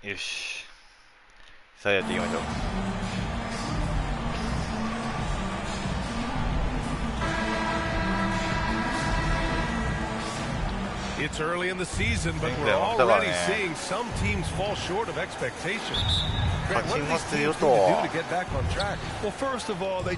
よし、さあやっていきましょう。It's early in the season, but we're already seeing some teams fall short of expectations. What do these teams need to do to get back on track? Well, first of all, they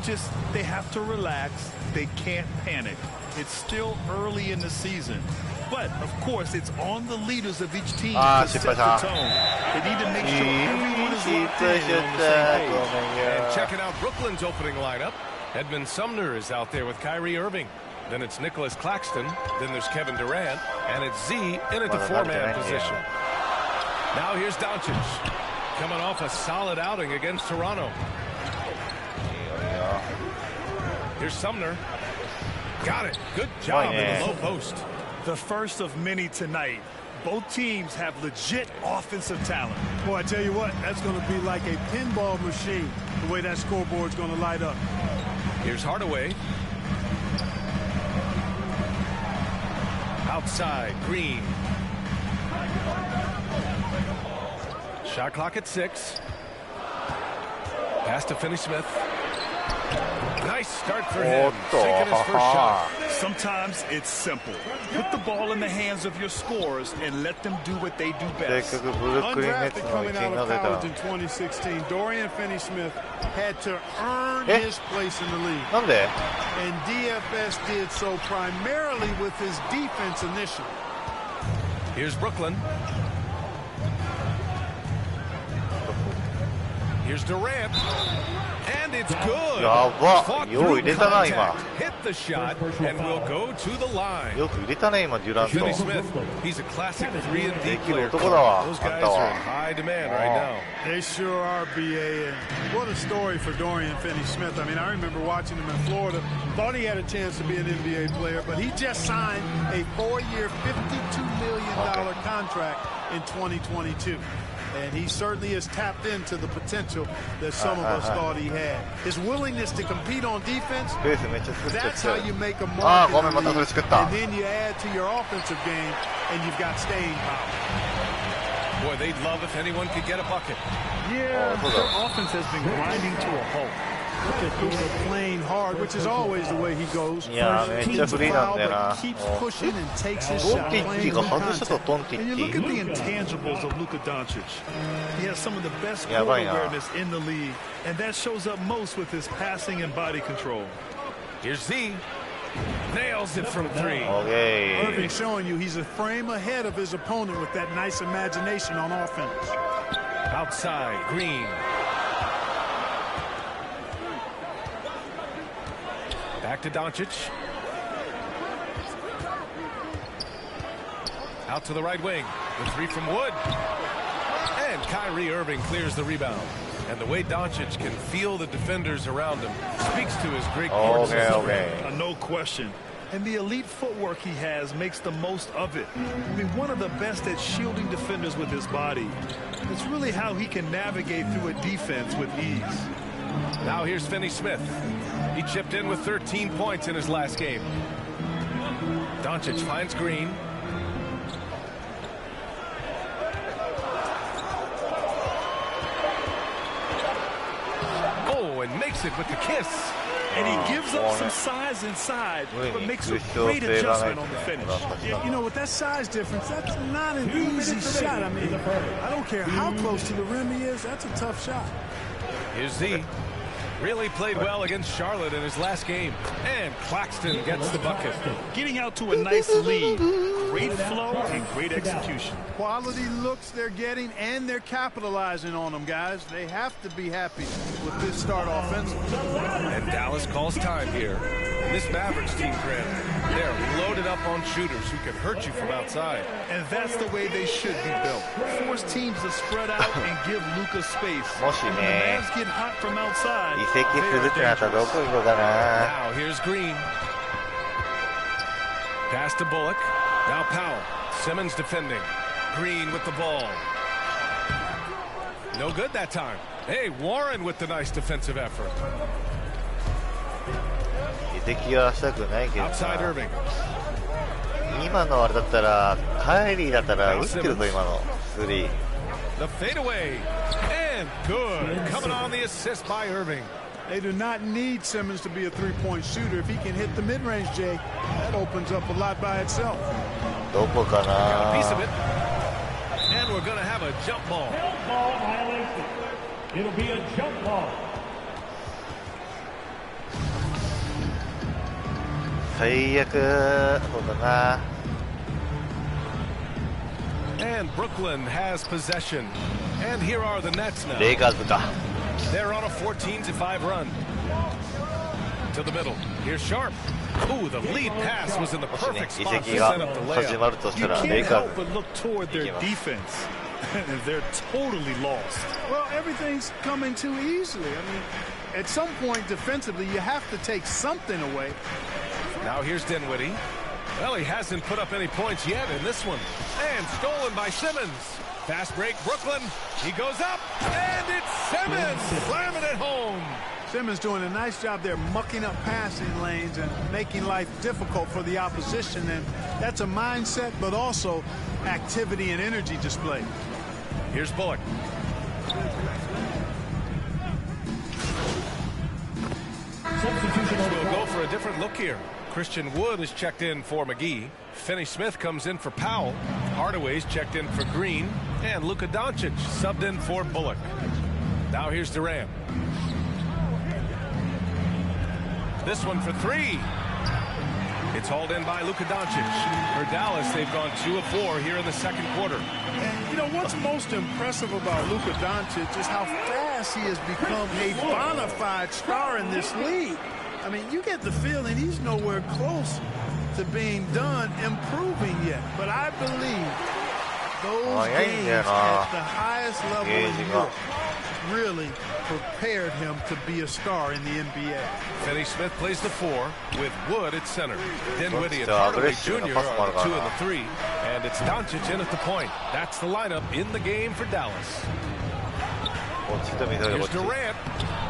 have to relax. They can't panic. It's still early in the season. But, of course, it's on the leaders of each team to set the tone. They need to make sure everyone is locked in on the same page. And checking out Brooklyn's opening lineup, Edmund Sumner is out there with Kyrie Irving. Then it's Nicholas Claxton. Then there's Kevin Durant. And it's Z in at the four-man position. Now here's Doncic, coming off a solid outing against Toronto. Here's Sumner. Got it. Good job in the low post. The first of many tonight. Both teams have legit offensive talent. Boy, I tell you what, that's going to be like a pinball machine, the way that scoreboard's going to light up. Here's Hardaway. Outside, Green. Shot clock at 6. Pass to Finney-Smith. Nice start for him. Taking his first shot. Sometimes it's simple. Put the ball in the hands of your scorers and let them do what they do best. Undrafted coming out of college in 2016, Dorian Finney-Smith had to earn his place in the league. And DFS did so primarily with his defense initially. Here's Brooklyn. Here's Durant. And it's good. Hit the shot and will go to the line. Finney-Smith, he's a classic 3-and-D player. Those guys are in high demand right now. They sure are, BA. And what a story for Dorian Finney-Smith. I mean, I remember watching him in Florida. Thought he had a chance to be an NBA player, but he just signed a 4-year, $52 million contract in 2022. And he certainly has tapped into the potential that some of us thought he had. His willingness to compete on defense, that's how you make a mark. And then you add to your offensive game, and you've got staying power. Boy, they'd love if anyone could get a bucket. Yeah, their offense has been grinding to a halt. Look at Luka playing hard, which is always the way he goes. Keeps pushing and takes his shot. And you look at the intangibles of Luka Doncic. He has some of the best court awareness in the league, and that shows up most with his passing and body control. Here's Z. Nails it from 3. Irving showing you he's a frame ahead of his opponent with that nice imagination on offense. Outside, Green. Back to Doncic. Out to the right wing. The 3 from Wood. And Kyrie Irving clears the rebound. And the way Doncic can feel the defenders around him speaks to his great court system. No question. And the elite footwork he has makes the most of it. I mean, one of the best at shielding defenders with his body. It's really how he can navigate through a defense with ease. Now here's Finney-Smith. He chipped in with 13 points in his last game. Doncic finds Green. Oh, and makes it with the kiss. And he gives up some size inside, but makes a great adjustment on the finish. You know, with that size difference, that's not an easy shot. I mean, I don't care how close to the rim he is, that's a tough shot. Here's Z. Really played well against Charlotte in his last game. And Claxton gets the bucket. Getting out to a nice lead. Great flow and great execution. Quality looks they're getting, and they're capitalizing on them, guys. They have to be happy with this start offensively. And Dallas calls time here. This Mavericks team, Grant, they're loaded up on shooters who can hurt you from outside. And that's the way they should be built. Force teams to spread out and give Luka space. When the Mavs get hot from outside, now here's Green. Pass to Bullock. Now Powell. Simmons defending. Green with the ball. No good that time. Hey, Warren with the nice defensive effort. Outside Irving. 今のあれだったらカイリーだったら打ってるぞ今の3。The fadeaway. And good. Coming on the assist by Irving. They do not need Simmons to be a three-point shooter. If he can hit the mid-range, Jay, that opens up a lot by itself. どこか Got a piece of な it. And we're going to have a jump ball. It'll be a jump ball. 最悪そうだな And Brooklyn has possession. And here are the Nets now. レイカーズか They're on a 14-5 run. To the middle. Here's Sharp. Ooh, the lead pass was in the もしね perfect 移 spot to 籍が set up the 始 layup. まるとし You たらレイ can't カ help ーズ but look toward their defense. They're totally lost. Well, everything's coming too easily. I mean, at some point defensively, you have to take something away. Now here's Dinwiddie. Well, he hasn't put up any points yet in this one. And stolen by Simmons. Fast break, Brooklyn. He goes up, and it's Simmons slamming it home. Simmons doing a nice job there mucking up passing lanes and making life difficult for the opposition. And that's a mindset, but also activity and energy display. Here's Bullock. We'll go for a different look here. Christian Wood is checked in for McGee. Finney Smith comes in for Powell. Hardaway's checked in for Green. And Luka Doncic subbed in for Bullock. Now here's Durant. This one for three. It's hauled in by Luka Doncic. For Dallas, they've gone 2 of 4 here in the second quarter. And, you know, what's most impressive about Luka Doncic is how fast he has become a bona fide star in this league. I mean, you get the feeling he's nowhere close to being done improving yet. But I believe those games at the highest level in Europe really prepared him to be a star in the NBA. Finney Smith plays the 4 with Wood at center. Dinwiddie and Hardaway Jr. are the 2 and the 3. And it's Doncic in at the point. That's the lineup in the game for Dallas. Here's Durant.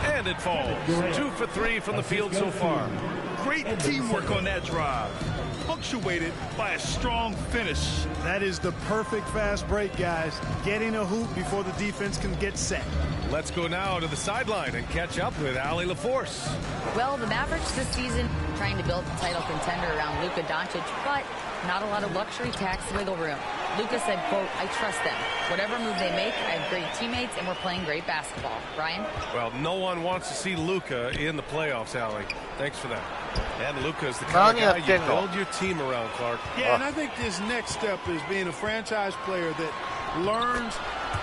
And it falls. 2 for 3 from the field so far. Great teamwork on that drive. Punctuated by a strong finish. That is the perfect fast break, guys. Getting a hoop before the defense can get set. Let's go now to the sideline and catch up with Allie LaForce. Well, the Mavericks this season trying to build a title contender around Luka Doncic, but not a lot of luxury tax wiggle room. Luka said, quote, I trust them. Whatever move they make, I have great teammates, and we're playing great basketball. Brian? Well, no one wants to see Luka in the playoffs, Allie. Thanks for that. And Luka is the kind of guy you build your team around, Clark. Yeah, and I think his next step is being a franchise player that learns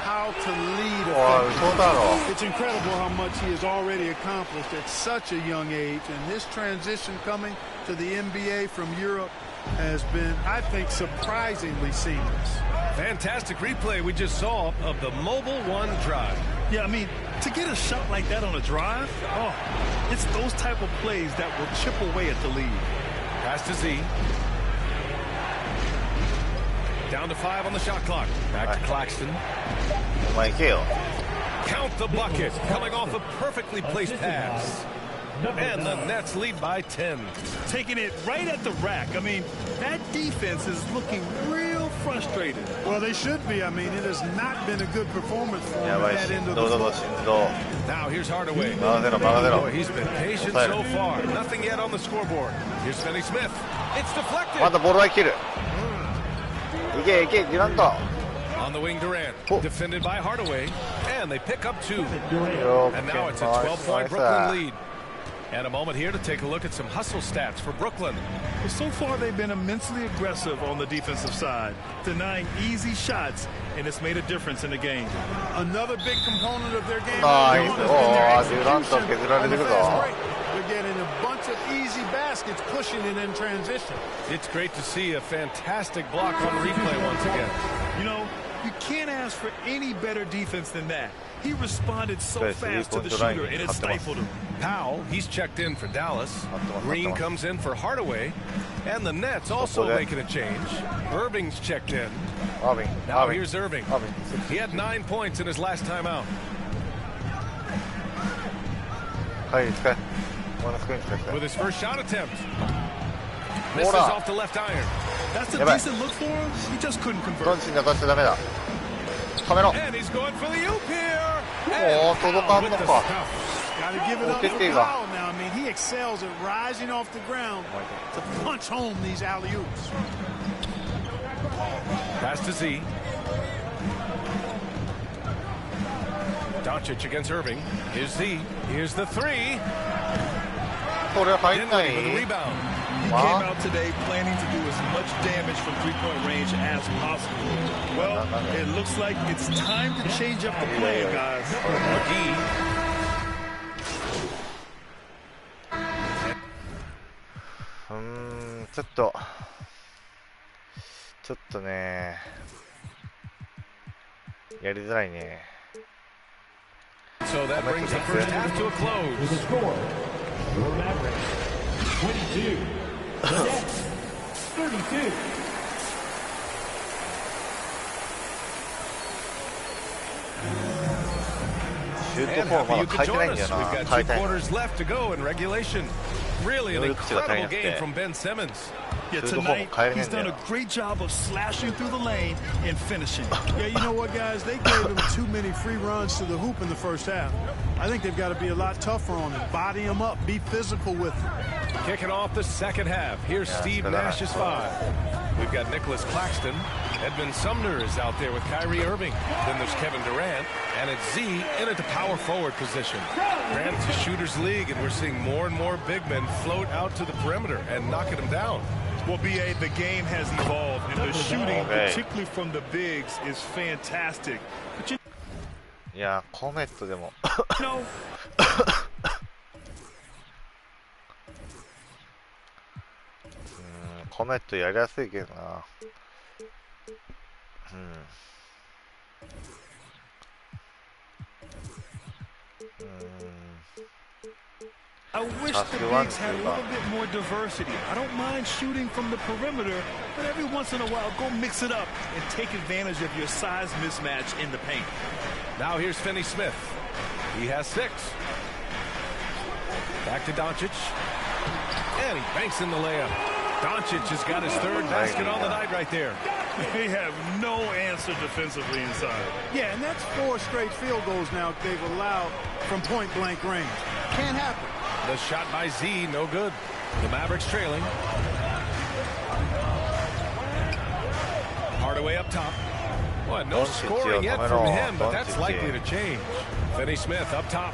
how to lead effectively. It's incredible how much he has already accomplished at such a young age, and this transition coming to the NBA from Europe has been, I think, surprisingly seamless. Fantastic replay we just saw of the Mobile One drive. Yeah, I mean, to get a shot like that on a drive, it's those type of plays that will chip away at the lead. Pass to Z. Down to 5 on the shot clock. Back to Claxton. Count the bucket. Coming off a perfectly placed pass. And the Nets lead by 10. Taking it right at the rack. I mean, that defense is looking real frustrated. Well, they should be. I mean, it has not been a good performance for them at that end of the floor. Now here's Hardaway. Boy, he's been patient so far. Nothing yet on the scoreboard. Here's Finney Smith. It's deflected. On the wing, Durant. Defended by Hardaway. And they pick up 2. And now it's a 12-point Brooklyn lead. And a moment here to take a look at some hustle stats for Brooklyn. Well, so far they've been immensely aggressive on the defensive side, denying easy shots, and it's made a difference in the game. Another big component of their game has been their execution on the fast break. They're getting a bunch of easy baskets, pushing it in transition. It's great to see a fantastic block on replay once again. You know, you can't ask for any better defense than that. He responded so fast to the shooter, and it stifled him. Powell, he's checked in for Dallas. Green comes in for Hardaway. And the Nets also making a change. Irving's checked in. Now here's Irving. He had 9 points in his last time out. With his first shot attempt. Misses off the left iron. That's a decent look for him. He just couldn't convert. 止めろ。And he's going for the oop here. おお、届かんのか。 Got to give it up for 手が。 Powell now. I mean, he excels at rising off the ground to punch home these alley-oops. Pass to Z. Doncic against Irving. Here's Z. Here's the three. これは入んない。 Dinwiddie with a rebound. He came out today planning to do as much damage from three-point range as possible. Well, it looks like it's time to change up the plan, guys. McGee. ちょっとね、やりづらいね。 So that brings the first half to a close. The score, your Mavericks, 22. The Nets, 32. シュートフォームまだ変えてないんだよな。 We've 変 got え two たい。 quarters left to go in regulation. Really an incredible game from Ben Simmons. Yeah, tonight he's done a great job of slashing through the lane and finishing. Yeah, you know what, guys? They gave him too many free runs to the hoop in the first half. I think they've got to be a lot tougher on him. Body him up. Be physical with him. Kicking off the second half. Here's Steve Nash's five. We've got Nicholas Claxton. Edmund Sumner is out there with Kyrie Irving. Then there's Kevin Durant. And it's Z in at the power forward position. Grant's a shooter's league, and we're seeing more and more big men float out to the perimeter and knocking them down. Well, BA, the game has evolved, and the shooting, particularly from the bigs, is fantastic. But you いや、コメットでも。 know, コメットやりやすいけどな。I wish the bigs had a little bit more diversity. I don't mind shooting from the perimeter, but every once in a while, go mix it up and take advantage of your size mismatch in the paint. Now here's Finney Smith. He has 6. Back to Doncic. And he banks in the layup. Doncic has got his third basket on the night right there. They have no answer defensively inside. Yeah, and that's 4 straight field goals now they've allowed from point-blank range. Can't happen. The shot by Z, no good. The Mavericks trailing. Hardaway up top. Well, no scoring yet from him, but that's likely to change. Finney Smith up top.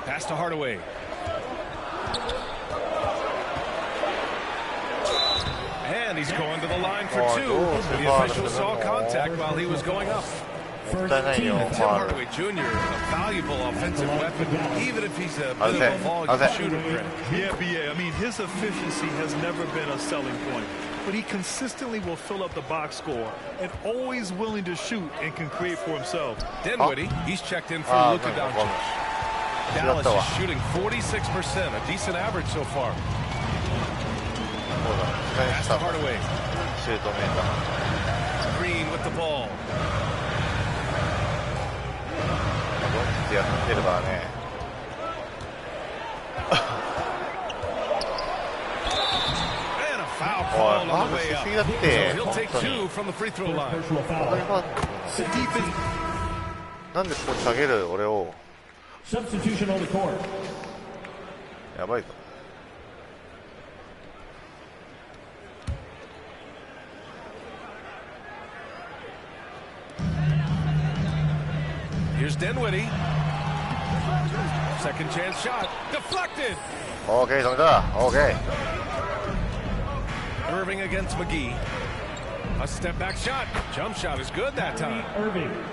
Pass to Hardaway. And he's going to the line for 2. The official saw contact while he was going up. And Tim Hardaway Jr., a valuable offensive weapon, even if he's a bit of a volume shooter. Yeah, BA. I mean, his efficiency has never been a selling point, but he consistently will fill up the box score and always willing to shoot and can create for himself. Dinwiddie, he's checked in for Luka Doncic. Dallas is shooting 46%, a decent average so far. Pass to Hardaway. Green with the ball. やってるからね。And a foul call on the way up. So he'll take 2 from the free throw line. なんでここ下げる俺を。 Substitution on the court. やばいぞ。 Here's Dinwiddie. Second chance shot. Deflected. OK 止めた。OK。 Irving against McGee. A step back shot. Jump shot is good that time.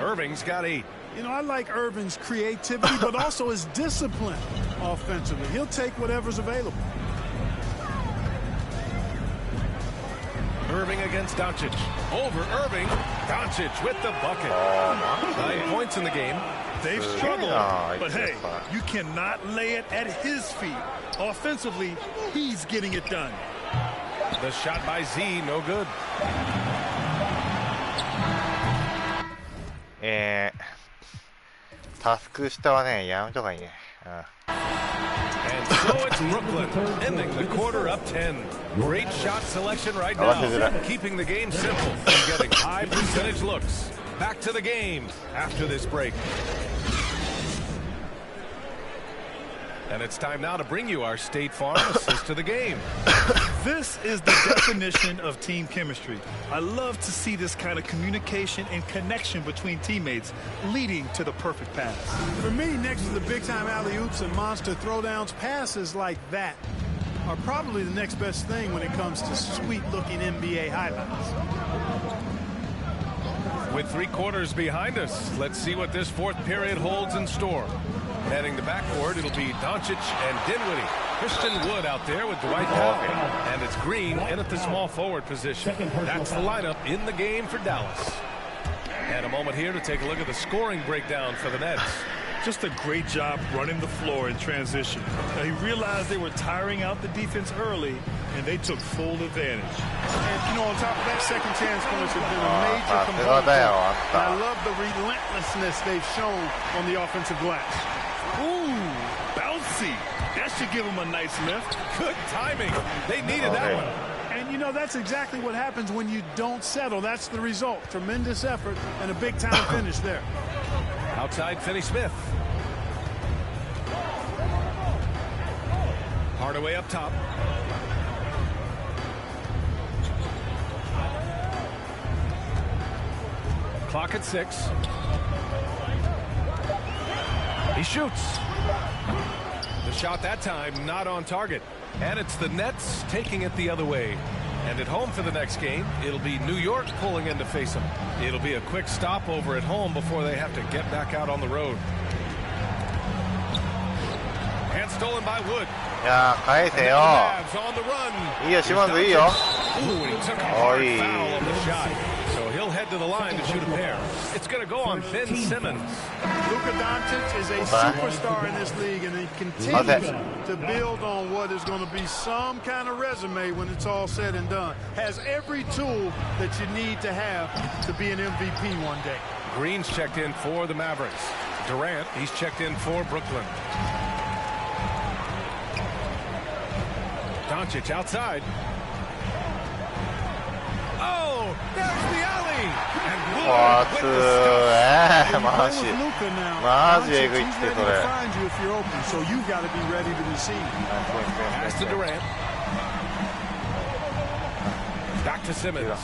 Irving's got 8. You know, I like Irving's creativity, but also his discipline offensively. He'll take whatever's available. Irving against Doncic. Over Irving. Doncic with the bucket. 9 points in the game. They've struggled, but hey, you cannot lay it at his feet. Offensively, he's getting it done. The shot by Z, no good. タスク下はね、やめとかいいね。And So it's Brooklyn, ending the quarter up 10. Great shot selection right now, keeping the game simple and getting high percentage looks. Back to the game after this break. And it's time now to bring you our State Farm assist to the game. This is the definition of team chemistry. I love to see this kind of communication and connection between teammates leading to the perfect pass. For me, next to the big-time alley-oops and monster throwdowns, passes like that are probably the next best thing when it comes to sweet-looking NBA highlights. With 3 quarters behind us, let's see what this fourth period holds in store. Heading the backboard, it'll be Doncic and Dinwiddie. Christian Wood out there with Dwight Powell. And it's Green in at the small forward position. That's the lineup in the game for Dallas. And a moment here to take a look at the scoring breakdown for the Nets. Just a great job running the floor in transition. Now, he realized they were tiring out the defense early, and they took full advantage. And, you know, on top of that, second chance points have been a major component. And I love the relentlessness they've shown on the offensive glass. Ooh, bouncy. That should give him a nice lift. Good timing. They needed that one. And, you know, that's exactly what happens when you don't settle. That's the result. Tremendous effort and a big-time finish there. Outside, Finney-Smith. Hardaway up top. Clock at 6. He shoots. The shot that time not on target. And it's the Nets taking it the other way. And at home for the next game, it'll be New York pulling in to face them. It'll be a quick stopover at home before they have to get back out on the road. And stolen by Wood. 야, 가야돼요. On the run. 이요, 시원도 이요. Ooh, he took a hard foul on the shot. So he'll head to the line to shoot a pair. It's going to go on Ben Simmons. Luka Doncic is a superstar in this league, and he continues to build on what is going to be some kind of resume when it's all said and done. Has every tool that you need to have to be an MVP one day. Green's checked in for the Mavericks. Durant, he's checked in for Brooklyn. Doncic outside. Oh, there's the alley. And Wood with the stop. 마지 에그 있지, 그래. Find you if you're open, so you got to be ready to receive. Pass to Durant. Back to Simmons.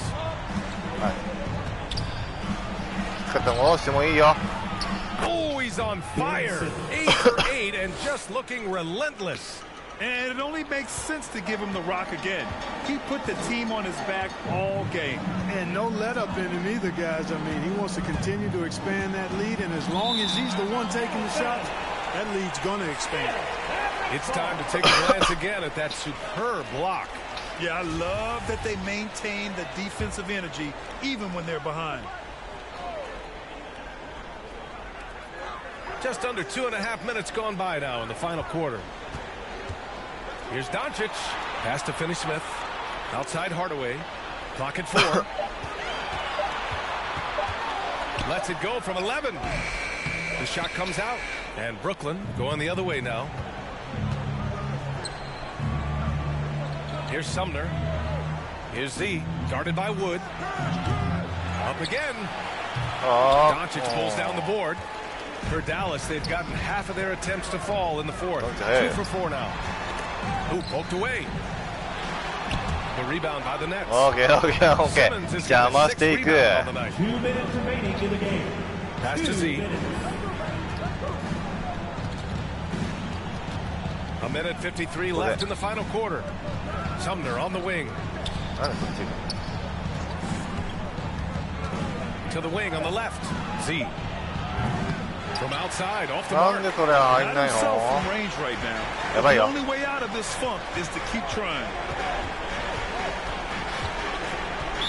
Oh, he's on fire. 8 for 8 and just looking relentless. And it only makes sense to give him the rock again. He put the team on his back all game. And no let up in him either, guys. I mean, he wants to continue to expand that lead, and as long as he's the one taking the shots, that lead's going to expand. It's time to take a glance again at that superb block. Yeah, I love that they maintain the defensive energy even when they're behind. Just under 2.5 minutes gone by now in the final quarter. Here's Doncic. Pass to Finney-Smith. Outside Hardaway. Clock at 4. Lets it go from 11. The shot comes out. And Brooklyn going the other way now. Here's Sumner. Here's Z. Guarded by Wood. Up again. Doncic pulls down the board. For Dallas, they've gotten half of their attempts to fall in the fourth. 2 for 4 now. Ooh, poked away. The rebound by the Nets. Okay. Simmons is 2 minutes remaining in the game. Pass to Z. A minute 53 left in the final quarter. Sumner on the wing. To the wing on the left. Z. From outside, off the mark. Got himself from range right now. The only way out of this funk is to keep trying.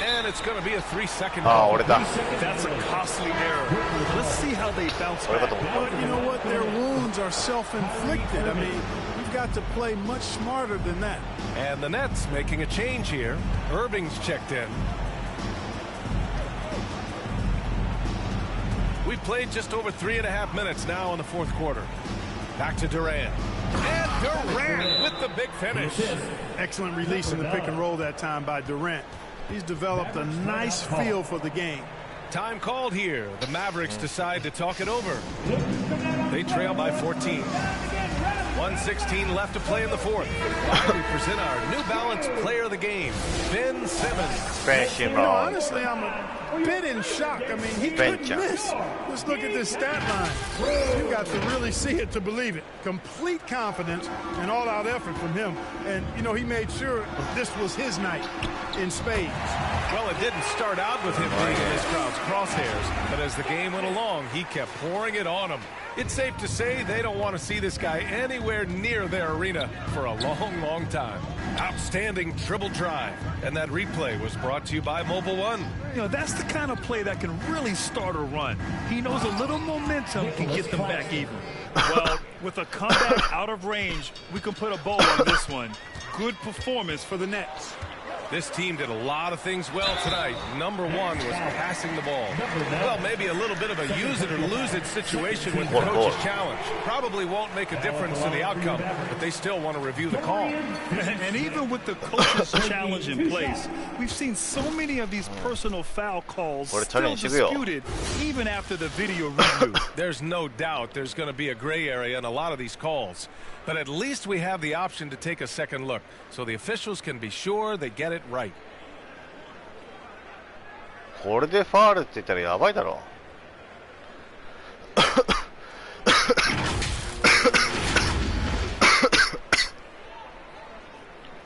And it's going to be a 3-second call. That's a costly error. Let's see how they bounce back. But you know what? Their wounds are self-inflicted. I mean, you've got to play much smarter than that. And the Nets making a change here. Irving's checked in. We've played just over 3.5 minutes now in the fourth quarter. Back to Durant. And Durant with the big finish. Excellent release in the pick and roll that time by Durant. He's developed a nice feel for the game. Time called here. The Mavericks decide to talk it over. They trail by 14. 1:16 left to play in the fourth. We present our New Balance player of the game, Ben Simmons. Honestly, I'm a bit in shock. I mean, he couldn't miss. Let's look at this stat line. You've got to really see it to believe it. Complete confidence and all-out effort from him. And, you know, he made sure this was his night in spades. Well, it didn't start out with him being in this crowd's crosshairs, but as the game went along, he kept pouring it on him. It's safe to say they don't want to see this guy anywhere near their arena for a long, long time. Outstanding dribble drive. And that replay was brought to you by Mobile One. You know, that's the kind of play that can really start a run. He knows a little momentum can get them back even. Well, with a comeback out of range, we can put a bow on this one. Good performance for the Nets. This team did a lot of things well tonight. Number one was passing the ball. Well, maybe a little bit of a use it or lose it situation with the coach's challenge. Probably won't make a difference to the outcome, but they still want to review the call. And even with the coach's challenge in place, we've seen so many of these personal foul calls still disputed even after the video review. There's no doubt there's going to be a gray area in a lot of these calls. But at least we have the option to take a second look, so the officials can be sure they get it right. これでファールって言ったらやばいだろ。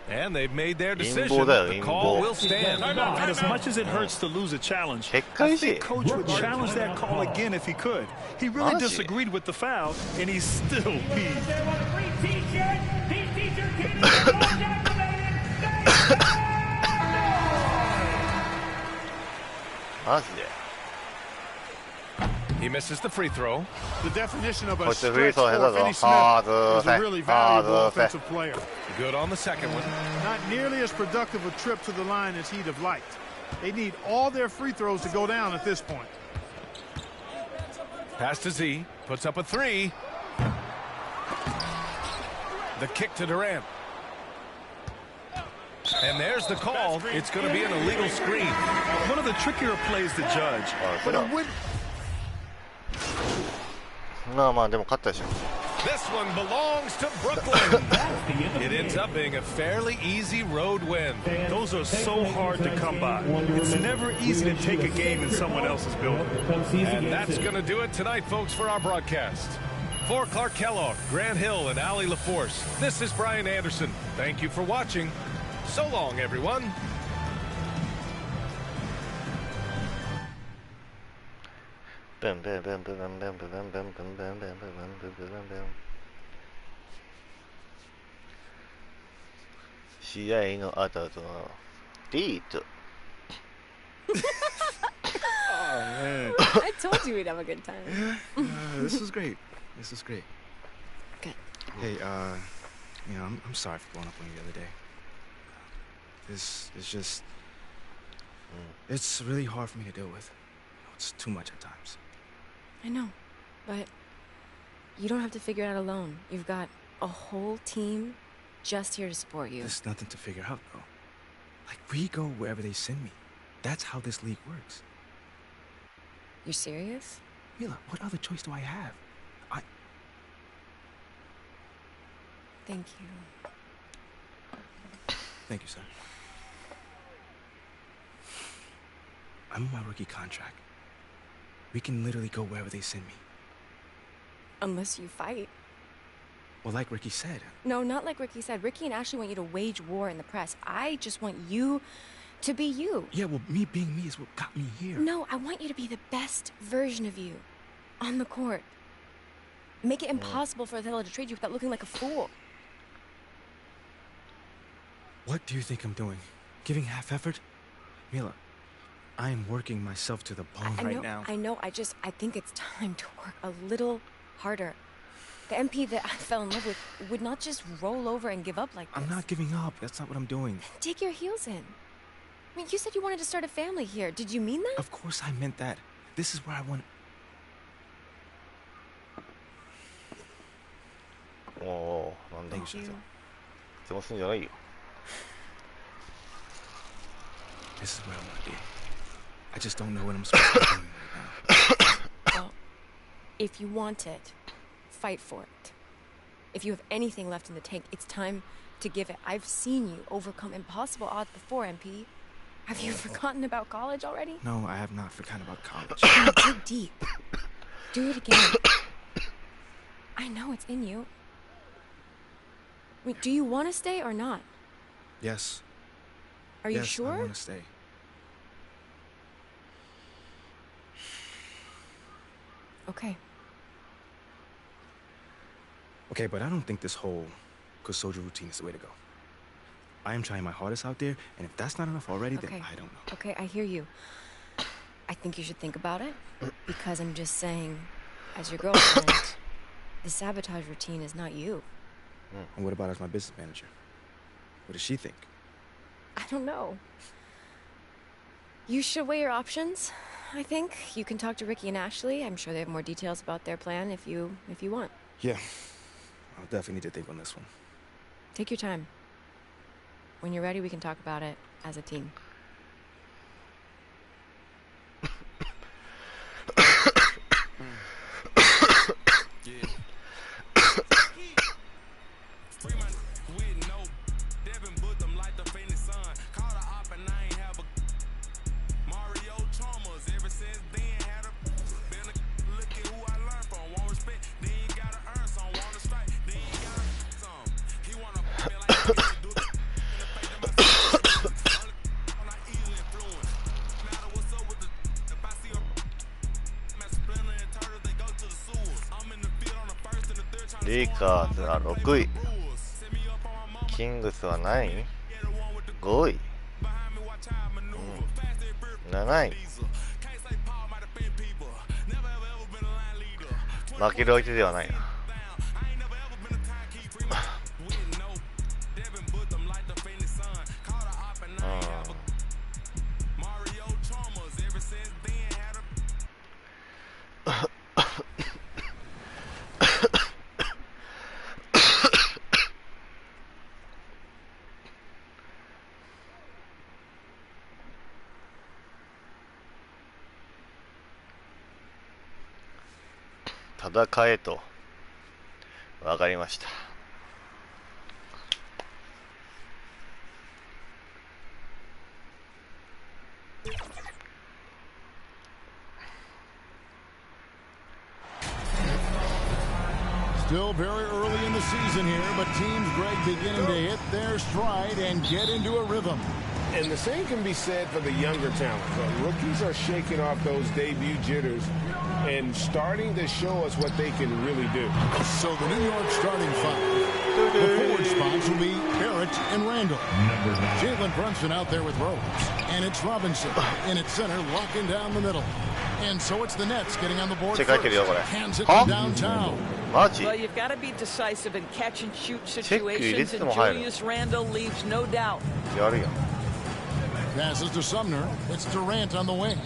And they've made their decision. The call will stand. And as much as it hurts to lose a challenge, I think Coach would challenge that call again if he could. He really disagreed with the foul, and he's still peeved. He misses the free throw. The definition of a stretch for Finney Smith is a really valuable offensive player. Good on the second one. Not nearly as productive a trip to the line as he'd have liked. They need all their free throws to go down at this point. Pass to Z. Puts up a three. The kick to Durant. And there's the call. It's going to be an illegal screen. One of the trickier plays to judge. But it would... This one belongs to Brooklyn. It ends up being a fairly easy road win. Those are so hard to come by. It's never easy to take a game in someone else's building. And that's going to do it tonight, folks, for our broadcast. For Clark Kellogg, Grant Hill, and Allie LaForce, this is Brian Anderson. Thank you for watching. So long, everyone. Oh, man. I told you we'd have a good time. This was great. This was great. Good. Hey, you know, I'm sorry for blowing up on you the other day. This is just... It's really hard for me to deal with. You know, it's too much at times. I know, but you don't have to figure it out alone. You've got a whole team just here to support you. There's nothing to figure out, though. Like, we go wherever they send me. That's how this league works. You're serious? Mila, what other choice do I have? Thank you. Thank you, sir. I'm on my rookie contract. We can literally go wherever they send me. Unless you fight. Well, like Ricky said. No, not like Ricky said. Ricky and Ashley want you to wage war in the press. I just want you to be you. Yeah, well, me being me is what got me here. No, I want you to be the best version of you on the court. Make it impossible for Othello to trade you without looking like a fool. What do you think I'm doing? Giving half effort? Mila, I am working myself to the bone right now. I know. I think it's time to work a little harder. The MP that I fell in love with would not just roll over and give up like this. I'm not giving up. That's not what I'm doing. Dig your heels in. I mean, you said you wanted to start a family here. Did you mean that? Of course I meant that. This is where I want... なんだ。 Thank you. 質問するんじゃないよ。 This is where I want to be. I just don't know what I'm supposed to be doing right now. Well, if you want it, fight for it. If you have anything left in the tank, it's time to give it. I've seen you overcome impossible odds before, MP. Have you forgotten about college already? No, I have not forgotten about college. Then dig deep. Do it again. I know it's in you. I mean, do you want to stay or not? Yes. Are you Yes, sure? I want to stay. Okay. Okay, but I don't think this whole good soldier routine is the way to go. I am trying my hardest out there, and if that's not enough already, then I don't know. Okay, I hear you. I think you should think about it, because I'm just saying, as your girlfriend, the sabotage routine is not you. And what about as my business manager? What does she think? I don't know. You should weigh your options, I think. You can talk to Ricky and Ashley. I'm sure they have more details about their plan if you want. Yeah, I'll definitely need to think on this one. Take your time. When you're ready, we can talk about it as a team.レイカーズは6位、キングスは何位 ?5 位、7位。負ける相手ではないな。戦えと分かりました。Still very early in the season here, but teams, Greg, beginning to hit their stride and get into a rhythm. And the same can be said for the younger talent. Rookies are shaking off those debut jitters and starting to show us what they can really do. So the New York starting five. The forward spots will be Barrett and Randall. Jalen Brunson out there with Rose. And it's Robinson in at center, locking down the middle. And so it's the Nets getting on the board first. Hands it from downtown. Well, you've got to be decisive in catch-and-shoot situations, and Julius Randle leaves no doubt. Passes to Sumner. It's Durant on the wing.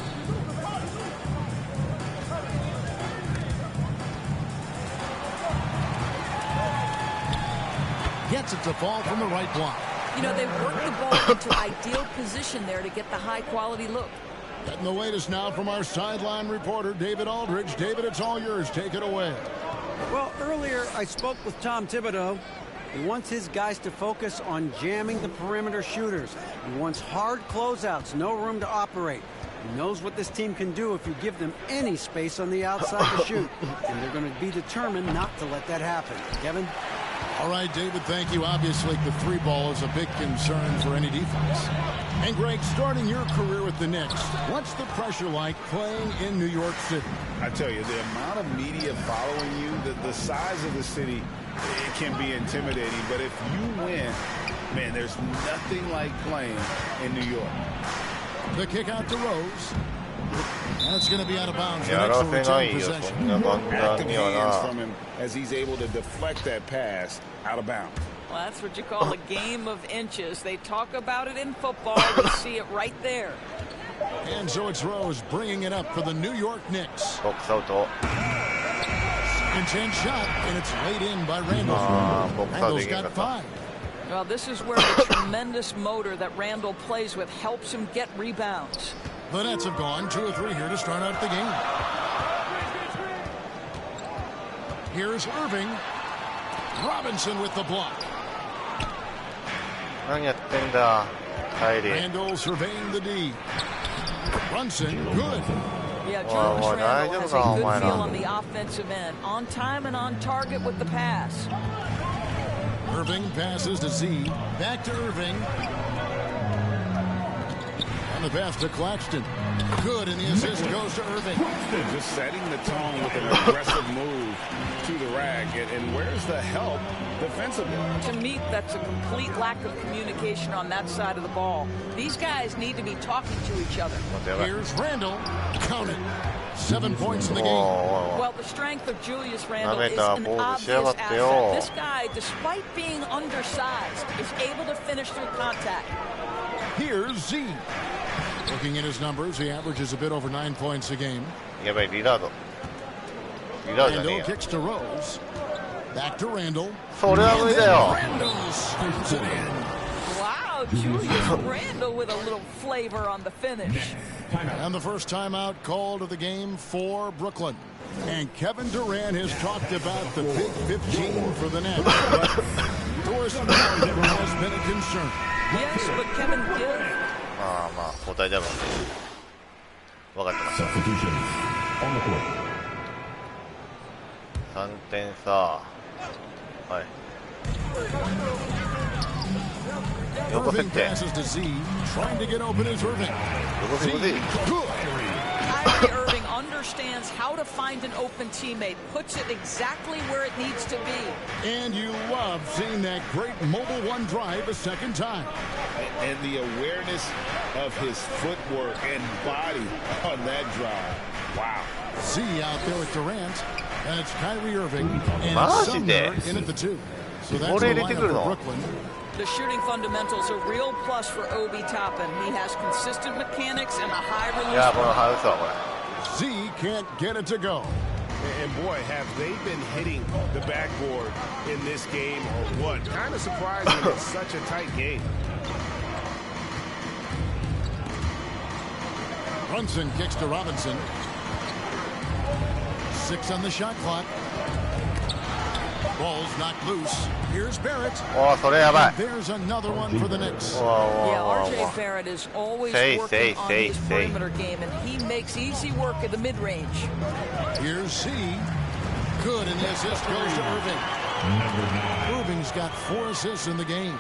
Gets it to fall from the right block. You know, they've worked the ball into ideal position there to get the high-quality look. Getting the latest now from our sideline reporter, David Aldridge. David, it's all yours. Take it away. Well, earlier I spoke with Tom Thibodeau. He wants his guys to focus on jamming the perimeter shooters. He wants hard closeouts, no room to operate. He knows what this team can do if you give them any space on the outside to shoot. And they're going to be determined not to let that happen. Kevin? All right, David, thank you. Obviously, the three ball is a big concern for any defense. And, Greg, starting your career with the Knicks, what's the pressure like playing in New York City? I tell you, the amount of media following you, the size of the city, it can be intimidating. But if you win, man, there's nothing like playing in New York. The kick out to Rose. And it's going to be out of bounds. The Knicks will return possession. Active hands from him as he's able to deflect that pass out of bounds. Well, that's what you call a game of inches. They talk about it in football. We see it right there. And so it's Rose bringing it up for the New York Knicks. Intense shot, and it's laid in by Randall. Randall's got 5. Well, this is where the tremendous motor that Randall plays with helps him get rebounds. The Nets have gone 2 of 3 here to start out the game. Here's Irving. Robinson with the block. Randall surveying the D. Brunson, good. Yeah, Julius Randle has a good feel on the offensive end. On time and on target with the pass. Irving passes to Z. Back to Irving. And the pass to Claxton. Good, and the assist goes to Irving. Just setting the tone with an aggressive move to the rack. And where's the help defensively? To me, that's a complete lack of communication on that side of the ball. These guys need to be talking to each other. Here's Randall. Count it. 7 points in the game. Well, the strength of Julius Randle is an obvious asset. This guy, despite being undersized, is able to finish through contact. Here's Z. Looking at his numbers, he averages a bit over 9 points a game. Randall kicks to Rose. Back to Randall. Randall scoops it in. Wow, Julius Randle with a little flavor on the finish. And the first timeout called of the game for Brooklyn. And Kevin Durant has talked about the big 15 for the Nets. But Doris never has been a concern. Yes, but Kevin Gill. まあ交代だもんね。分かってます。3点差。はい。横設定。passes to Z, trying to get open is Irving. Kyrie Irving understands how to find an open teammate, puts it exactly where it needs to be. And you love seeing that great mobile one drive a second time. And the awareness of his footwork and body on that drive. Wow. Z out there with Durant, and it's Kyrie Irving and Sumner in at the 2. So that's the lineup for Brooklyn. The shooting fundamentals are real plus for Obi Toppin. He has consistent mechanics and a high release. Z can't get it to go. And boy, have they been hitting the backboard in this game or what? Kind of surprising it's such a tight game. Brunson kicks to Robinson. 6 on the shot clock. Ball's knocked loose. Here's Barrett. There's another one for the Knicks. Yeah, R.J. Barrett is always working on his perimeter game, and he makes easy work at the mid-range. Here's Z. Good, and the assist goes to Irving. Irving's got 4 assists in the game.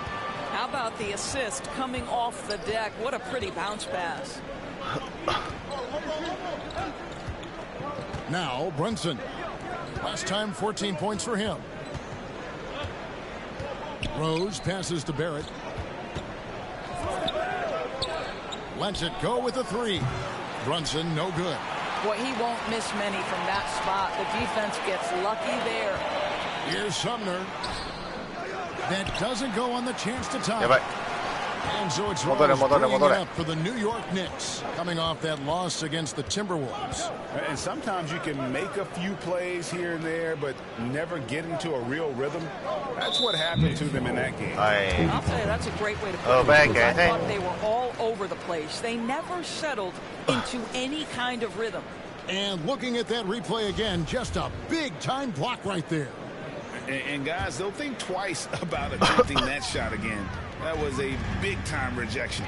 How about the assist coming off the deck? What a pretty bounce pass. Now, Brunson. Last time, 14 points for him. Rose passes to Barrett. Lets it go with a 3. Brunson, no good. Boy, he won't miss many from that spot. The defense gets lucky there. Here's Sumner. That doesn't go on the chance to tie. And so it's Rose bringing it up for the New York Knicks, coming off that loss against the Timberwolves. And sometimes you can make a few plays here and there, but never get into a real rhythm. That's what happened to them in that game. I'll tell you, that's a great way to put it. I thought they were all over the place. They never settled into any kind of rhythm. And looking at that replay again, just a big-time block right there. And guys, they'll think twice about attempting that shot again. That was a big-time rejection.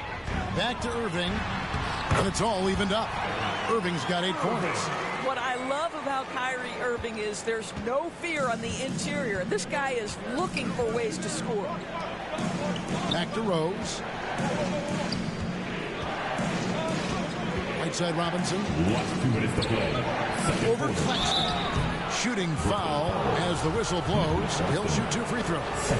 Back to Irving, and it's all evened up. Irving's got 8 points. What I love about Kyrie Irving is there's no fear on the interior. This guy is looking for ways to score. Back to Rose. Right side Robinson. 2 minutes to play. Over Claxton. Shooting foul as the whistle blows. He'll shoot 2 free throws.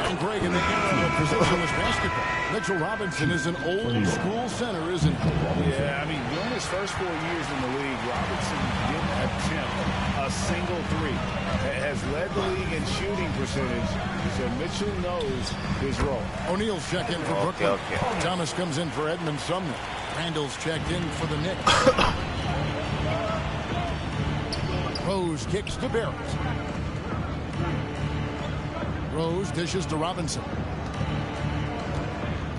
And Greg, in the era of positionless basketball, Mitchell Robinson is an old school center, isn't he? Yeah, I mean, during his first 4 years in the league, Robinson didn't attempt a single 3. Has led the league in shooting percentage, so Mitchell knows his role. O'Neal's checked in for Brooklyn. Thomas comes in for Edmund Sumner. Randall's checked in for the Knicks. Rose kicks to Barrett. Rose dishes to Robinson.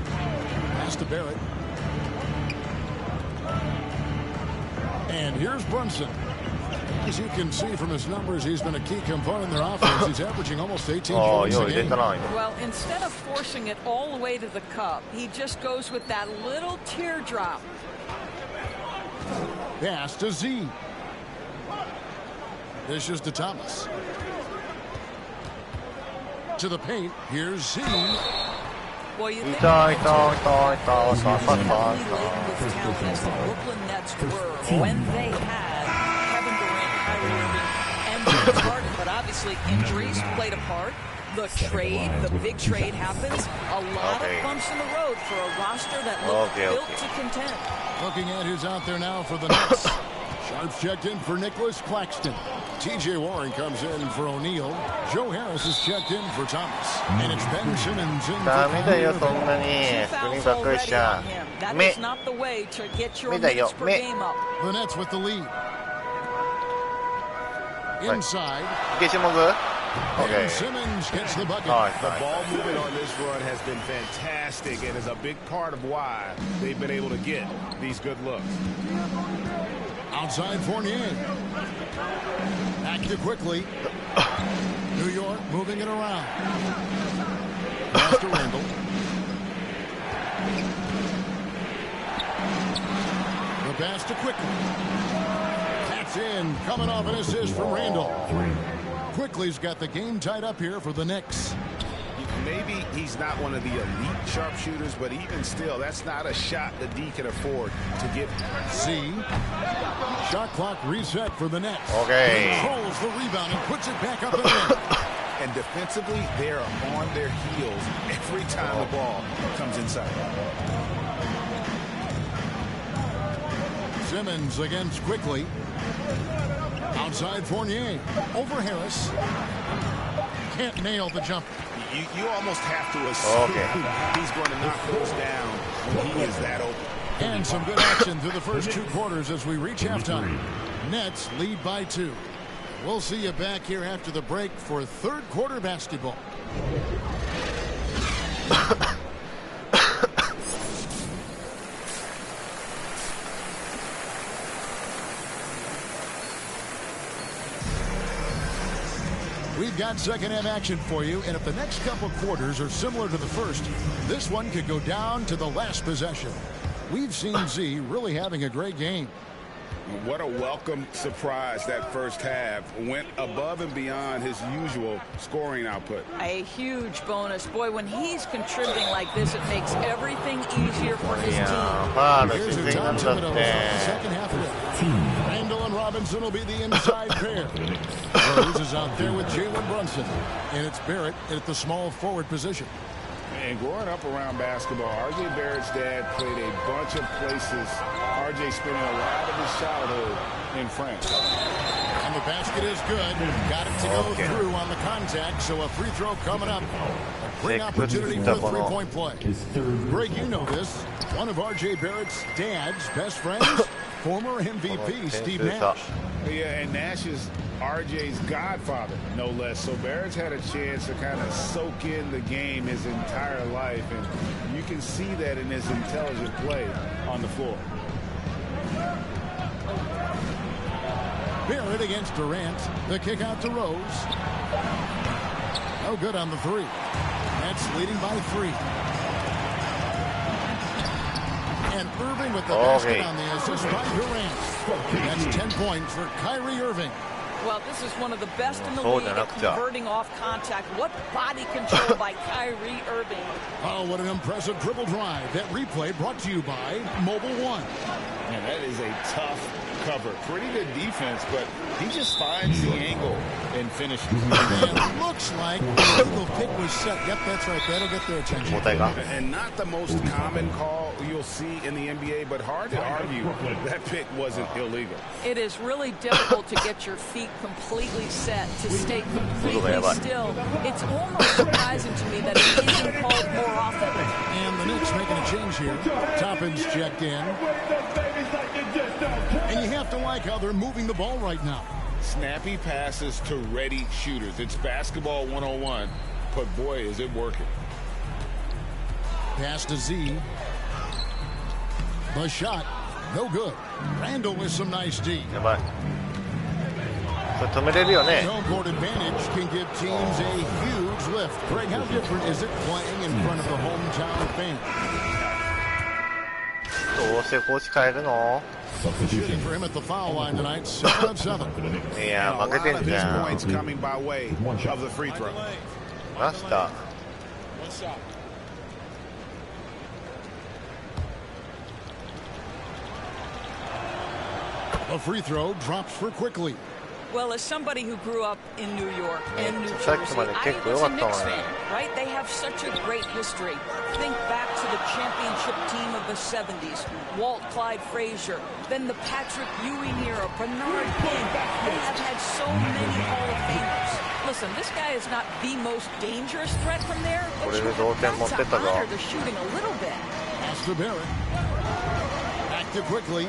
Pass to Barrett. And here's Brunson. As you can see from his numbers, he's been a key component in their offense. He's averaging almost 18 points a game. Well, instead of forcing it all the way to the cup, he just goes with that little teardrop. Pass to Z. Dishes to Thomas. To the paint. Here's Z. Well, you think as Brooklyn Nets were when they had Kevin Durant, Kyrie Irving, and James Harden, but obviously injuries played a part. The trade, the big trade happens. A lot of bumps in the road for a roster that looked built to contend. Looking at who's out there now for the Nets. Sharps checked in for Nicholas Claxton. T.J. Warren comes in for O'Neal. Joe Harris is checked in for Thomas. And it's Ben Simmons in for Kyrie Irving. That is not the way to get your minutes per game up. The Nets with the lead. Inside. Okay. And Simmons gets the bucket. The ball movement on this run has been fantastic and is a big part of why they've been able to get these good looks. Outside Fournier. Back to quickly. New York moving it around. Pass to Randall. The pass to quickly. That's in. Coming off an assist from Randall. Quickly's got the game tied up here for the Knicks. Maybe he's not one of the elite sharpshooters, but even still, that's not a shot the D can afford to get. C. Shot clock reset for the Nets. Okay. Controls the rebound and puts it back up and in. And defensively, they're on their heels every time the ball comes inside. Simmons against Quickly. Outside Fournier. Over Harris. Can't nail the jumper. You almost have to assume he's going to knock those down when he is that open. And some good action through the first 2 quarters as we reach halftime. Nets lead by 2. We'll see you back here after the break for third quarter basketball. We've got second half action for you, and if the next couple quarters are similar to the first, this one could go down to the last possession. We've seen Z really having a great game. What a welcome surprise that first half. Went above and beyond his usual scoring output. A huge bonus. Boy, when he's contributing like this, it makes everything easier for his team. Here's a Tom Thibodeau second half of it. Randall and Robinson will be the inside pair. Rose is out there with Jalen Brunson. And it's Barrett at the small forward position. And growing up around basketball, R.J. Barrett's dad played a bunch of places. R.J. spending a lot of his childhood in France. And the basket is good. Got it to go through on the contact, so a free throw coming up. A great opportunity for a three-point play. Greg, you know this. One of R.J. Barrett's dad's best friends, former MVP Steve Nash. Yeah, and Nash is R.J.'s godfather, no less. So Barrett's had a chance to kind of soak in the game his entire life, and you can see that in his intelligent play on the floor. Barrett against Durant. The kick out to Rose. No good on the three. That's leading by 3. And Irving with the basket on the assist by Durant. That's 10 points for Kyrie Irving. Well, this is one of the best in the league at converting off contact. What body control by Kyrie Irving. Oh, what an impressive dribble drive. That replay brought to you by Mobile One. Man, that is a tough cover. Pretty good defense, but he just finds the angle and finishes. It looks like the legal pick was set. Yep, that's right. That'll get their attention. And not the most common call you'll see in the NBA, but hard to argue that pick wasn't illegal. It is really difficult to get your feet completely set, to stay completely still. It's almost surprising to me that it isn't called more often. And the Knicks making a change here. Toppin's checked in. And you have to like how they're moving the ball right now. Snappy passes to ready shooters. It's basketball 101, but boy, is it working. Pass to Z. The shot, no good. Randall with some nice D. やばい。それ止めれるよね。 Home court advantage can give teams a huge lift. Greg, how different is it playing in front of the hometown fans? どうせコーチ変えるの？ Shooting for him at the foul line tonight, 7 on 7. いや、負けてんじゃん。 Points coming by way of the free throw. マスター。 A free throw drops for quickly. Well, as somebody who grew up in New York and New Jersey, さっきまで結構良かったわね。 I was a Knicks fan, right? They have such a great history. Think back to the championship team of the 70s, Walt Clyde Frazier, then the Patrick Ewing era, Bernard King. They have had so many Hall of Famers. Listen, this guy is not the most dangerous threat from there, but you have to honor the shooting a little bit. Pass to Barrett. Back to quickly.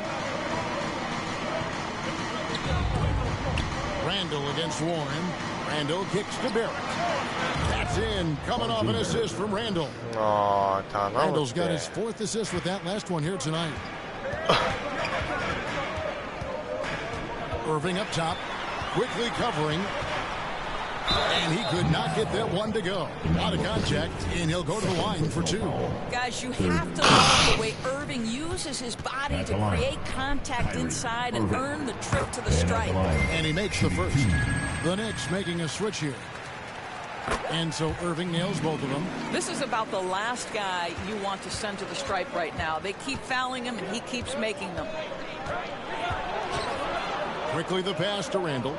Randall against Warren. Randall kicks to Barrett. That's in. Coming off an assist from Randall. Randall's got his 4th assist with that last one here tonight. Irving up top. Quickly covering. And he could not get that one to go. Out of contact, and he'll go to the line for 2. Guys, you have to love the way Irving uses his body to create contact inside and earn the trip to the stripe. And he makes the first. The Knicks making a switch here. And so Irving nails both of them. This is about the last guy you want to send to the stripe right now. They keep fouling him, and he keeps making them. Quickly the pass to Randall.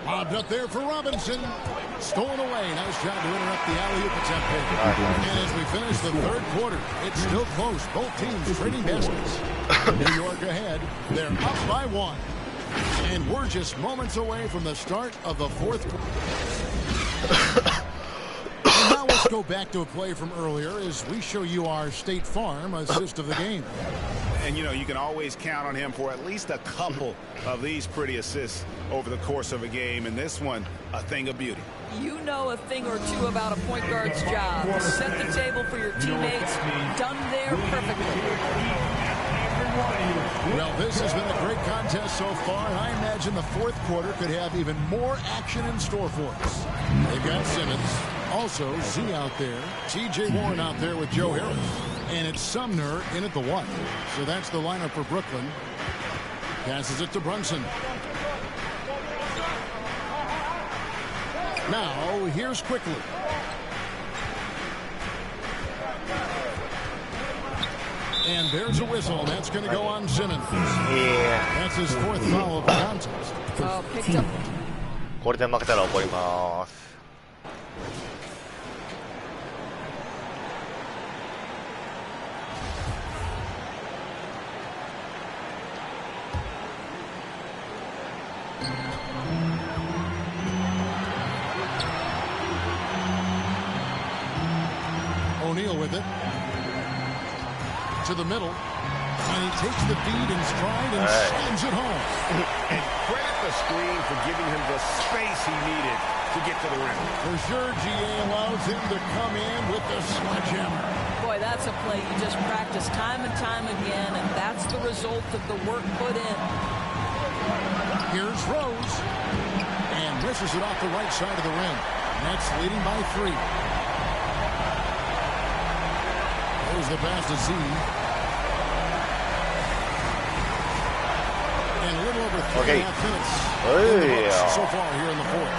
Lobbed up there for Robinson. Stolen away. Nice job to interrupt the alley-oop attempt. And as we finish the 3rd quarter, it's still close. Both teams trading baskets. New York ahead. They're up by 1. And we're just moments away from the start of the 4th quarter. And now let's go back to a play from earlier as we show you our State Farm assist of the game. And, you know, you can always count on him for at least a couple of these pretty assists over the course of a game. And this one, a thing of beauty. You know a thing or two about a point guard's job. Set the table for your teammates. Done there perfectly. Well, this has been a great contest so far, and I imagine the 4th quarter could have even more action in store for us. They've got Simmons, also Z out there, T.J. Warren out there with Joe Harris, and it's Sumner in at the 1. So that's the lineup for Brooklyn. Passes it to Brunson. Now, here's Quickly. And there's a whistle. That's going to go on Simmons. Yeah. That's his 4th foul of the contest. Oh, picked up. これで負けたら怒ります。O'Neal with it. To the middle. And he takes the feed in stride and slams it home. And credit the screen for giving him the space he needed to get to the rim. For sure, GA allows him to come in with the sledgehammer. Boy, that's a play you just practice time and time again, and that's the result of the work put in. Here's Rose. And misses it off the right side of the rim. Nets leading by 3. There's the pass to Z. And a little over 3.5 minutes so far here in the 4th.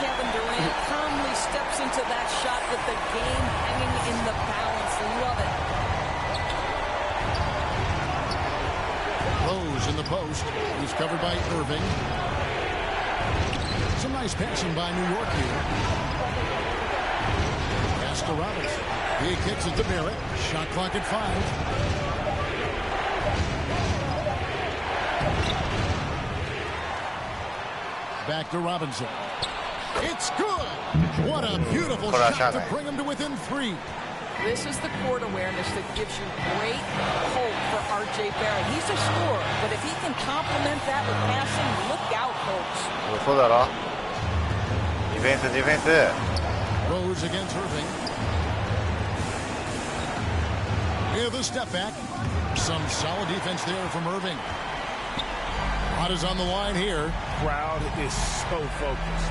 Kevin Durant calmly steps into that shot with the game hanging in the balance. Love it. Rose in the post. He's covered by Irving. Some nice passing by New York here. Pass to Robinson. He kicks it to Barrett. Shot clock at 5. Back to Robinson. It's good. What a beautiful shot to bring him to within 3. This is the court awareness that gives you great hope for R.J. Barrett. He's a scorer, but if he can complement that with passing, look out, folks. そうだろ。ディフェンスディフェンス。 Rose against Irving. With a step back. Some solid defense there from Irving. Rod is on the line here. Crowd is so focused.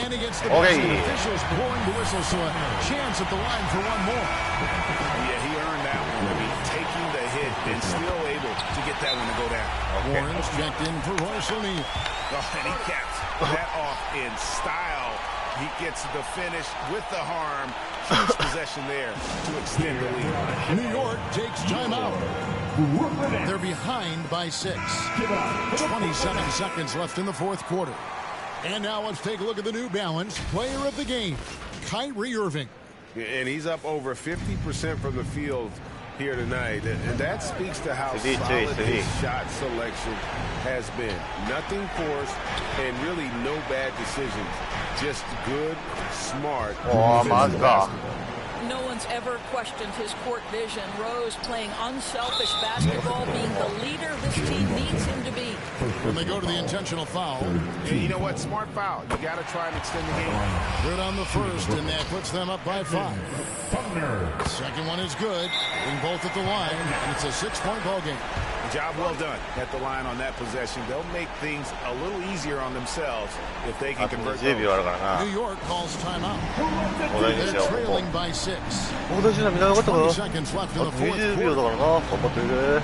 And he gets the best. The officials blowing the whistle, so a chance at the line for one more. Yeah, he earned that one. I mean, taking the hit and still able to get that one to go down. Warren's checked in for Royce O'Neal. Oh, and he caps that off in style. He gets the finish with the harm. Huge possession there to extend the lead. New York takes timeout. They're behind by 6. 27 seconds left in the fourth quarter. And now let's take a look at the New Balance player of the game, Kyrie Irving. And he's up over 50% from the field here tonight. And that speaks to how solid his shot selection has been. Nothing forced and really no bad decisions. Just good, smart. No one's ever questioned his court vision. Rose playing unselfish basketball, being the leader this team needs him to be. When they go to the intentional foul. And you know what? Smart foul. You got to try and extend the game. Good on the first, and that puts them up by 5. Second one is good. Being both at the line, and it's a 6-point ball game. Job well done at the line on that possession. They'll make things a little easier on themselves if they can convert those. New York calls timeout. They're trailing by 6. 20 seconds left in the fourth quarter.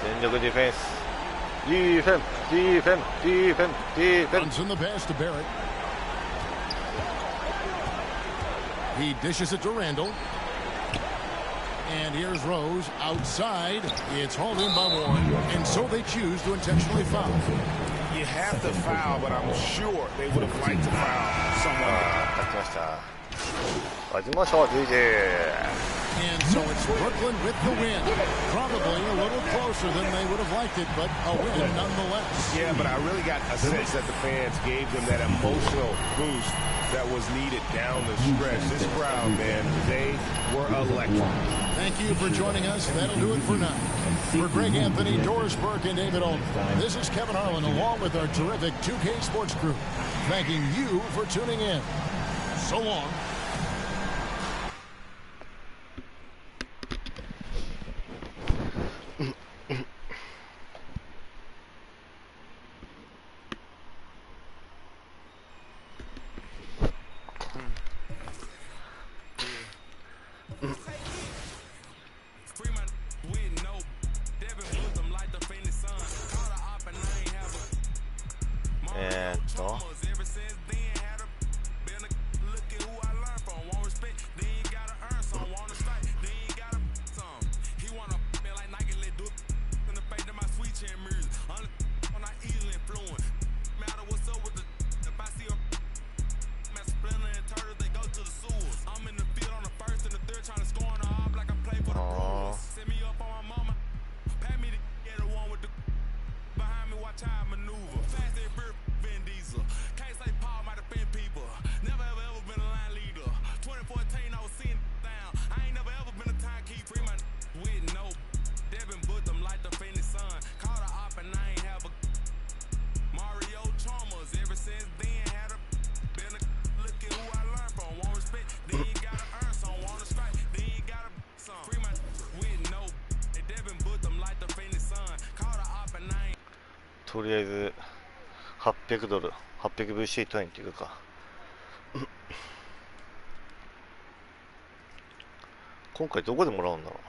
全力ディフェンス。ディフェンディフェンディフェンディフェン。 Runs in the pass to Barrett. He dishes it to Randall. And here's Rose outside. It's hauled in by Warren. And so they choose to intentionally foul. You have to foul, but I'm sure they would have liked to foul someone. And so it's Brooklyn with the win. Probably a little closer than they would have liked it, but a win nonetheless. Yeah, but I really got a sense that the fans gave them that emotional boost that was needed down the stretch. This crowd, man, they were electric. Thank you for joining us. That'll do it for now. For Greg Anthony, Doris Burke, and David Olin, this is Kevin Harlan along with our terrific 2K Sports crew, thanking you for tuning in. So long.とりあえず$800 800VC トインっていうか今回どこでもらうんだろう。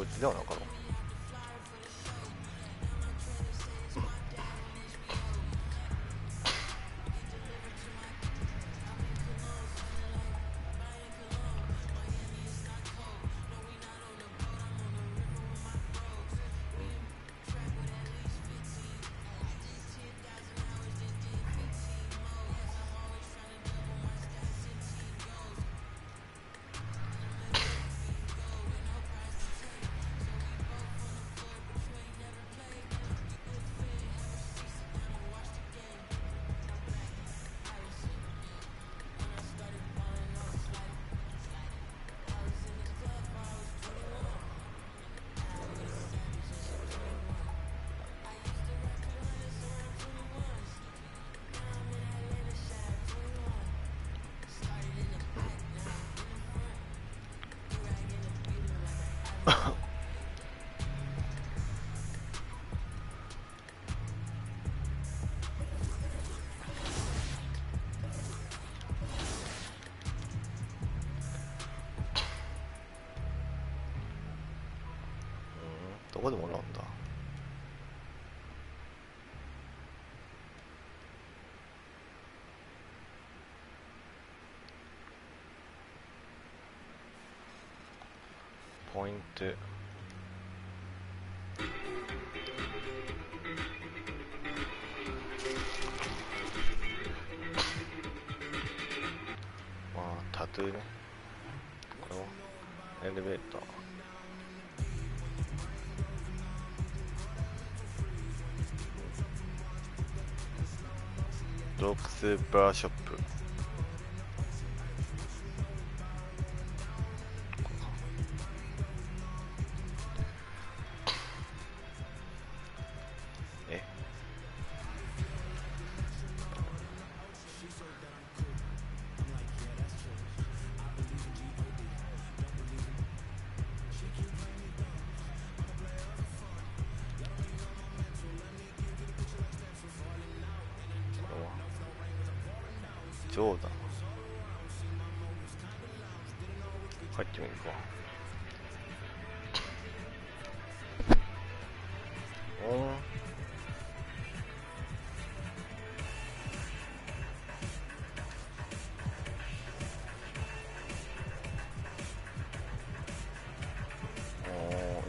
こいつではなかろう。どこでもらうんだ。ポイント。まあタトゥーね。これはエレベーター。ドッグスーパーショップ。ジョーダン入ってみるか。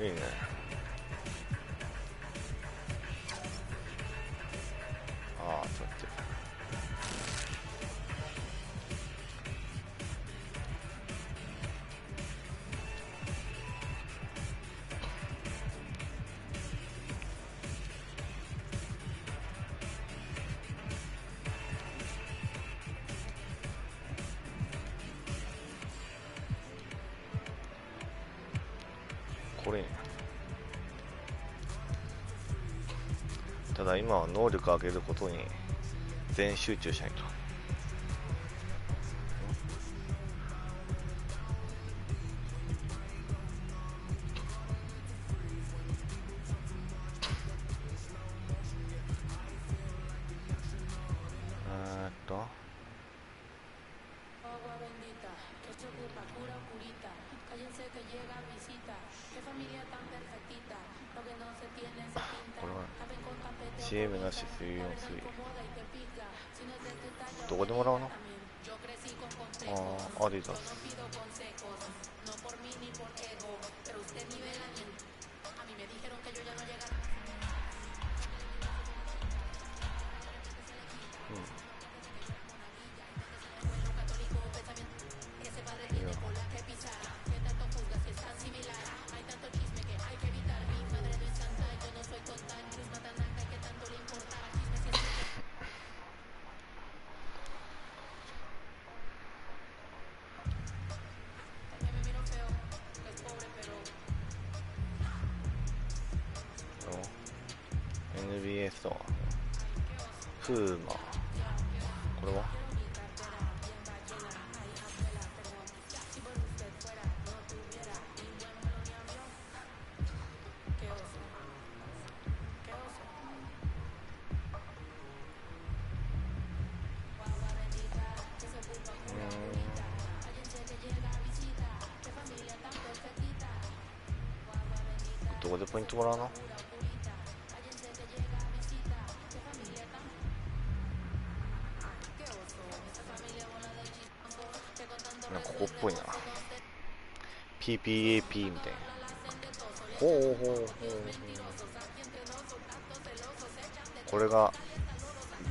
いいね。ああ、ちょっとこれただ今は能力を上げることに全集中しないと。CM なし水温水どこでもらうの？アディダス。NBA ストアフーマこれはどこでポイントもらうの？なんかここっぽいな。 PPAP みたいな。ほうほうほうほう。これが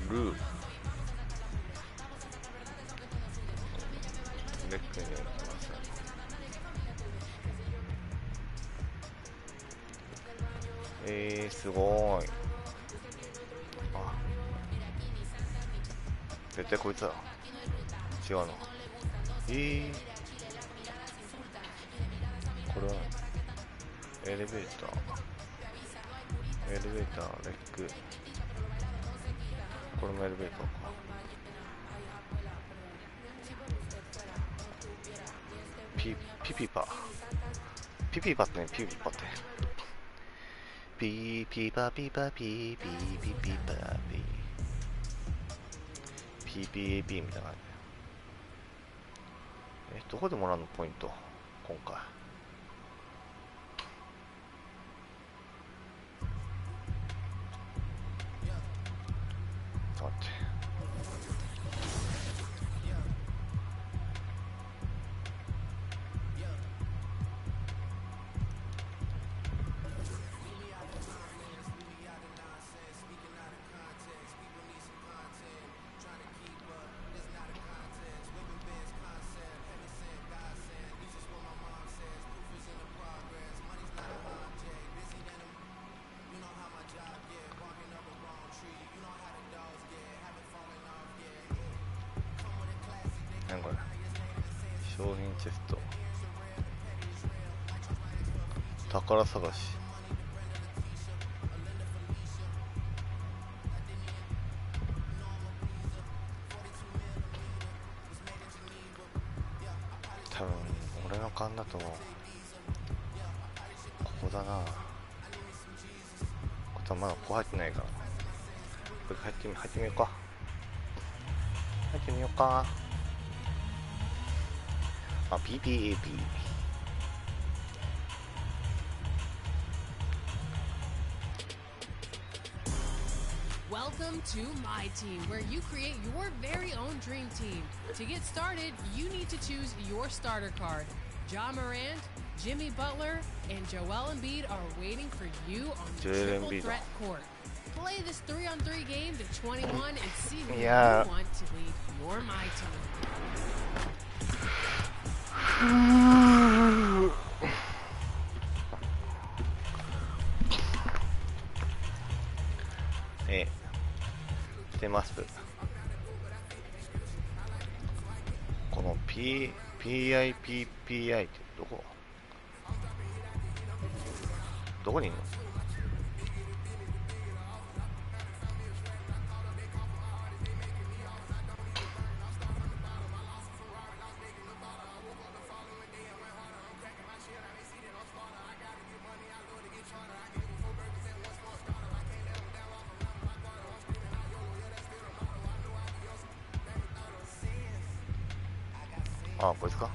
ルーレックに置きます。すごーい。あ、絶対こいつだ。違うの。これはエレベーター、レック。これもエレベーターか。ピピパってね、ピピパってピピパピパピピピピパピ PPAP みたいな感じ。どこでもらうのポイント今回。待って。何これ、商品チェスト、宝探し。多分俺の勘だとここだな。これまだここ入ってないから、これ入ってみようか。入ってみようか。あ、PPAP。Welcome to my team, where you create your very own dream team. To get started, you need to choose your starter card. Ja Morant, Jimmy Butler, and Joel Embiid are waiting for you on the triple threat court. Play this 3-on-3 game to 21 and see who you want to lead your my team.してます。この PIPPI ってどこにいるの？あ、こいつか。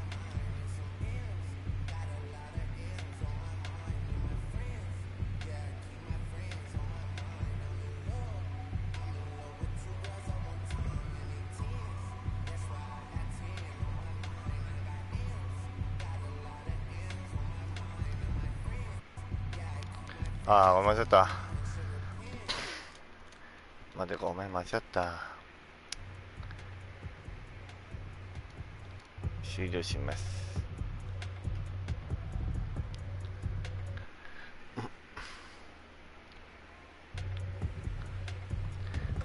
ああ、ごめん、間違った。待って、ごめん、間違った。終了します。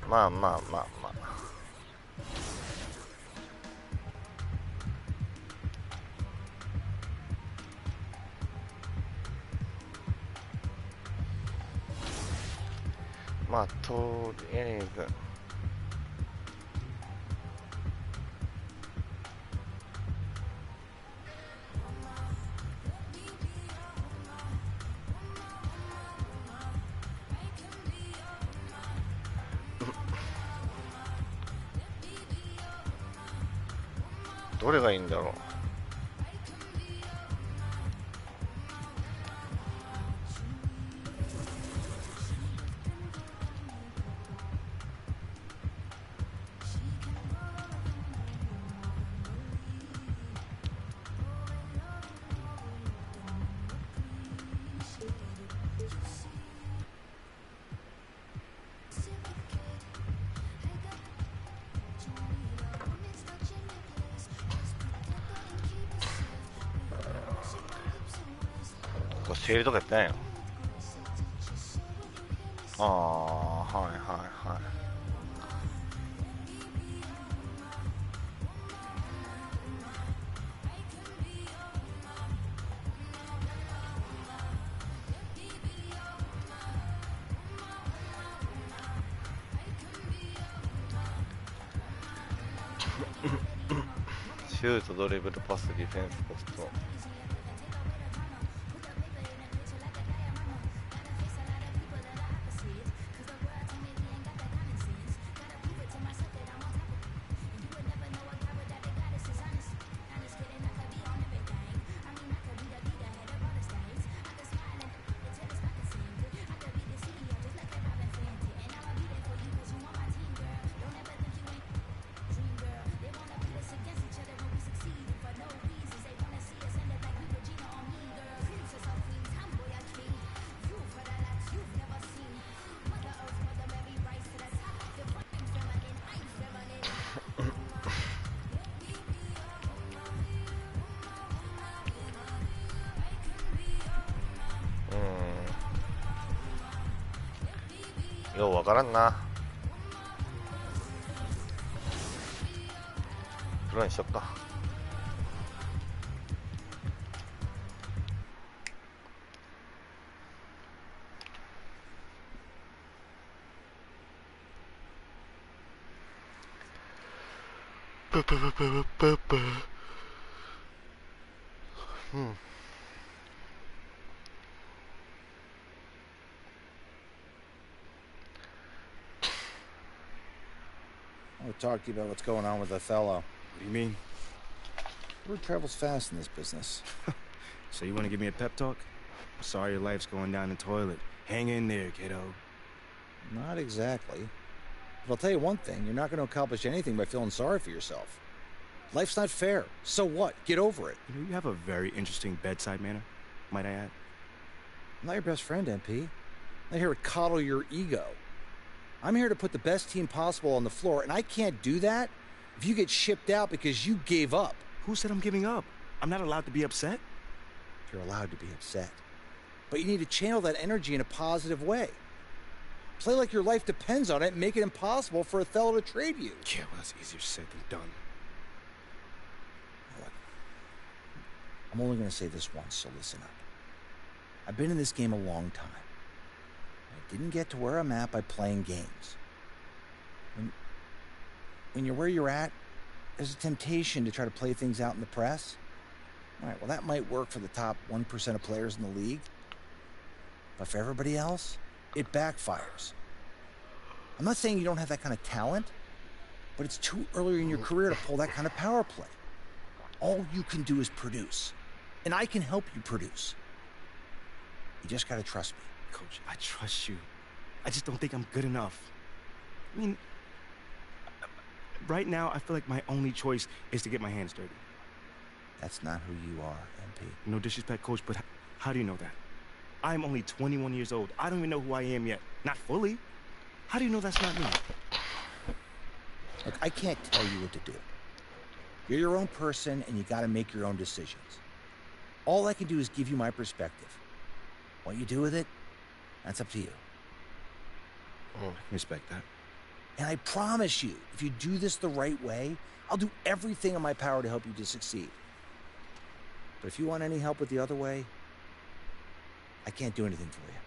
まあまあまあまあ。まあ、とりあえず。どれがいいんだろう。シールドがやってないよ。ああ、はいはいはい。シュート、ドリブル、パス、ディフェンス、ポスト。ようわからんな。プロにしよっか。ププププププ。うん。I want to talk to you about what's going on with Othello. What do you mean? Word travels fast in this business. So you want to give me a pep talk? I'm sorry your life's going down the toilet. Hang in there, kiddo. Not exactly. But I'll tell you one thing, you're not going to accomplish anything by feeling sorry for yourself. Life's not fair. So what? Get over it. You know, you have a very interesting bedside manner, might I add. I'm not your best friend, MP. I'm not here to coddle your ego. I'm here to put the best team possible on the floor, and I can't do that if you get shipped out because you gave up. Who said I'm giving up? I'm not allowed to be upset? You're allowed to be upset. But you need to channel that energy in a positive way. Play like your life depends on it and make it impossible for Othello to trade you. Yeah, well, that's easier said than done. Look, I'm only going to say this once, so listen up. I've been in this game a long time. I didn't get to where I'm at by playing games. When you're where you're at, there's a temptation to try to play things out in the press. All right, well, that might work for the top 1% of players in the league. But for everybody else, it backfires. I'm not saying you don't have that kind of talent, but it's too early in your career to pull that kind of power play. All you can do is produce, and I can help you produce. You just gotta trust me. Coach, I trust you. I just don't think I'm good enough. I mean, right now, I feel like my only choice is to get my hands dirty. That's not who you are, MP. No disrespect, Coach, but how do you know that? I'm only 21 years old. I don't even know who I am yet. Not fully. How do you know that's not me? Look, I can't tell you what to do. You're your own person, and you gotta make your own decisions. All I can do is give you my perspective. What you do with it, that's up to you. Oh, respect that. And I promise you, if you do this the right way, I'll do everything in my power to help you to succeed. But if you want any help with the other way, I can't do anything for you.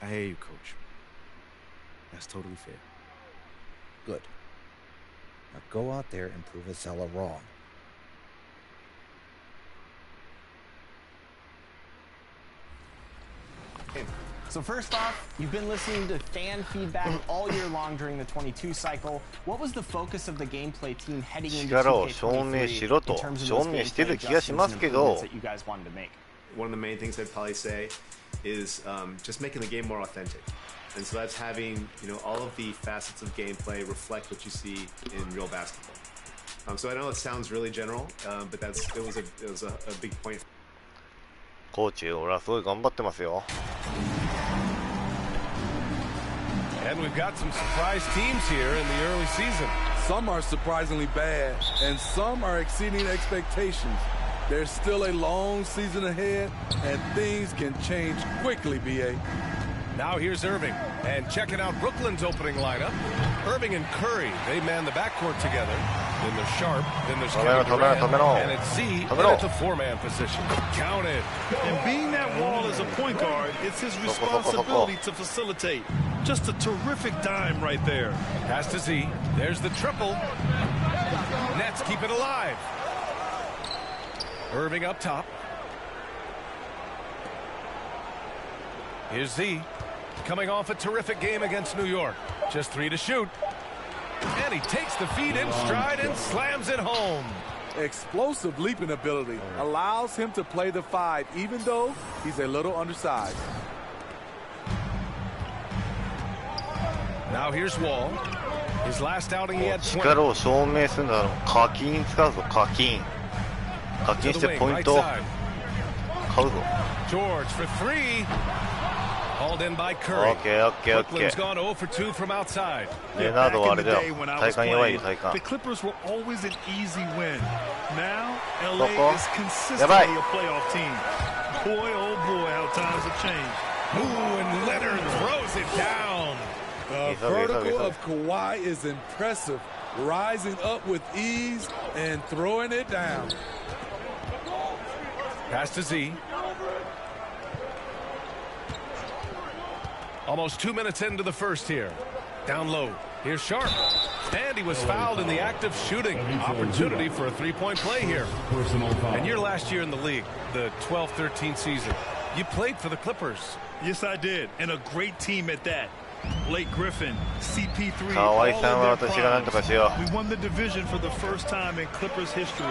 I hear you, Coach. That's totally fair. Good. Now go out there and prove Othello wrong. So first off, you've been listening to fan feedback all year long during the 22 cycle. What was the focus of the gameplay team heading into 2K23 in terms of those gameplay adjustments and improvements that you guys wanted to make? One of the main things I'd probably say is just making the game more authentic. And so that's having, you know, all of the facets of gameplay reflect what you see in real basketball. So I know it sounds really general, but it was a big point. コーチ、俺はすごい頑張ってますよ。And we've got some surprise teams here in the early season. Some are surprisingly bad, and some are exceeding expectations. There's still a long season ahead, and things can change quickly, B.A. Now here's Irving, and checking out Brooklyn's opening lineup. Irving and Curry, they man the backcourt together. Then there's Sharp, then there's Kevin Durant, and it's Z in at the four-man position. Counted. And being that wall as a point guard, it's his responsibility to facilitate. Just a terrific dime right there. Pass to Z. There's the triple. Nets keep it alive. Irving up top. Here's Z. Coming off a terrific game against New York. Just 3 to shoot. And he takes the feed in stride and slams it home. Explosive leaping ability allows him to play the 5, even though he's a little undersized. Now here's Wall. His last outing he had 20. 力を証明するなら課金使うぞ、課金。課金してポイントを買うぞ。George for 3. Called in by Curry. Brooklyn's gone 0 for 2 from outside. レナードはあれだよ。体感弱いよ、体感。 The Clippers were always an easy win. Now, LA is consistently a playoff team. Boy, oh boy, how times have changed. Ooh, and Leonard throws it down. The vertical of Kawhi is impressive, rising up with ease and throwing it down. Pass to Z. Almost 2 minutes into the first here. Down low. Here's Sharp. And he was fouled in the act of shooting. Opportunity for a three-point play here. And your last year in the league, the 12-13 season, you played for the Clippers. Yes, I did. And a great team at that. Blake Griffin, CP3, 河合さんは私が何とかしよう。 We won the division for the first time in Clippers history.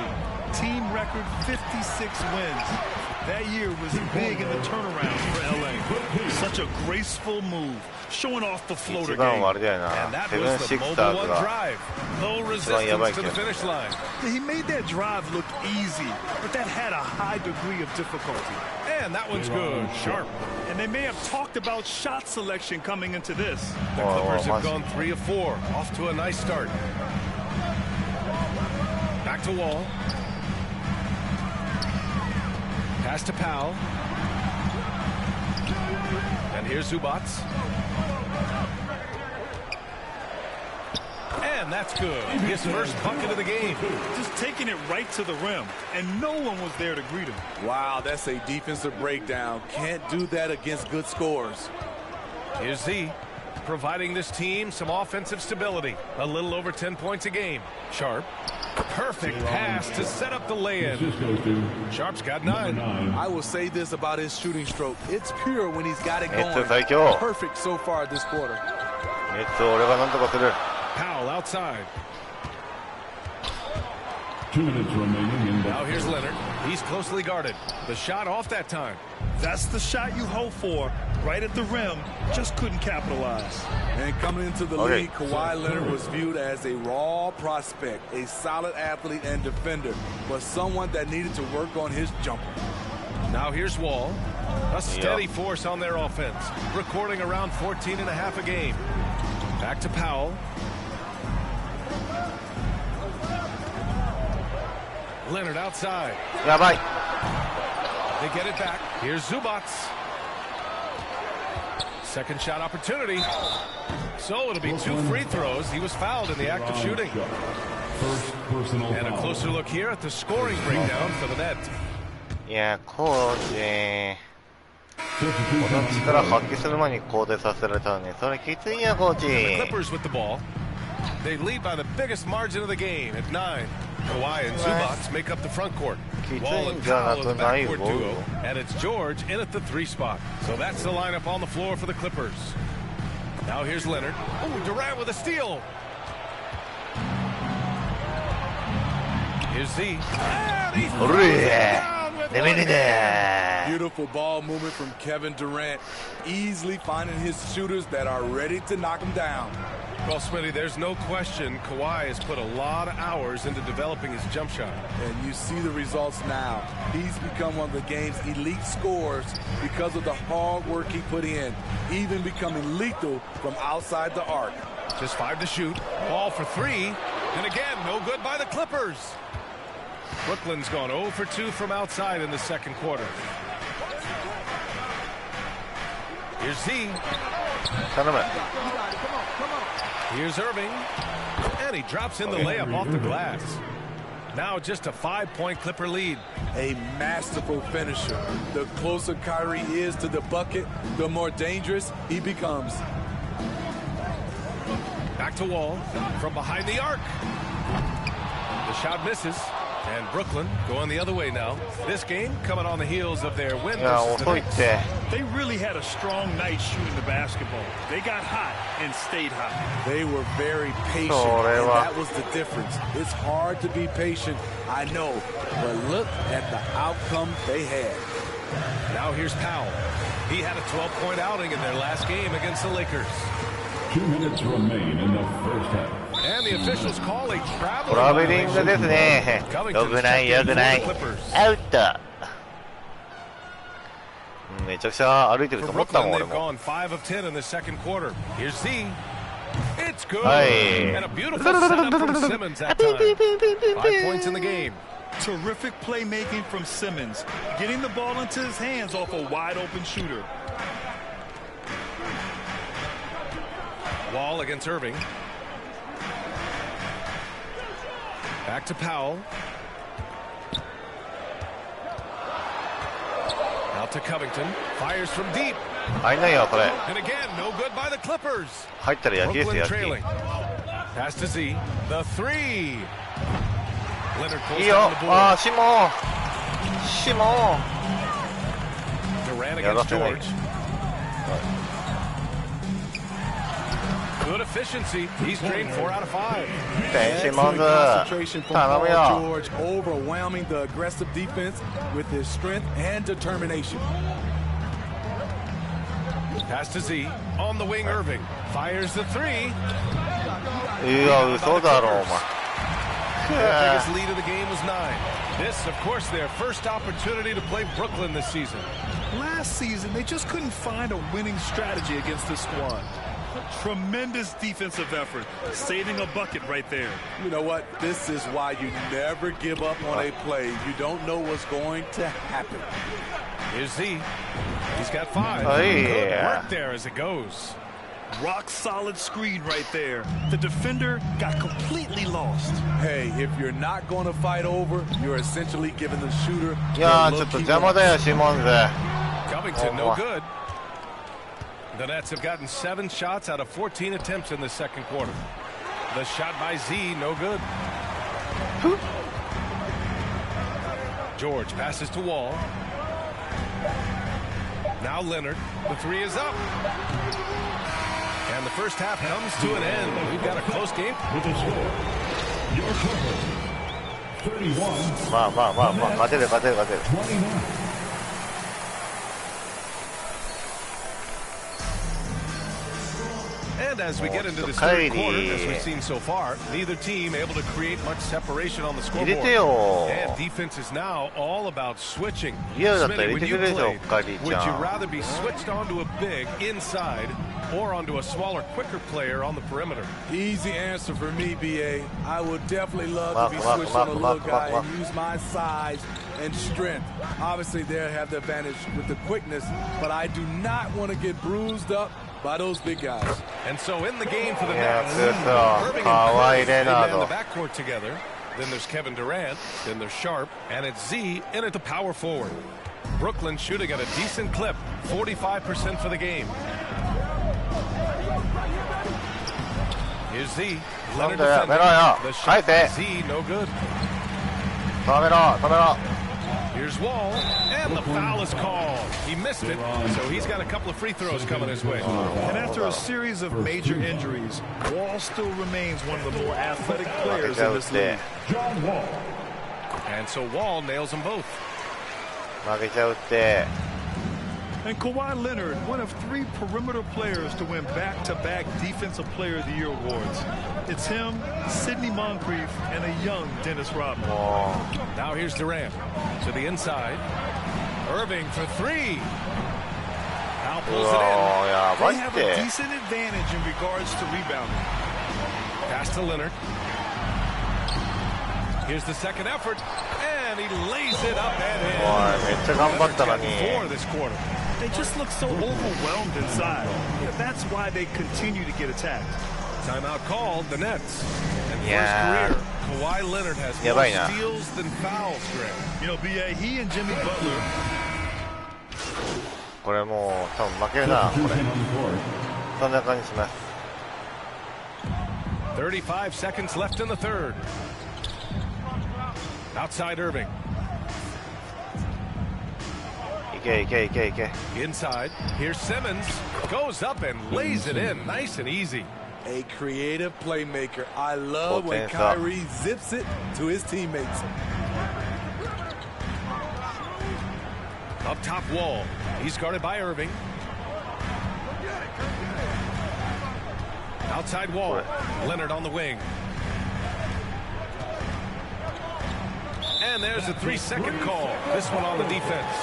Team record 56 wins. That year was big in the turnaround for LA. Such a graceful move, showing off the floater game. And that was the mobile one drive. No resistance to the finish line. He made that drive look easy, but that had a high degree of difficulty. And that one's good, Sharp. And they may have talked about shot selection coming into this. The Clippers have gone 3 of 4, off to a nice start. Back to Wall. Pass to Powell. And here's Zubac. And that's good. His first bucket of the game. Just taking it right to the rim, and no one was there to greet him. Wow, that's a defensive breakdown. Can't do that against good scores. Here's Z, providing this team some offensive stability. A little over 10 points a game. Sharp. Perfect pass to set up the lay-in. Sharp's got 9. I will say this about his shooting stroke. It's pure when he's got it going. Perfect so far this quarter. Powell outside. 2 minutes remaining. Now here's Leonard. He's closely guarded. The shot off that time. That's the shot you hope for. Right at the rim. Just couldn't capitalize. And coming into the league, Kawhi Leonard was viewed as a raw prospect, a solid athlete and defender, but someone that needed to work on his jumper. Now here's Wall. A steady force on their offense, recording around 14.5 a game. Back to Powell. Leonard outside. They get it back. Here's Zubac. Second shot opportunity. So it'll be 2 free throws. He was fouled in the act of shooting. And a closer look here at the scoring breakdown for the net. いや、コーチ。この力発揮する前に交代させられたのね。それきついや、コーチ。 The Clippers with the ball. They lead by the biggest margin of the game at 9. Kawhi and Zubac make up the front court. Wall and Powell the backcourt duo. And it's George in at the 3 spot. So that's the lineup on the floor for the Clippers. Now here's Leonard. Oh, Durant with a steal. Here's Z. And he's down with one. Beautiful ball movement from Kevin Durant, easily finding his shooters that are ready to knock him down. Well, Smitty, there's no question Kawhi has put a lot of hours into developing his jump shot. And you see the results now. He's become one of the game's elite scorers because of the hard work he put in, even becoming lethal from outside the arc. Just 5 to shoot. Ball for 3. And again, no good by the Clippers. Brooklyn's gone 0 for 2 from outside in the second quarter. Here's Z. Here's Irving. And he drops in the layup off the glass. Now just a 5-point Clipper lead. A masterful finisher. The closer Kyrie is to the bucket, the more dangerous he becomes. Back to Wall from behind the arc. The shot misses. And Brooklyn going the other way now. This game coming on the heels of their win versus the Knicks. They really had a strong night shooting the basketball. They got hot and stayed hot. They were very patient, and that was the difference. It's hard to be patient, I know, but look at the outcome they had. Now here's Powell. He had a 12-point outing in their last game against the Lakers. 2 minutes remain in the first half. And the officials call a traveling トラベリングですね。よくないよくない。アウト。めちゃくちゃ歩いてると思ったもん俺も。5 of 10 in the second quarter. Here's Z. It's good. はい。 And a beautiful setup from Simmons that time. 5 points in the game. Terrific playmaking from Simmons, getting the ball into his hands off a wide open shooter. Wall against Irving. Back to Powell. Out to Covington. Fires from deep. I knowよこれ。 And again, no good by the Clippers. 入ったら野球ですよ。 trailing. Pass to Z. The 3. Leonard pulls いいよ。 down the board. ああ、シモン。シモン。 Durant against George. Good efficiency. He's drained 4 out of 5. Excellent concentration from Paul George, overwhelming the aggressive defense with his strength and determination. Pass to Z. On the wing, Irving. Fires the 3. いや、嘘だろ、お前。 Their biggest lead of the game was 9. This, of course, their first opportunity to play Brooklyn this season. Last season, they just couldn't find a winning strategy against this squad. Tremendous defensive effort, saving a bucket right there. You know what? This is why you never give up on a play. You don't know what's going to happen. Here's Z. He's got 5. Oh, yeah. Good work there as it goes. Rock solid screen right there. The defender got completely lost. Hey, if you're not going to fight over, you're essentially giving the shooter. いやー、ちょっと邪魔だよ、シモンズ。 Covington, no good. The Nets have gotten 7 shots out of 14 attempts in the second quarter. The shot by Z, no good. George passes to Wall. Now Leonard. The 3 is up. And the first half comes to an end. We've got a close game. With the score, your Clippers, 31. まあまあまあまあ、勝てる勝てる勝てる。 29. And as we get into this third quarter, as we've seen so far, neither team able to create much separation on the scoreboard. And defense is now all about switching. Smitty, when you played, would you rather be switched onto a big inside or onto a smaller, quicker player on the perimeter? Easy answer for me, BA. I would definitely love to be switched on a little guy and use my size and strength. Obviously, they'll have the advantage with the quickness, but I do not want to get bruised up by those big guys. And so in the game for the Nets, Irving and Kawhi Prince in the Leonard. backcourt together. Then there's Kevin Durant. Then there's Sharp. And it's Z in at the power forward. Brooklyn shooting at a decent clip, 45% for the game. Here's Z. Leonard defending. The shot by Z, no good. Here's Wall, and the foul is called. He missed it, so he's got a couple of free throws coming his way. And after a series of major injuries, Wall still remains one of the more athletic players in this league. John Wall. And so Wall nails them both. And Kawhi Leonard, one of 3 perimeter players to win back-to-back Defensive Player of the Year awards. It's him, Sidney Moncrief, and a young Dennis Rodman. Now here's Durant to the inside. Irving for 3. Now pulls it in. They have a decent advantage in regards to rebounding. Pass to Leonard. Here's the second effort, and he lays it up and in. 4 this quarter. They just look so overwhelmed inside. That's why they continue to get attacked. Timeout called, the Nets. And for his career, Kawhi Leonard has more steals than fouls, Greg. You know, BA, he and Jimmy Butler. これもう多分負けるな、これ。そんな感じします。35 seconds left in the third. Outside Irving. Inside. Here's Simmons. Goes up and lays it in. Nice and easy. A creative playmaker. I love when Kyrie zips it to his teammates. Up top Wall. He's guarded by Irving. Outside Wall. Leonard on the wing. And there's a 3-second call. This one on the defense.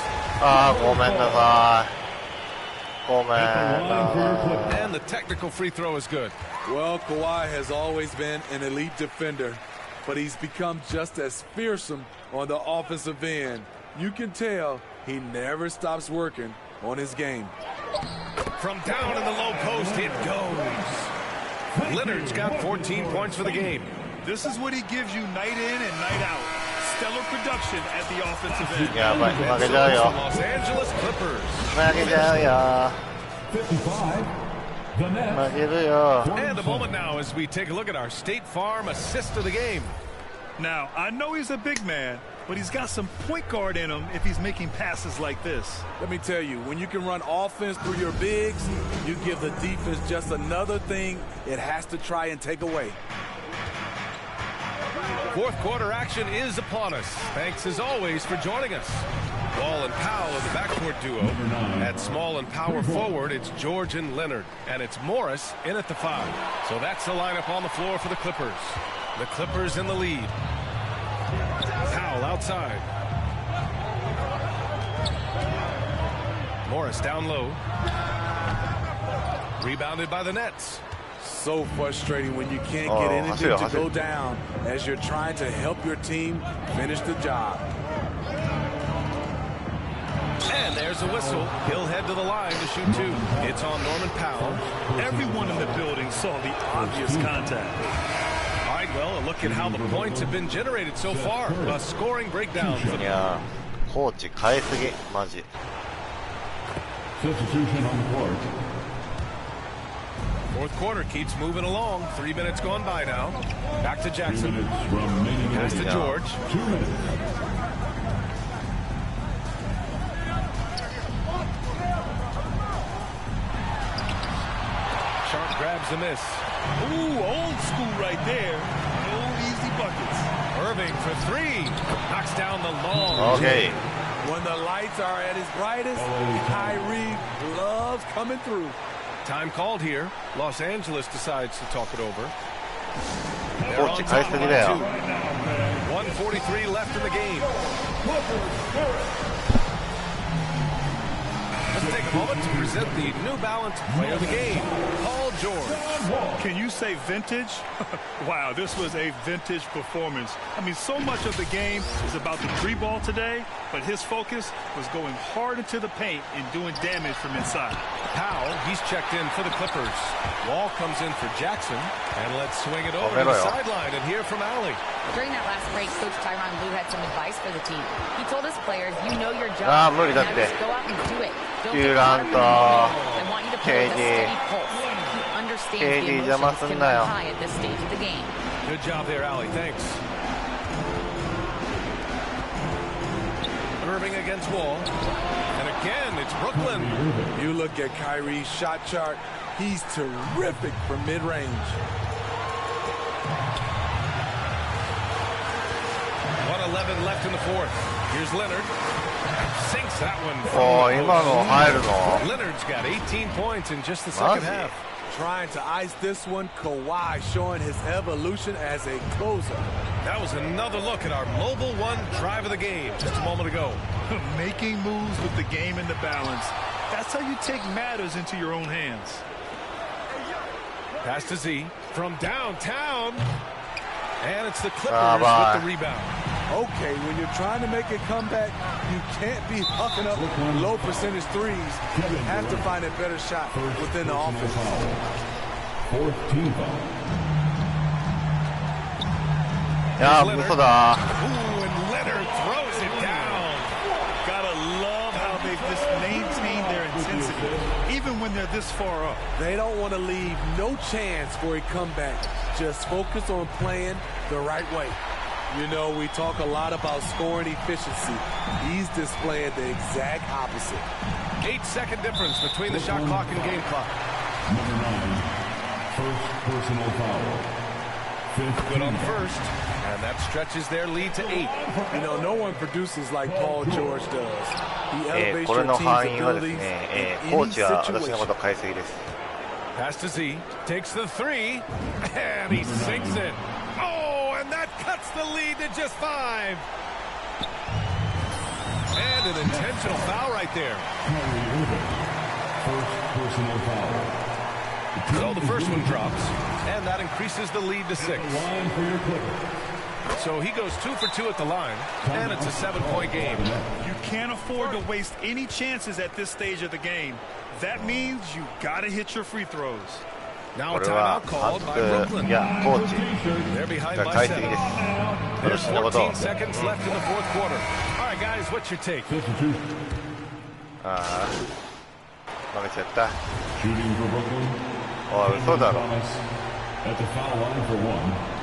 And the technical free throw is good. Well, Kawhi has always been an elite defender, but he's become just as fearsome on the offensive end. You can tell he never stops working on his game. From down in the low post, it goes. Leonard's got 14 points for the game. This is what he gives you night in and night out. Stellar production at the offensive end. Los Angeles Clippers. 55. The Nets. And a moment now as we take a look at our State Farm assist of the game. Now, I know he's a big man, but he's got some point guard in him if he's making passes like this. Let me tell you, when you can run offense through your bigs, you give the defense just another thing it has to try and take away. Fourth quarter action is upon us. Thanks as always for joining us. Wall and Powell are the backcourt duo. At small and power forward, it's George and Leonard. And it's Morris in at the 5. So that's the lineup on the floor for the Clippers. The Clippers in the lead. Powell outside. Morris down low. Rebounded by the Nets. So frustrating when you can't get anything to go down as you're trying to help your team finish the job. And there's a whistle. He'll head to the line to shoot 2. It's on Norman Powell. Everyone in the building saw the obvious contact. All right, well, a look at how the points have been generated so far. A scoring breakdown. Substitution on the court. Fourth quarter keeps moving along. 3 minutes gone by now. Back to Jackson. Pass to George. 2 minutes. Sharp grabs a miss. Ooh, old school right there. No easy buckets. Irving for 3. Knocks down the long. Okay. When the lights are at his brightest, Kyrie loves coming through. Time called here. Los Angeles decides to talk it over. 1:43 left in the game. Let's take a moment to present the New Balance player of the game, Paul George. Can you say vintage? Wow, this was a vintage performance. I mean, so much of the game is about the free ball today, but his focus was going hard into the paint and doing damage from inside. Powell, he's checked in for the Clippers. Wall comes in for Jackson, and let's swing it over to the sideline and hear from Allie. During that last break, Coach Tyronn Lue had some advice for the team. He told his players, you know your job, now just go out and do it. Don't get caught up in the moment. I want you to play with a steady pulse. He understands the emotions can run high at this stage of the game. Good job there, Allie. Thanks. Irving against Wall. And again, it's Brooklyn. You look at Kyrie's shot chart. He's terrific from mid-range. 1:11 left in the fourth. Here's Leonard. Sinks that one. おー、今の入るの Leonard's got 18 points in just the second half. Trying to ice this one, Kawhi showing his evolution as a closer. That was another look at our Mobile One drive of the game just a moment ago. Making moves with the game in the balance. That's how you take matters into your own hands. Pass to Z from downtown. And it's the Clippers with the rebound. Okay, when you're trying to make a comeback, you can't be hucking up low percentage threes. You have to find a better shot within the offense. Fourth team foul. 야, 무서다. Ooh, and Leonard throws it down. Gotta love how they've just maintained their intensity, even when they're this far up. They don't want to leave no chance for a comeback. Just focus on playing the right way. You know, we talk a lot about scoring efficiency. He's displaying the exact opposite. 8-second difference between the shot clock and game clock. Number 9, first personal foul. Good on the first, and that stretches their lead to 8. You know, no one produces like Paul George does. He elevates これ your の team's 範囲はです abilities ね、 in コ any ーチは私のこ situation. と買いすぎです。 Pass to Z, takes the 3, and he sinks it. Oh, and that cuts the lead to just 5. And an intentional foul right there. First personal foul. So the first one drops, and that increases the lead to 6. So he goes 2 for 2 at the line, and it's a 7-point game. You can't afford to waste any chances at this stage of the game. That means you gotta hit your free throws. Now a timeout called by Brooklyn. They're behind by 7. There's 14 seconds left in the fourth quarter. All right, guys, what's your take? ああ、負けちゃった。 Shooting for Brooklyn. おい、嘘だろ。 At the foul line for 1.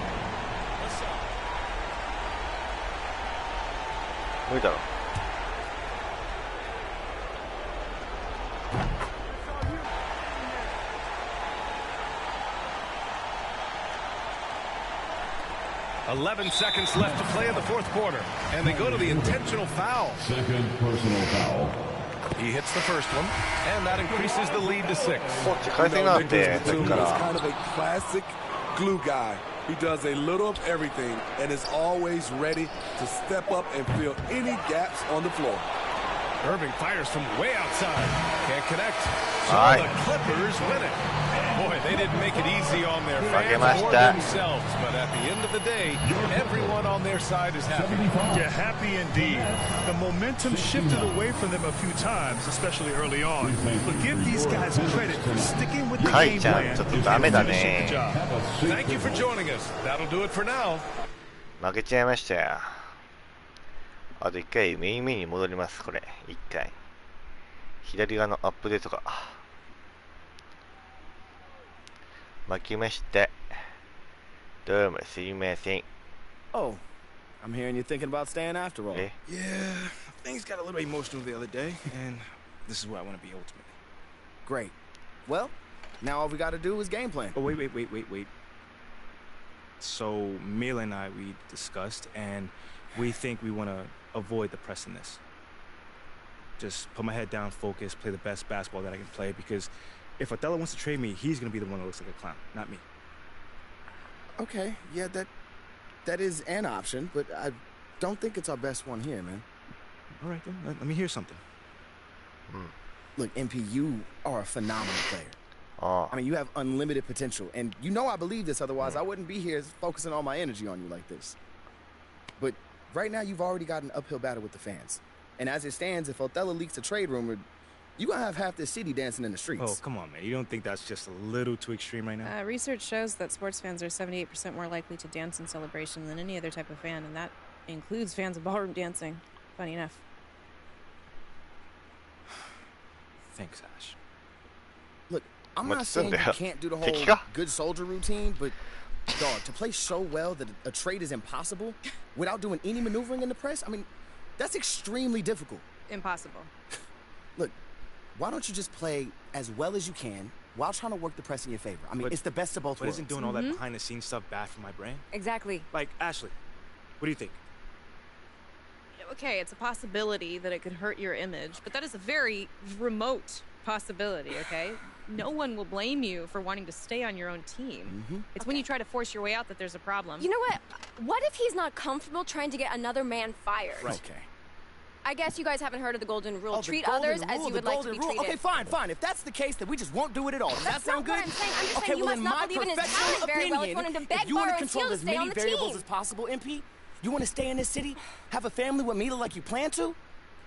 無理だろ。11 seconds left to play in the fourth quarter, and they go to the intentional foul. Second personal foul. He hits the first one, and that increases the lead to 6. Nicholas Batum is kind of a classic glue guy. He does a little of everything and is always ready to step up and fill any gaps on the floor. Irving fires from way outside. Can't connect. So the Clippers win it. Boy, they didn't make it easy on their fans or themselves. But at the end of the day, everyone on their side is happy. Yeah, happy indeed. The momentum shifted away from them a few times, especially early on. But give these guys credit for sticking with the game plan and finishing the job. Thank you for joining us. That'll do it for now. 負けちゃいましたよ。あと1回メインメニューに戻ります。これ1回左側のアップデートが負けました。どうもすいません。 Oh, I'm hearing you're thinking about staying after all. Yeah, things got a little emotional the other day, and this is where I want to be ultimately. Great. Well, now all we got to do is game plan. Oh, wait. So, Mila and I, we discussed, and we think we want to avoid the press in this. Just put my head down, focus, play the best basketball that I can play, because if Othello wants to trade me, he's going to be the one that looks like a clown, not me. Okay, yeah, that is an option, but I don't think it's our best one here, man. All right, then. Let me hear something. Look, MP, you are a phenomenal player. I mean, you have unlimited potential, and you know I believe this, otherwise I wouldn't be here focusing all my energy on you like this. But right now, you've already got an uphill battle with the fans. And as it stands, if Othello leaks a trade rumor, you're going to have half this city dancing in the streets. Oh, come on, man. You don't think that's just a little too extreme right now? Research shows that sports fans are 78% more likely to dance in celebration than any other type of fan, and that includes fans of ballroom dancing. Funny enough. Thanks, Ash. Look, I'm not saying you can't do the whole good soldier routine, but, dog, to play so well that a trade is impossible without doing any maneuvering in the press, I mean, that's extremely difficult. Impossible. Look, why don't you just play as well as you can while trying to work the press in your favor? I mean, it's the best of both worlds. But isn't doing all that behind-the-scenes stuff bad for my brain? Exactly. Like, Ashley, what do you think? okay, it's a possibility that it could hurt your image, but that is a very remote possibility, okay? No one will blame you for wanting to stay on your own team. It's when you try to force your way out that there's a problem. You know what? What if he's not comfortable trying to get another man fired? Right. Okay. I guess you guys haven't heard of the golden rule. Oh, Treat others as you would like to be treated. Okay, fine. If that's the case, then we just won't do it at all. Does that sound good? What I'm saying. I'm just okay, saying you well, must not believe in his talent very well if you want him to beg, borrow, and steal to stay on the team. If you want to control as many variables as possible, MP, you want to stay in this city, have a family with Mila like you plan to,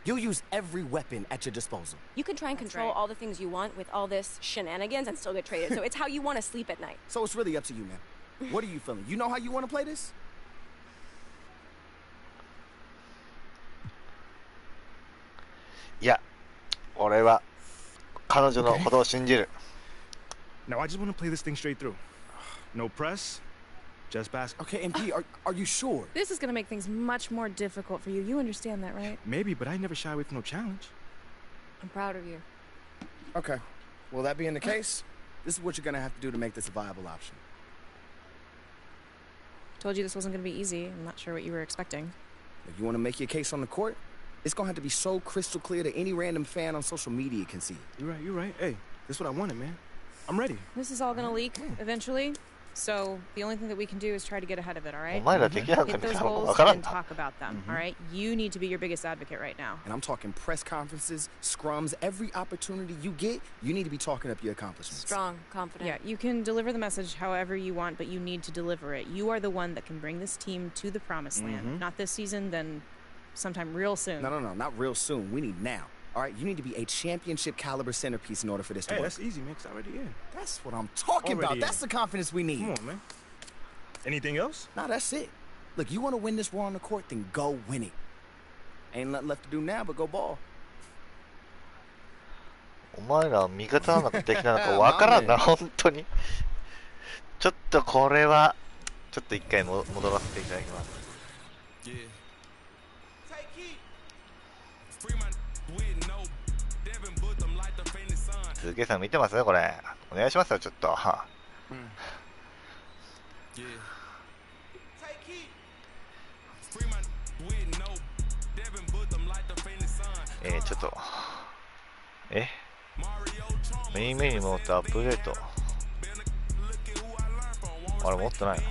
you'll use every weapon at your disposal. You can try and control all the things you want with all this shenanigans and still get traded. So it's how you want to sleep at night. So it's really up to you, man. What are you feeling? You know how you want to play this? Yeah, 俺は彼女のことを信じる。Now I just want to play this thing straight through. No press, just basketball. Okay, MP, are you sure? This is going to make things much more difficult for you. You understand that, right? Maybe, but I never shy away from no challenge. I'm proud of you. Okay. Well, that being the case, this is what you're going to have to do to make this a viable option. Told you this wasn't going to be easy. I'm not sure what you were expecting. If you want to make your case on the court, it's going to have to be so crystal clear that any random fan on social media can see it. You're right. Hey, this is what I wanted, man. I'm ready. This is all going to leak eventually. So the only thing that we can do is try to get ahead of it, all right? Hit those holes and talk about them, all right? You need to be your biggest advocate right now. And I'm talking press conferences, scrums, every opportunity you get, you need to be talking up your accomplishments. Strong, confident. Yeah, you can deliver the message however you want, but you need to deliver it. You are the one that can bring this team to the promised land. Not this season, then sometime real soon. No, not real soon. We need now. All right, you need to be a championship caliber centerpiece in order for this to work. That's easy, man, 'cause I'm already in. That's what I'm talking about. That's the confidence we need. Come on, man. Anything else? Nah, that's it. Look, you want to win this war on the court, then go win it. Ain't nothing left to do now but go ball. お前ら味方なのか敵なのかわからんな、本当に。ちょっとこれは、ちょっと一回戻らせていただきます。鈴木さん見てますねこれ。お願いしますよちょっと。ちょっとメインメニュー持ってアップデート。あれ持ってないの？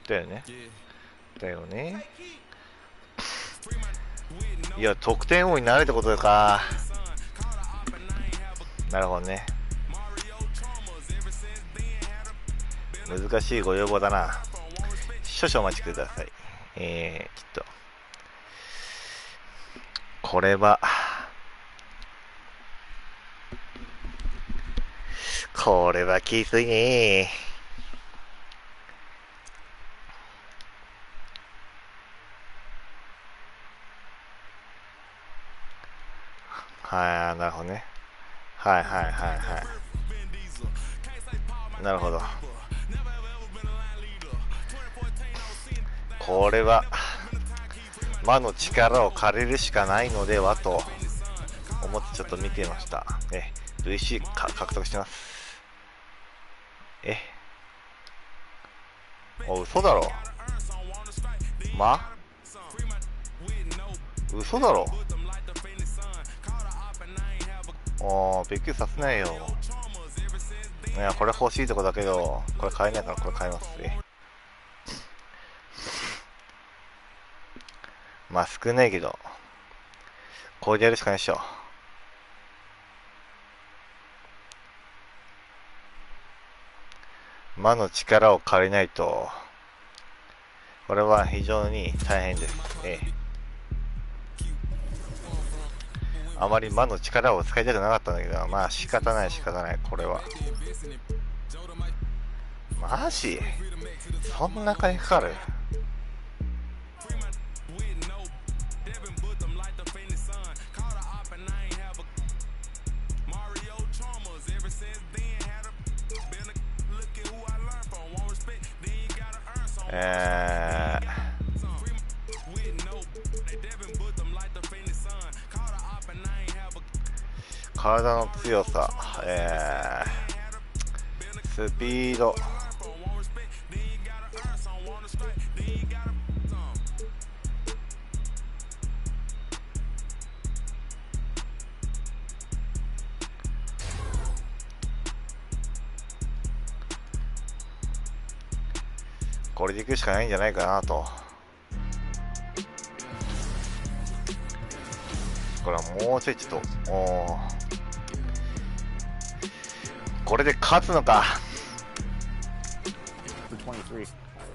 だよね。だよね。いや得点王になれってことか。なるほどね。難しいご要望だな。少々お待ちください。ちょっとこれはきついね。はい、なるほどね。はい。なるほど。これは魔の力を借りるしかないのではと思ってちょっと見ていました。VC 獲得してます。嘘だろ。嘘だろ。びっくりさせないよ。いやこれ欲しいとこだけどこれ買えないからこれ買います。まあ少ないけどこれでやるしかないでしょ。魔の力を借りないとこれは非常に大変です。あまり魔の力を使いたくなかったんだけど、まあ仕方ないこれは。マジ？そんな金かかる？体の強さ、ススピード。これでいくしかないんじゃないかなと。これはもうちょいちょっと、これで勝つのか。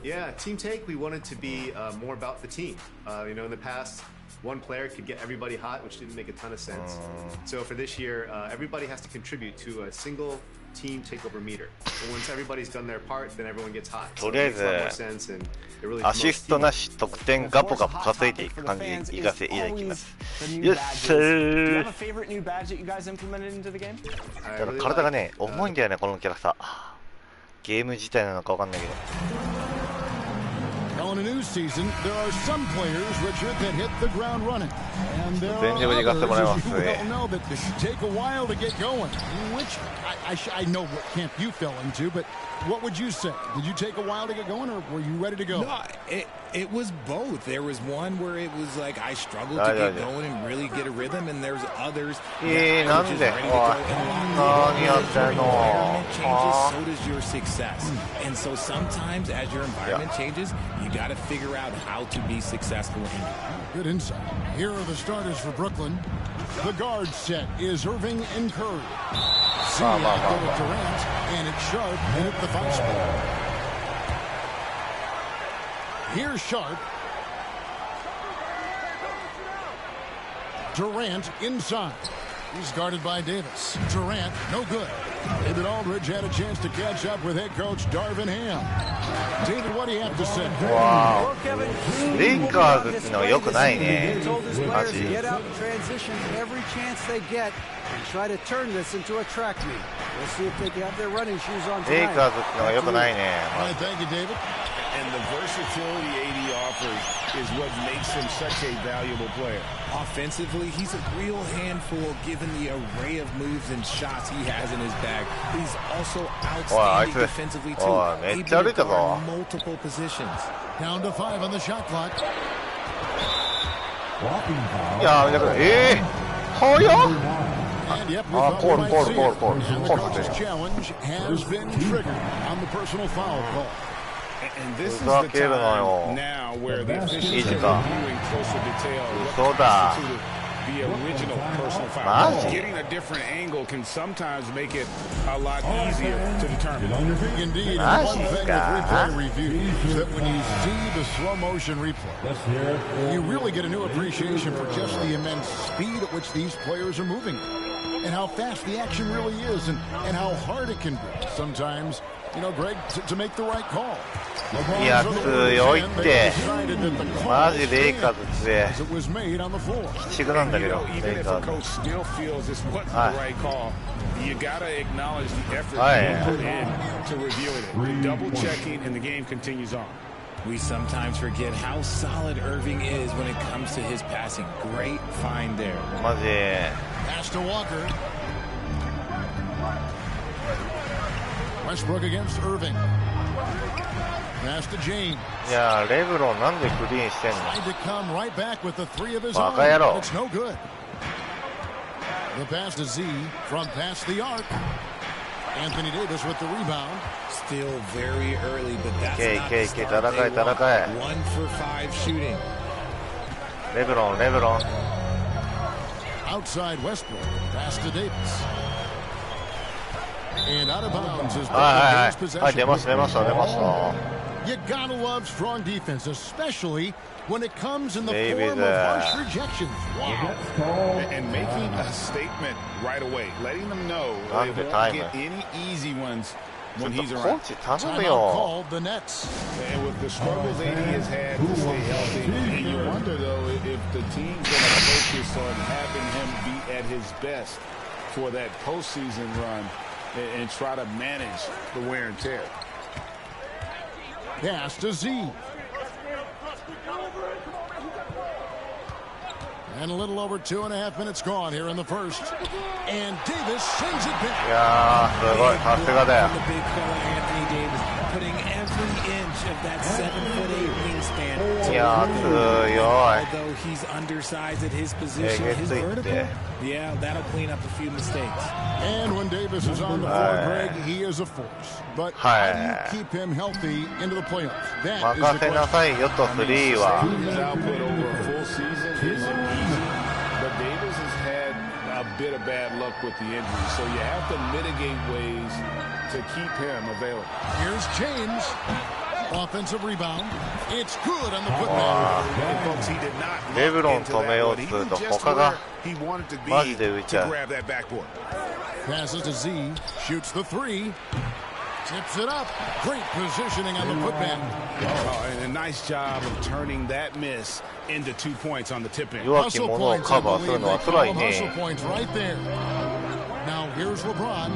Yeah, team take. We wanted to be more about the team. You know, in the past, one player could get everybody hot, which didn't make a ton of sense. So for this year, everybody has to contribute to a single team takeover meter. And once everybody's done their part, then everyone gets hot. とりあえずアシストなし得点ガポガポ稼いでいく感じでいかせていただきます。よっしゃー。体がね重いんだよねこのキャラクター。ゲーム自体なのかわかんないけど。Now in a new season, there are some players, Richard, that hit the ground running, and there are others, as you well know, that take a while to get going. Which I know what camp you fell into, but what would you say? Did you take a while to get going, or were you ready to go? No, it was both. There was one where it was like I struggled to get going and really get a rhythm, and there's others that I was just ready to go and lock in. As your environment changes, so does your success. And so sometimes as your environment changes, you got to figure out how to be successful in it. Good insight. Here are the starters for Brooklyn. The guard set is Irving and Curry. Durant, and it's Sharp in at the 5 spot. Here's Sharp. Durant inside. He's guarded by Davis. Durant, no good. David Aldridge had a chance to catch up with head coach Darvin Ham. David, what do you have to say? Wow. レイカーズってのは良くないね。マジ。Get out in transition every chance they get and try to turn this into a track meet. We'll see if they have their running shoes on tonight. レイカーズってのは良くないね。Thank you, David. And the versatility AD offers is what makes him such a valuable player. Offensively, he's a real handful given the array of moves and shots he has in his bag. He's also outstanding defensively too, able to guard multiple positions. Down to 5 on the shot clock. いや早っ。 And yep, we thought we might see it. And the coach's challenge has been triggered on the personal foul call. And this is the time now where the officials are reviewing closer detail what constituted the original personal foul. Getting a different angle can sometimes make it a lot easier to determine. Indeed, and one thing with replay review is that when you see the slow motion replay, you really get a new appreciation for just the immense speed at which these players are moving. And how fast the action really is, and how hard it can be sometimes, you know, Greg, to make the right call. いや強いってマジレイカーズ強い鬼畜なんだけどレイカーズYou gotta acknowledge the effort he put in to reviewing it. The double checking and the game continues on. We sometimes forget how solid Irving is when it comes to his passing. Great find there. マジ Pass to Walker. Westbrook against Irving. Pass to James. いやレブロンなんでクリーンしてんの Tried to come right back with the 3 of his バ own. カ野郎 It's no good. The pass to Z from past the arc. Anthony Davis with the rebound. Still very early, but that's not the start they want. 1 for 5 shooting. レブロン Outside Westbrook. Pass to Davis. And out of bounds is the possession. 出ました You gotta love strong defense, especially when it comes in the form of harsh rejections. Wow. And making a statement right away, letting them know they won't get any easy ones when he's around. Timeout called the Nets. And with the struggles AD has had to stay healthy, you wonder though if the team's going to focus on having him be at his best for that postseason run and try to manage the wear and tear. Pass to Z. And a little over 2.5 minutes gone here in the first. And Davis sends it back. いやー、すごい、さすがだよ。 Putting every inch of that 7'8" wingspan. いやー、強い。 Although he's undersized at his position, his vertical, yeah, that'll clean up a few mistakes. And when Davis is on the floor, Greg, he is a force. But how do you keep him healthy into the playoffs? That is the 任せなさいよと、スリーは。 His output over a full season isn't easy, but Davis has had a bit of bad luck with the injury, so you have to mitigate ways to keep him available. Here's James. Offensive rebound. It's good on the putback. Folks, he did not レブロン止めようとすると他がマジで浮いちゃう。 Passes to Z. Shoots the three. Tips it up. Great positioning on the putback. And a nice job of turning that miss into 2 points on the tip in. 弱き者をカバーするのは辛いね。 Hustle points right there. Now here's LeBron.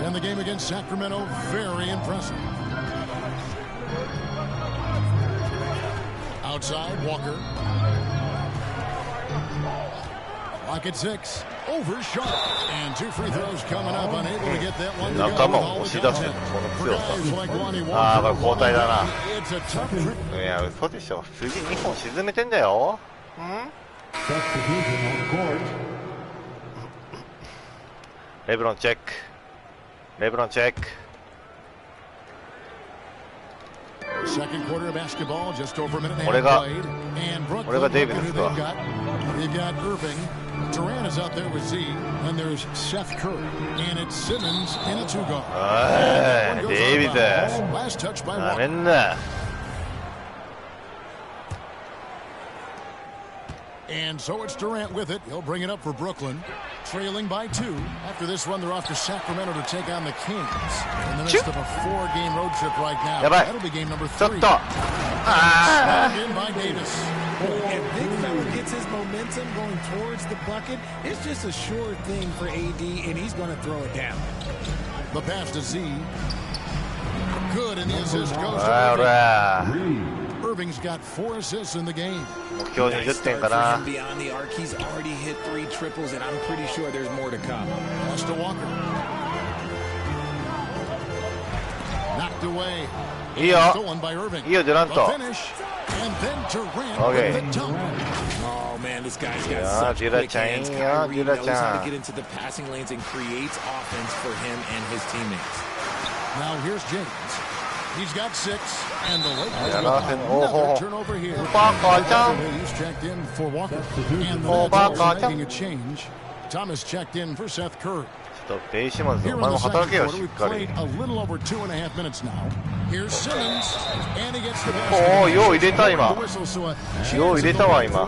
In the game against Sacramento, very impressive. Outside, Walker. Lock at 6. Overshot. And 2 free throws coming up. Unable to get that one. 仲間を押し出すこの強さ。ああ、これ交代だな。いや、嘘でしょ。次2本沈めてんだよ。レブロンチェック。レブロンチェック。 Second quarter of basketball, just over a minute and a 俺 half が played. And Brooklyn, 俺がデイビッドですか。 they've got Irving. Durant is out there with Z. And there's Seth Curry. And it's Simmons in a 2-guard. おい、デイビッド。 Last touch by な Walker. めんな。 And so it's Durant with it. He'll bring it up for Brooklyn. Trailing by 2. After this run, they're off to Sacramento to take on the Kings. In the midst of a 4-game road trip right now. That'll be game number 3. Snapped in by Davis. If Big Fella gets his momentum going towards the bucket, it's just a sure thing for AD, and he's going to throw it down. The pass to Z. Good, and the assist goes to Irving. Irving's got 4 assists in the game. Nice start for him beyond the arc. He's already hit 3 triples, and I'm pretty sure there's more to come. Pass to Walker. Knocked away. Stolen by Irving. The finish. And then Durant with the dunk. Oh, man, this guy's got such quick hands. Kyrie knows how to get into the passing lanes and creates offense for him and his teammates. Now here's James. He's got 6, and the Lakers another turnover here. He's checked in for Walker. And the Nets making a change. Thomas checked in for Seth Curry. Here in the second quarter, we've played a little over 2.5 minutes now. Here's Simmons, and he gets the basket. よう入れた今。よう入れたわ今。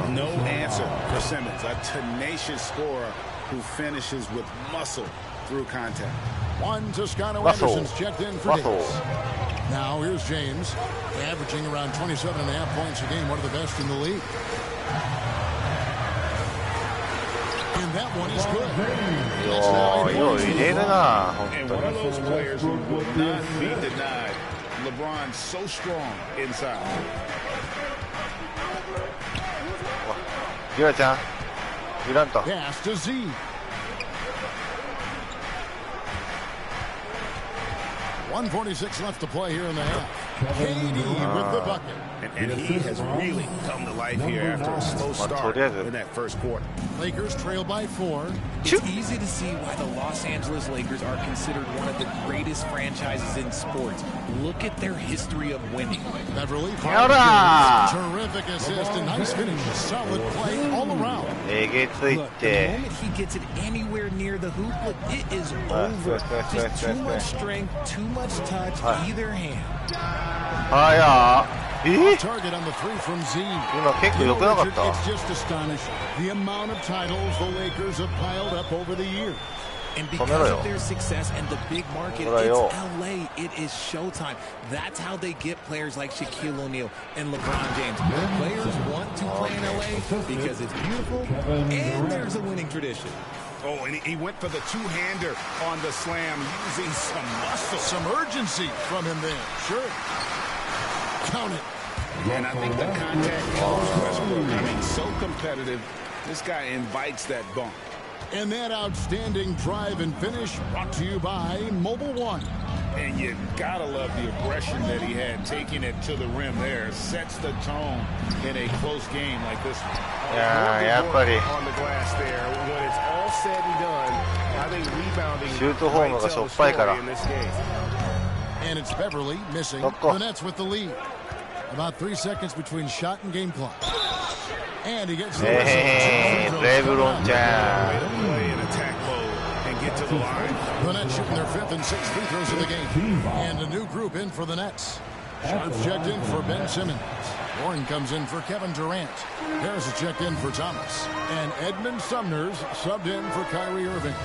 No answer for Simmons, a tenacious scorer who finishes with muscle through contact. One Toscano Anderson's checked in for Davis. Now here's James, averaging around 27.5 points a game, one of the best in the league. And that one is good. And one of those players who would not be denied. LeBron's so strong inside. ギラちゃん、ギランと。 Pass to Z. .146 left to play here in the half. KD with the bucket. And he has really come to life here after a slow start in that first quarter. Lakers trail by 4. It's easy to see why the Los Angeles Lakers are considered one of the greatest franchises in sports. Look at their history of winning. Beverly, terrific assist and nice finish. Solid play all around. Look, the moment he gets it anywhere near the hoop, look, it is over. Just too much strength, too much touch, either hand. Target on the 3 from Z. It's just astonishing the amount of titles the Lakers have piled up over the years. And because of their success and the big market, it's LA. It is showtime. That's how they get players like Shaquille O'Neal and LeBron James. Players want to play in LA because it's beautiful and there's a winning tradition. Oh, and he went for the two-hander on the slam, using some muscle. Some urgency from him there. Sure. Count it. And I think the contact helps Westbrook. I mean, so competitive. This guy invites that bump. And that outstanding drive and finish brought to you by Mobile One. And you gotta love the aggression that he had, taking it to the rim there. Sets the tone in a close game like this one. Yeah, buddy. On the glass there. When it's all said and done, I think rebounding Shoot the home mightがしょtellっ the ぱいから story in this game. And it's Beverly missing. The Nets with the lead. About 3 seconds between shot and game clock. And he gets the LeBron James. Play in attack mode and get to the line. The Nets shooting their 5th and 6th free throws of the game. And a new group in for the Nets. Sharps checked in for Ben Simmons. Warren comes in for Kevin Durant. Harris is checked in for Thomas. And Edmund Sumner's subbed in for Kyrie Irving.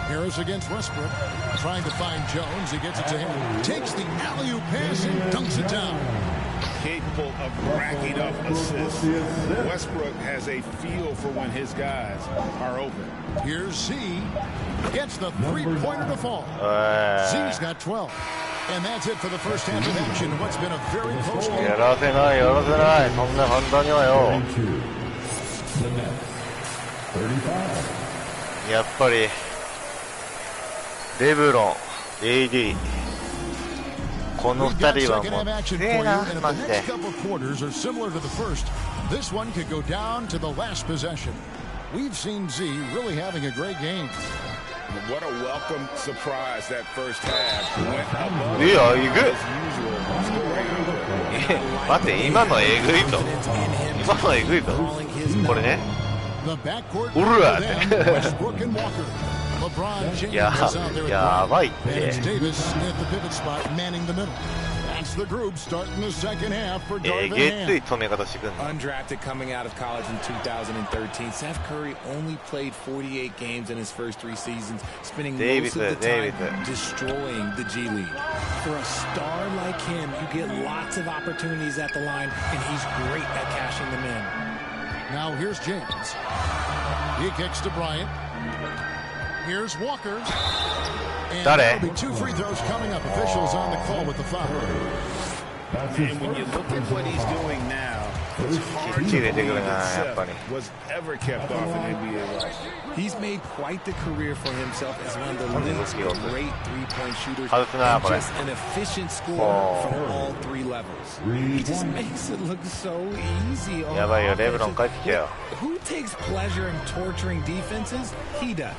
Harris against Westbrook. Trying to find Jones. He gets it to him. Takes the alley-oop pass and dunks it down. Capable of racking up assists. Westbrook has a feel for when his guys are open. Here's Z. Gets the three-pointer to fall. Z's got 12. And that's it for the first half of action. What's been a very close game. やらせないやらせないそんな簡単にはよやっぱりレブロン AD この2人はもう強えなマジで This one could go down to the last possession. We've seen Z really having a great game. What a welcome surprise that first half. Went above いやえぐ as usual. 待って今のえぐいぞ今のえぐいぞこれねうるわってやばいって えげつい止め方してくんの Undrafted coming out of college in 2013, Seth Curry only played 48 games in his first 3 seasons, spending most of the time destroying the G League. For a star like him, you get lots of opportunities at the line, and he's great at cashing them in. Now here's James. He kicks to Bryant. Here's Walker. And there'll be 2 free throws coming up. Officials on the call with the foul. And when you look at what he's doing now, it's hard to believe that Seth was ever kept off in NBA life. He's made quite the career for himself as one of the league's great three-point shooters and just an efficient scorer from all 3 levels. He just makes it look so easy. Who takes pleasure in torturing defenses? He does.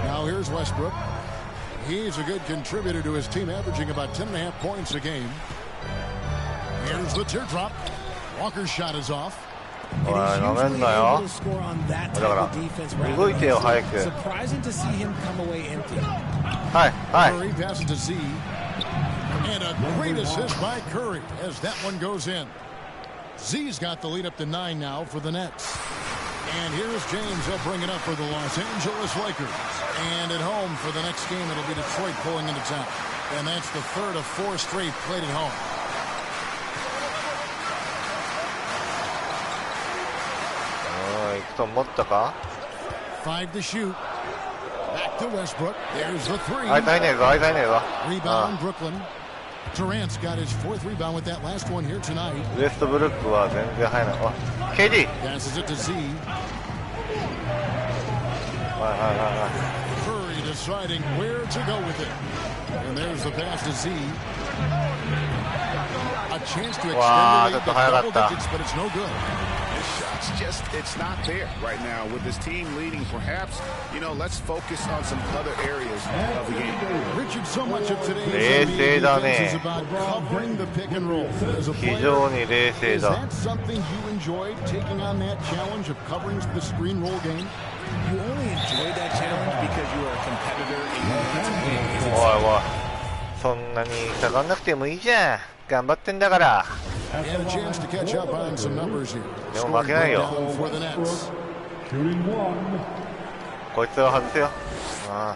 Now here's Westbrook. He's a good contributor to his team, averaging about 10.5 points a game. Here's the teardrop. Walker's shot is off. おい飲めんなよだから動いてよ早くはいはい Curry passes to Z. And a great assist by Curry as that one goes in. Z's got the lead up to 9 now for the Nets. And here's James. He'll bring it up for the Los Angeles Lakers. And at home for the next game, it'll be Detroit pulling into town. And that's the 3rd of 4 straight played at home. Oh, 5 to shoot. Back to Westbrook. There's the 3. Rebound, Brooklyn. Durant's got his 4th rebound with that last one here tonight. Westbrook は全然入らない。KD passes it to Z. Curry deciding where to go with it. And there's the pass to Z. A chance to extend the lead to double digits, but it's no good. This shot's just, it's not there right now with this team leading. Perhaps, you know, let's focus on some other areas of the game. Richard, so much of today's NBA defense is about covering the pick and roll. As a player, is that something you enjoyed, taking on that challenge of covering the screen roll game? You only enjoy that challenge because you are a competitor and you want to win. おいおいそんなに下がんなくてもいいじゃん頑張ってんだから And a chance to catch up on some numbers here. でも負けないよこいつは外せよあ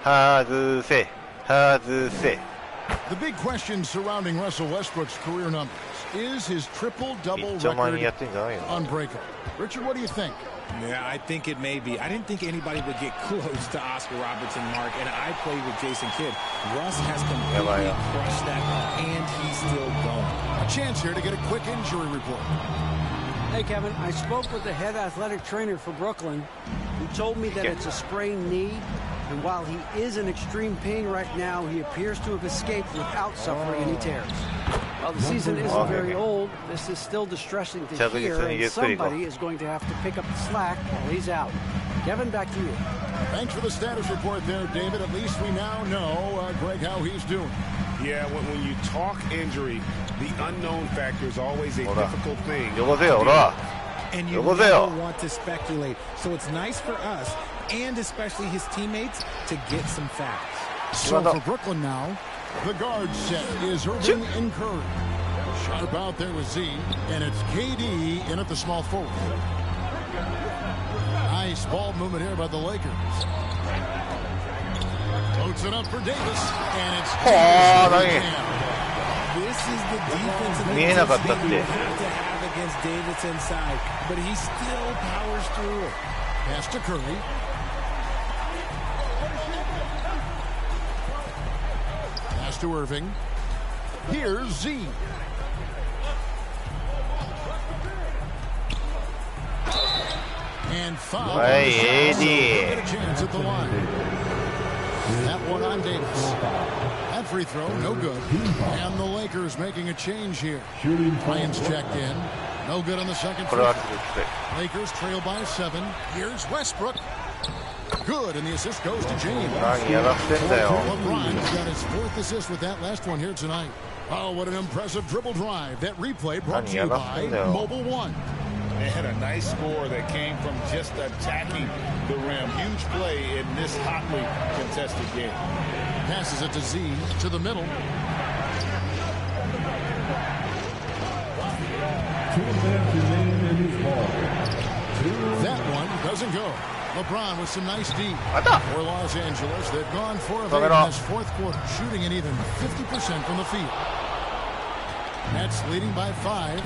あ外せ外せ The big question surrounding Russell Westbrook's career numbers is his triple-double record unbreakable. Richard, what do you think? Yeah, I think it may be. I didn't think anybody would get close to Oscar Robertson, Mark, and I played with Jason Kidd. Russ has completely crushed that, and he's still going. A chance here to get a quick injury report. Hey, Kevin, I spoke with the head athletic trainer for Brooklyn. He told me that it's a sprained knee, and while he is in extreme pain right now, he appears to have escaped without suffering any tears. While the season isn't very old, this is still distressing to hear, and somebody is going to have to pick up the slack while he's out. Kevin, back to you. Thanks for the status report there, David. At least we now know, Greg, how he's doing. Yeah, when you talk injury, the unknown factor is always a difficult thing. And you never want to speculate. So it's nice for us, and especially his teammates, to get some facts. So for Brooklyn now, the guard set is Irving and Curry. Sharp out there with Z, and it's KD in at the small forward. Nice ball movement here by the Lakers. Floats it up for Davis, and it's This is the defensive you have to have against Davis inside, but he still powers through it. Pass to Curry. Pass to Irving. Here's Z. And foul. Hey, Eddie. Get a chance at the line. That one on Davis. That free throw, no good. And the Lakers making a change here. Bryant's checked in. No good on the second free throw. Lakers trail by 7. Here's Westbrook. Good, and the assist goes to James. LeBron's got his 4th assist with that last one here tonight. Oh, what an impressive dribble drive. That replay brought to you by Mobile One. They had a nice score that came from just attacking the rim. Huge play in this hotly contested game. Passes it to Z to the middle. That one doesn't go. LeBron with some nice D. For Los Angeles, they've gone 4 of 8 in this 4th quarter, shooting an even 50% from the field. Nets leading by 5.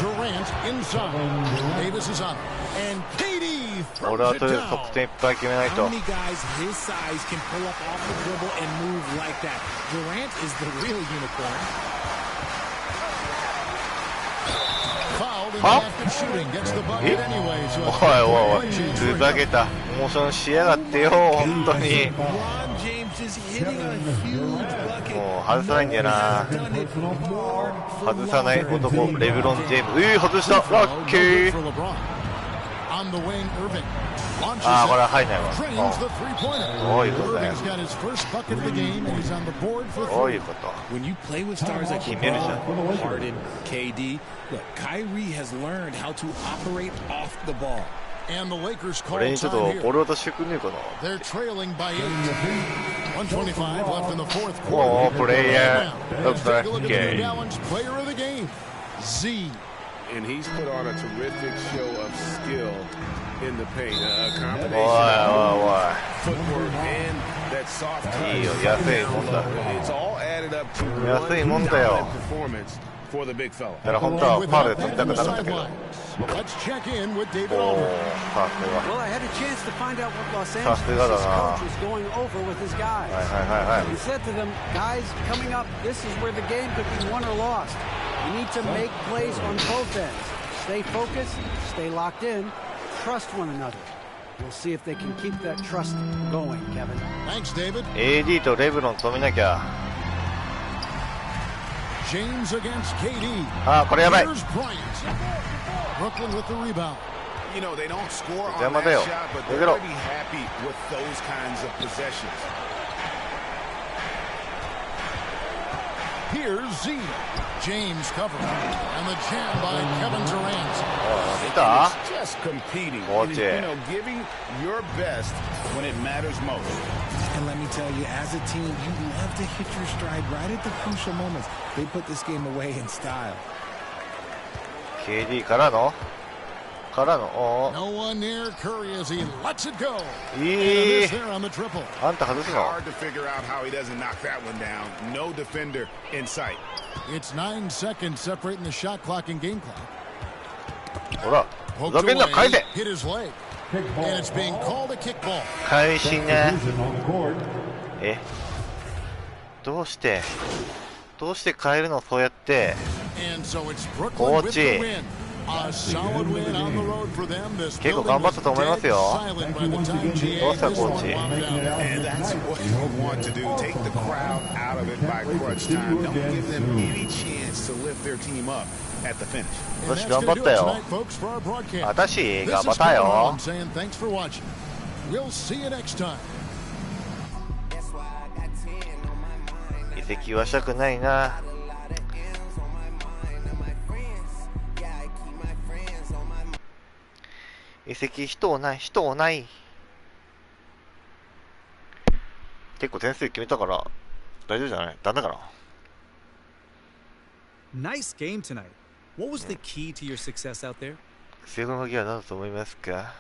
Durant inside. Davis is up. And KD throws it down. How many guys his size can pull up off the dribble and move like that? Durant is the real unicorn. Fouled in the act of shooting. Gets the bucket anyway. So ふざけたモーションしやがってよ本当にもう外さないんだよな外さない男レブロン・ジェームズ外したラッキーああこれは入んないわどういうことだよどういうこと When you play with stars like LeBron, Harden, KD, look, Kyrie has learned how to operate off the ball. And the Lakers call 俺にちょっとボ time ール渡してくんねえかな They're trailing by 8. 125 left in the 4th quarter. おープレイヤー Let's take a look at the New Balance player of the game, Z. And he's put on a terrific show of skill in the paint. A combination of footwork and that soft touch. いいよ安いもんだ It's all added up to 安いもんだよ performance for the big fella. だから本当はファウルで飛びたくなかったけど Let's check in with David お Aldridge. ーさすが Well, I had a chance to find out what Los さす Angeles' がだな coach was going over with his guys. はいはいはいはい He said to them, guys, coming up, this is where the game could be won or lost. You need to make plays on both ends. Stay focused, stay locked in, trust one another. We'll see if they can keep that trust going, Kevin. Thanks, David. AD とレブロン止めなきゃ James against KD. あーこれやばい Here's Bryant. Brooklyn with the rebound. You know, they don't score on 邪魔 that だよ shot, but 出 they're てろ pretty happy with those kinds of possessions. Here's Z. James covered. And the jam by Kevin Durant. 見た It's just competing. Watch And, it. you know, giving your best when it matters most. And let me tell you, as a team, you love to hit your stride right at the crucial moments. They put this game away in style. KD からのからの、No one near Curry as he lets it go. いい。 On the triple. あんた外すの。 Hard to figure out how he doesn't knock that one down. No defender in sight. It's 9 seconds separating the shot clock and game clock. ほら、ふざけんな、返せ。 Hit his leg. And it's being called a kickball. 返しね。え、どうして変えるの、そうやって。 And so it's Brooklyn コー with チ。 the win. A solid win on the road for them. This 結構頑張ったと思いますよ。どうしたコーチ。 And that's what you want to do. Take the crowd out of it by crunch time. Don't give them any chance to lift their team up at the finish. 私頑張ったよ。私頑張ったよ。 We'll see you next time. 移籍はしたくないな。移籍人をない。結構点数決めたから大丈夫じゃない？ダメかな。 Nice game tonight. What was the key to your success out there? 成功の鍵は何だと思いますか？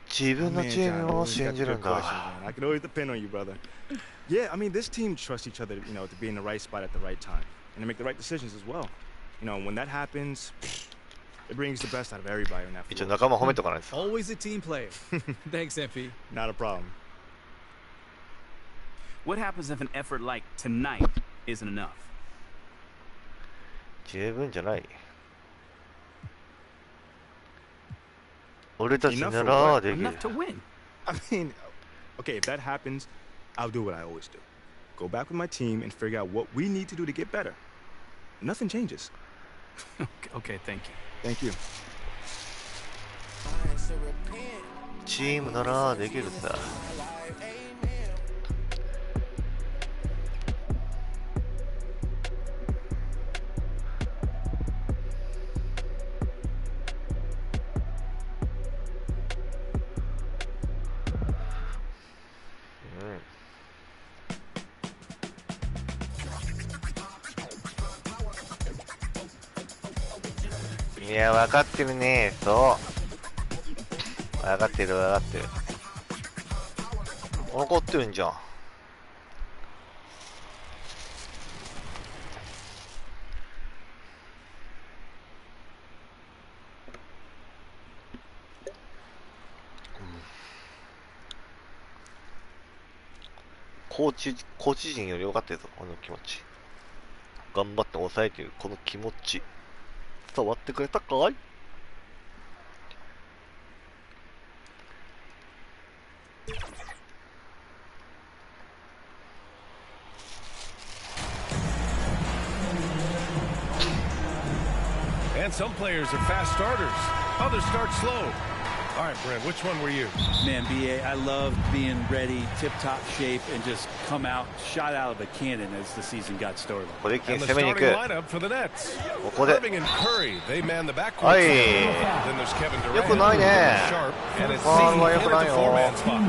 自分のチームを信じるんだ。 I can always depend on you, brother. Yeah, I mean, this team trusts each other, you know, to be in the right spot at the right time and to make the right decisions as well. You know, when that happens, it brings the best out of everybody on that floor. 一応仲間褒めとかないです。 Always a team player. Thanks, MP. Not a problem. What happens if an effort like tonight isn't enough? 十分じゃない。俺たちならできる。 Enough to win. I mean, okay, if that happens, I'll do what I always do. Go back with my team and figure out what we need to do to get better. Nothing changes. Okay, thank you. Thank you. チームならできるさ。いや、分かってるね。そう分かってる怒ってるんじゃん。コーチ陣より分かってるぞ、この気持ち。頑張って抑えてるこの気持ち、伝わってくれたかい？ And some players are fast starters. Others start slow. All right, Brent, which one were you? Man, BA, I love being ready, tip-top shape, and just come out, shot out of a cannon as the season got started. And the starting lineup for the Nets. Irving and Curry, they man the backcourt. Then there's Kevin Durant, Sharp, and it's Z in at the four-man spot.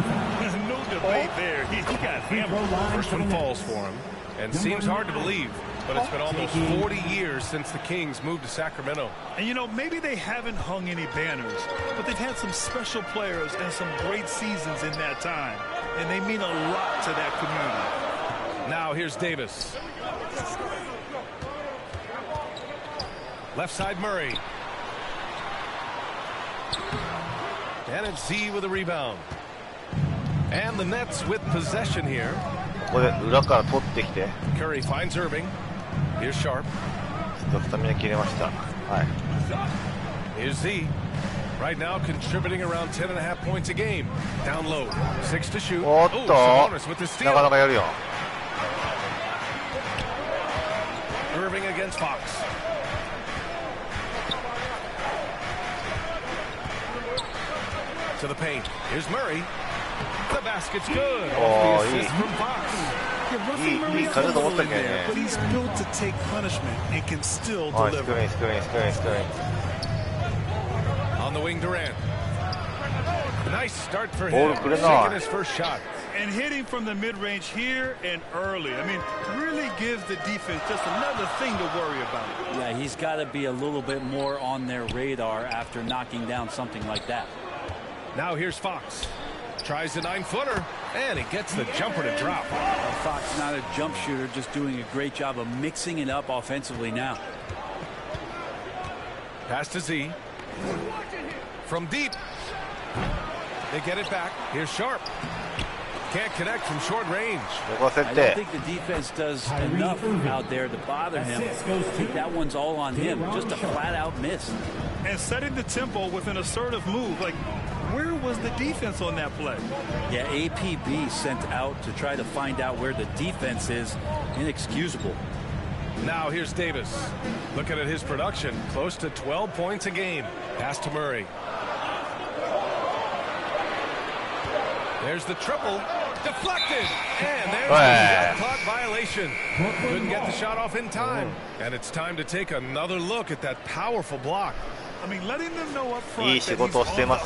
No debate there. He got hammered. First one falls for him, and seems hard to believe. But it's been almost 40 years since the Kings moved to Sacramento. And, you know, maybe they haven't hung any banners, but they've had some special players and some great seasons in that time. And they mean a lot to that community. Now here's Davis. Left side Murray. And it's Z with a rebound. And the Nets with possession here. Curry finds Irving. Here's Sharp. Here's Z. Right now contributing around 10.5 points a game. Down low. 6 to shoot. Oh, Sabonis with the steal. Irving against Fox. To the paint. Here's Murray. The basket's good. Off the assist from Fox. But he's built to take punishment and can still deliver. On the wing, Durant. Nice start for him. Taking his first shot. And hitting from the mid-range here and early. I mean, really gives the defense just another thing to worry about. Yeah, he's got to be a little bit more on their radar after knocking down something like that. Now here's Fox. Tries a 9-footer, and he gets the jumper to drop. Fox not a jump shooter, just doing a great job of mixing it up offensively now. Pass to Z. From deep. They get it back. Here's Sharp. Can't connect from short range. I don't think the defense does enough out there to bother him. I think that one's all on him. Just a flat-out miss. And setting the tempo with an assertive move. Like, where was the defense on that play? Yeah, APB sent out to try to find out where the defense is. Inexcusable. Now here's Davis. Looking at his production, close to 12 points a game. Pass to Murray. There's the triple. Deflected. And there's the shot clock violation. Couldn't get the shot off in time. And it's time to take another look at that powerful block. I mean, letting them know up front いい仕事をしてます。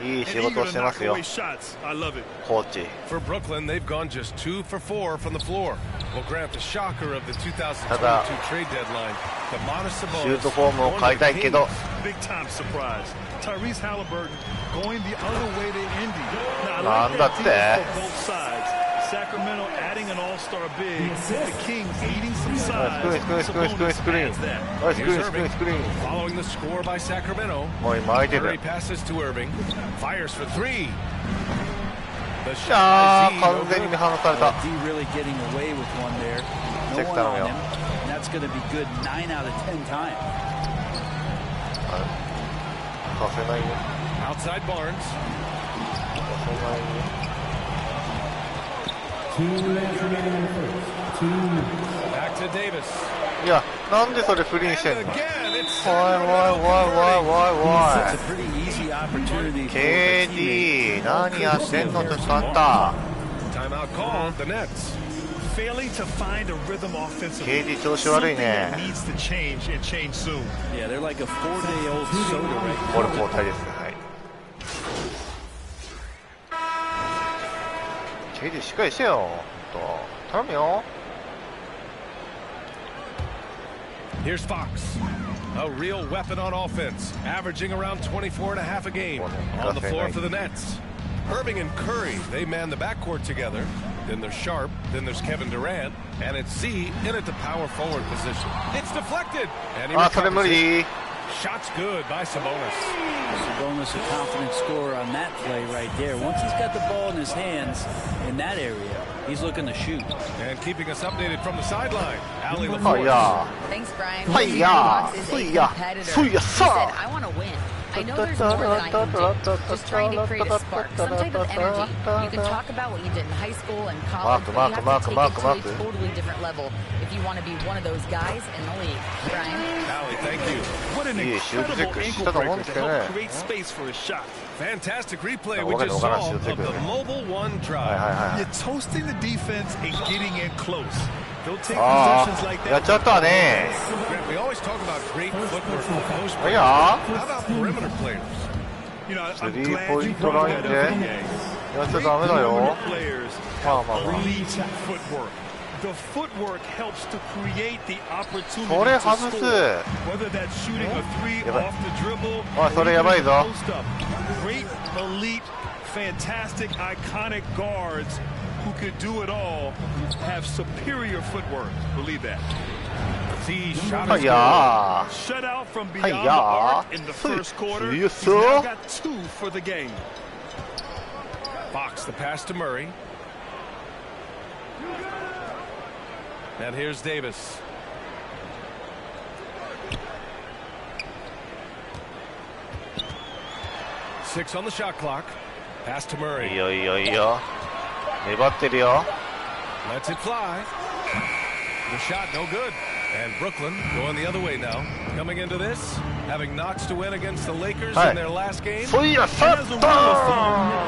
いい仕事をしてますよ。 コーチ。 For Brooklyn, they've gone just 2 for 4 from the floor. Will grant the shocker of the 2022 trade deadline. The Sabonis シュートフォームを変えたいけど。 Big time surprise. Tyrese Halliburton going the other way to Indy. Now, なんだって。 both sides. Sacramento adding an all-star big. The Kings eating some sides. Following the score by Sacramento. Murray passes to Irving. Fires for 3. The shot by Z. D really getting away with one there. No one on him. And that's going to be good 9 out of 10 times. Outside Barnes. Back to Davis. いや、なんでそれフリーにしてんの？Why KD 何やってんのちょっとあんた。 Timeout called the Nets. Failing to find a rhythm offensively. KD 調子悪いね。 Needs to change and change soon. Yeah, they're like a 4-day-old soda right now. ボール交代です。はい。KD しっかりしてよ。頼むよ。 Here's Fox, a real weapon on offense, averaging around 24.5 a game on the floor for the Nets. Irving and Curry, they man the backcourt together. Then there's Sharp, then there's Kevin Durant, and it's Z in at the power forward position. It's deflected, and he recovers it. Shot's good by Sabonis. Sabonis a confident scorer on that play right there. Once he's got the ball in his hands in that area, he's looking to shoot. And keeping us updated from the sideline, Allie LaForce. Thanks, Brian. Hiya. He said, I want to win. I know there's more than I can do. Just trying to create a spark, some type of energy. You can talk about what you did in high school and college, but you have to take it to a totally different level if you want to be one of those guys in the league. Brian? Allie, thank you. What an incredible ankle breaker to help create space for a shot. Fantastic replay we just saw of the Mobile One drive. You're toasting the defense and getting in close. They'll take possessions like that. We always talk about great footwork for the most players. How about perimeter players? You know, I'm glad you brought that up. Players have elite footwork. The footwork helps to create the opportunity to score. Whether that's shooting a 3 off the dribble or post up. Great, elite, fantastic, iconic guards who could do it all have superior footwork. Believe that. Z shot is shut out from beyond the arc in the first quarter. He's now got 2 for the game. Fox the pass to Murray. And here's Davis. Six on the shot clock. Pass to Murray. Lets it fly. The shot no good. And Brooklyn going the other way now. Coming into this, having Knox to win against the Lakers in their last game. As a rule of thumb,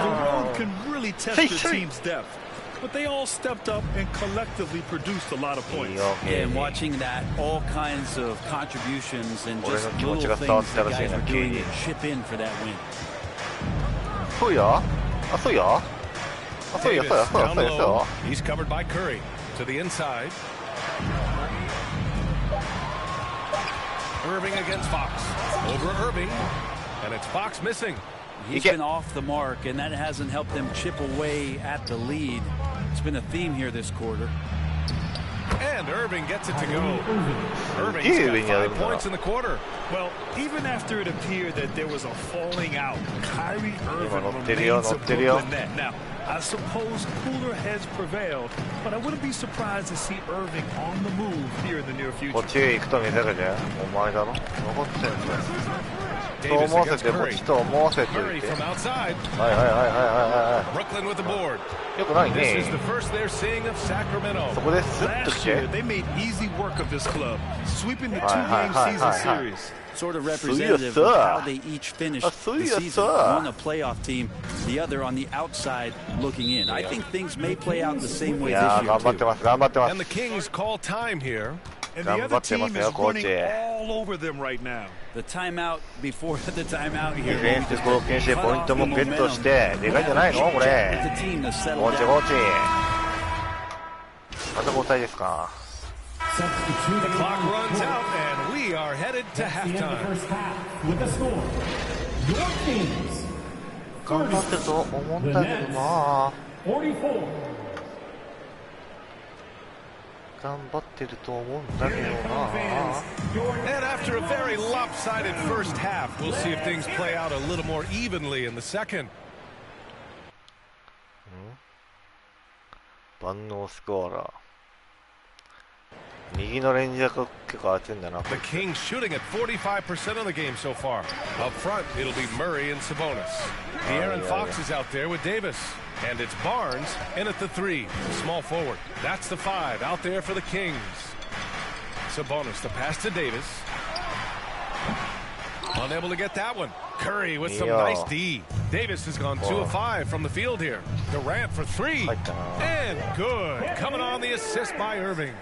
the road can really test your team's depth. But they all stepped up and collectively produced a lot of points. And watching that, all kinds of contributions and just little things that guys were doing to chip in for that win. Davis down low. He's covered by Curry to the inside. Irving against Fox. Over Irving, and it's Fox missing. He's been off the mark, and that hasn't helped them chip away at the lead. It's been a theme here this quarter. And Irving gets it to go. Irving's got 5 points in the quarter. Well, even after it appeared that there was a falling out, Kyrie Irving remains above the net. Now, I suppose cooler heads prevailed, but I wouldn't be surprised to see Irving on the move here in the near future. Curry from outside. Brooklyn with the board. This is the first they're seeing of Sacramento. Last year, they made easy work of this club, sweeping the 2-game season series. Sort of representative of how they each finished the season. One a playoff team, the other on the outside looking in. I think things may play out the same way this year too. And the Kings call time here. And the other team is running all over them right now. The timeout before the timeout here. ディフェンス貢献してポイントもゲットしてでかいんじゃないのこれ。ぼちぼち。また交代ですか。The clock runs out and we are headed to halftime. 頑張ってると思ったけどな。頑張ってると思うんだけどな。And after a very lopsided first half, we'll see if things play out a little more evenly in the second. 万能スコアラー。右のレンジャーが結構当てんだな。The Kings shooting at 45% of the game so far. Up front, it'll be Murray and Sabonis. De'Aaron Fox is out there with Davis. And it's Barnes in at the 3, small forward. That's the 5 out there for the Kings. Sabonis, the pass to Davis. Unable to get that one. Curry with some nice D. Davis has gone 2 of 5 from the field here. Durant for 3. And good. Coming on the assist by Irving.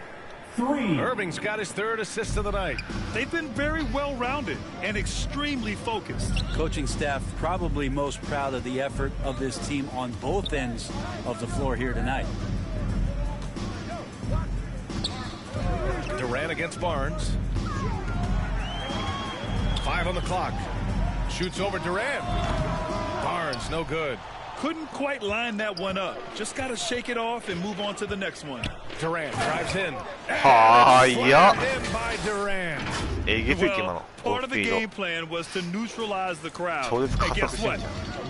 Irving's got his 3rd assist of the night. They've been very well-rounded and extremely focused. Coaching staff probably most proud of the effort of this team on both ends of the floor here tonight. Durant against Barnes. 5 on the clock. Shoots over Durant. Barnes, no good. Couldn't quite line that one up. Just got to shake it off and move on to the next one. Durant drives in. Yeah. By Durant. Well, part of the game plan was to neutralize the crowd. And guess what?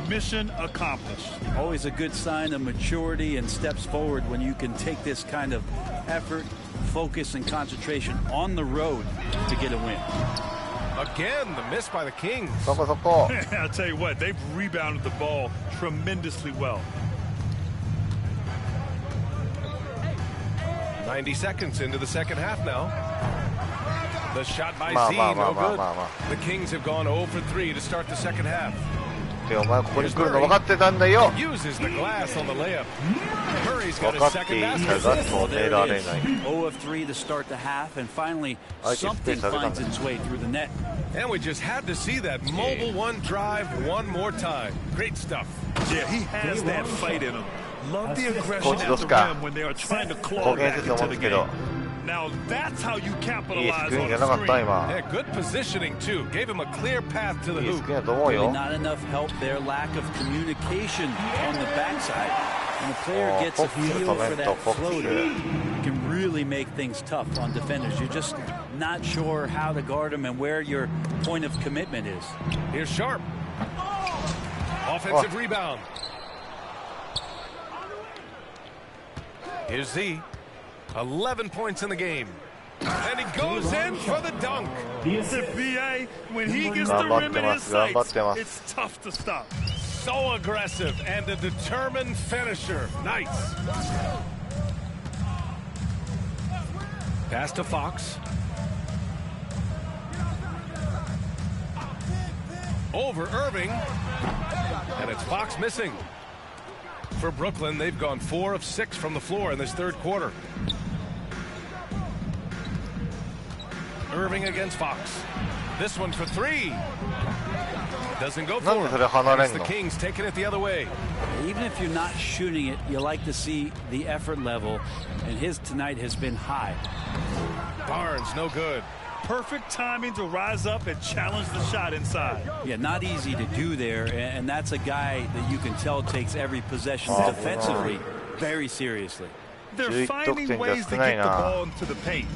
Mission accomplished. Always a good sign of maturity and steps forward when you can take this kind of effort, focus, and concentration on the road to get a win. Again, the miss by the Kings. I'll tell you what, they've rebounded the ball tremendously well. 90 seconds into the second half now. The shot by Z, no good. The Kings have gone 0 for 3 to start the second half. お前ここに来るの分かってたんだよ。 Uses the glass on the layup. Murray's got his second basket. 止められない。 0 of 3 to start the half, and finally something finds its way through the net. And we just had to see that mobile one drive one more time. Great stuff. Yeah, he has that fight in him. Love the aggression at the rim when they are trying to claw back into the game. Now that's how you capitalize on the screen. Yeah, good positioning too. Gave him a clear path to the hoop. Really not enough help there. Lack of communication on the backside. When a player gets a feel for that floater, it can really make things tough on defenders. You're just not sure how to guard them and where your point of commitment is. Here's Sharp. Offensive rebound. Here's Z. 11 points in the game. And he goes in for the dunk. The BA, when he gets the rim in his sights, it's tough to stop. So aggressive and a determined finisher. Nice. Pass to Fox. Over Irving. And it's Fox missing. For Brooklyn, they've gone 4 of 6 from the floor in this third quarter. Irving against Fox. This one for 3. Doesn't go なんで for それ it. 離れ It's ん the の？ Kings taking it the other way. Even if you're not shooting it, you like to see the effort level, and his tonight has been high. Barnes, no good. Perfect timing to rise up and challenge the shot inside. Yeah, not easy to do there, and that's a guy that you can tell takes every possession defensively very seriously. They're finding ways to get the ball into the paint.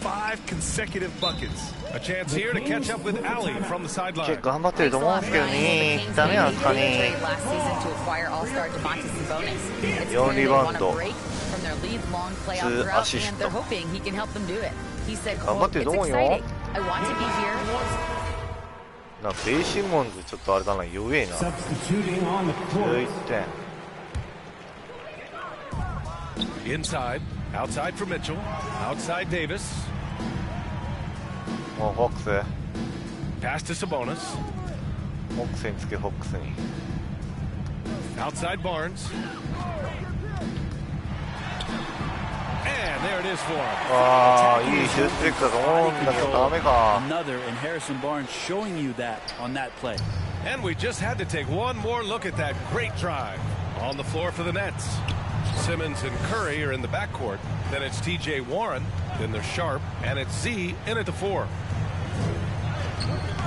5 consecutive buckets. A chance here to catch up with Ali from the sideline. 結構頑張ってると思うんですけどね。ダメなんですかね。4リバウンド、2アシスト。頑張ってると思うよ。なベイシモンズちょっとあれだな、弱えな。11点。Inside, outside for Mitchell, outside Davis. もうフォックス。 Pass to Sabonis. フォックスにつけフォックスに。Outside Barnes. And there it is for him. ああ、いいシュートテックだと思うんだけどダメか。 Another and Harrison Barnes showing you that on that play. And we just had to take one more look at that great drive. On the floor for the Nets. Simmons and Curry are in the backcourt. Then it's TJ Warren. Then there's Sharp. And it's Z in at the 4.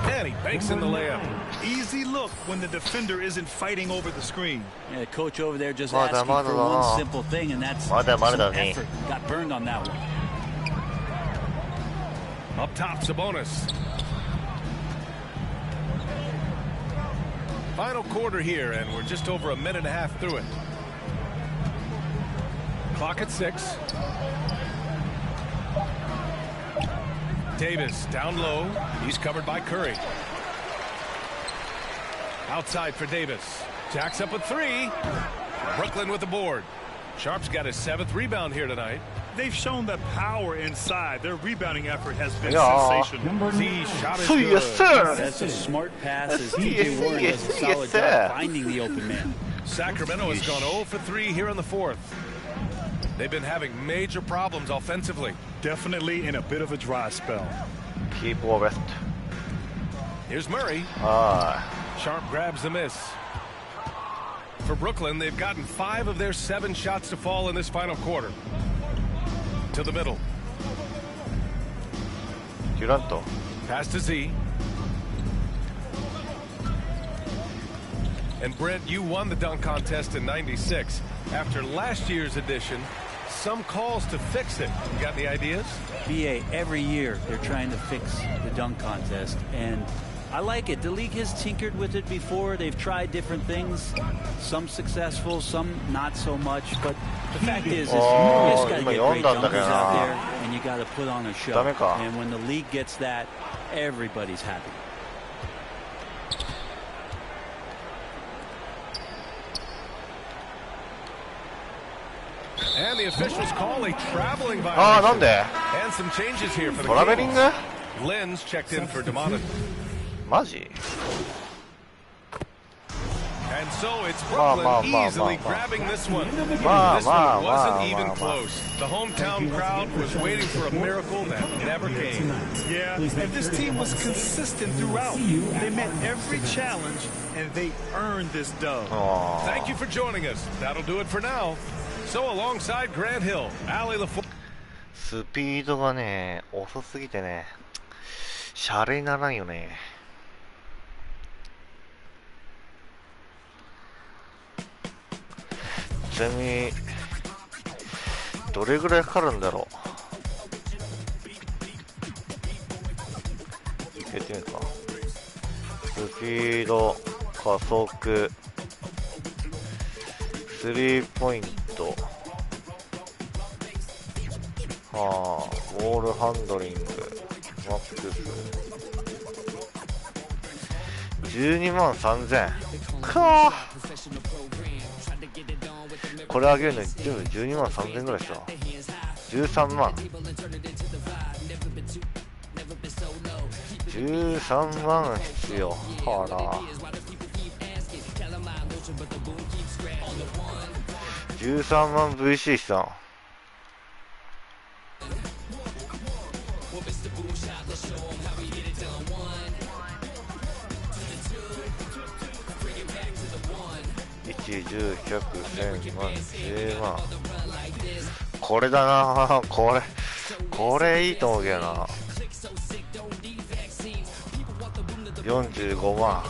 And he banks in the layup. Easy look when the defender isn't fighting over the screen. Yeah, the coach over there just asking for one simple thing, and that's some effort. Got burned on that one. Up top, Sabonis. Final quarter here, and we're just over a minute and a half through it. Clock at 6. Davis down low. He's covered by Curry. Outside for Davis. Jacks up a 3. Brooklyn with the board. Sharp's got his 7th rebound here tonight. They've shown the power inside. Their rebounding effort has been sensational. Z shot is good. Yes, sir. That's a smart pass as TJ Warren does a solid job finding the open man. Sacramento has gone 0 for 3 here in the 4th. They've been having major problems offensively. Definitely in a bit of a dry spell. Keep ball rest. Here's Murray. Sharp grabs the miss. For Brooklyn, they've gotten 5 of their 7 shots to fall in this final quarter. To the middle. Durant. Pass to Z. And Brent, you won the dunk contest in '96. After last year's edition, some calls to fix it. You got any ideas? BA, every year they're trying to fix the dunk contest, and I like it. The league has tinkered with it before. They've tried different things, some successful, some not so much, but the fact is you just got to get great dunkers out there, and you got to put on a show. And when the league gets that, everybody's happy. And the officials call a traveling violation. And some changes here for the Kings. Lynn's checked in for Demonis. マジ? And so it's Brooklyn easily grabbing this one. This one wasn't even close. The hometown crowd was waiting for a miracle that never came. Yeah, and this team was consistent throughout. They met every challenge, and they earned this dub. Thank you for joining us. That'll do it for now. So alongside Grant Hill, Ali LaForge. スピードがね、遅すぎてね、シャレにならんよね。ちなみにどれぐらいかかるんだろう。やってみるか。スピード、加速、スリーポイント、ボールハンドリング、マックス12万3000かー。これ上げるのに全部12万3000ぐらいですよ。13万13万必要。はら13万 VC さん。1、10、100、1000万、10万。これだな。これいいと思うけどな。45万。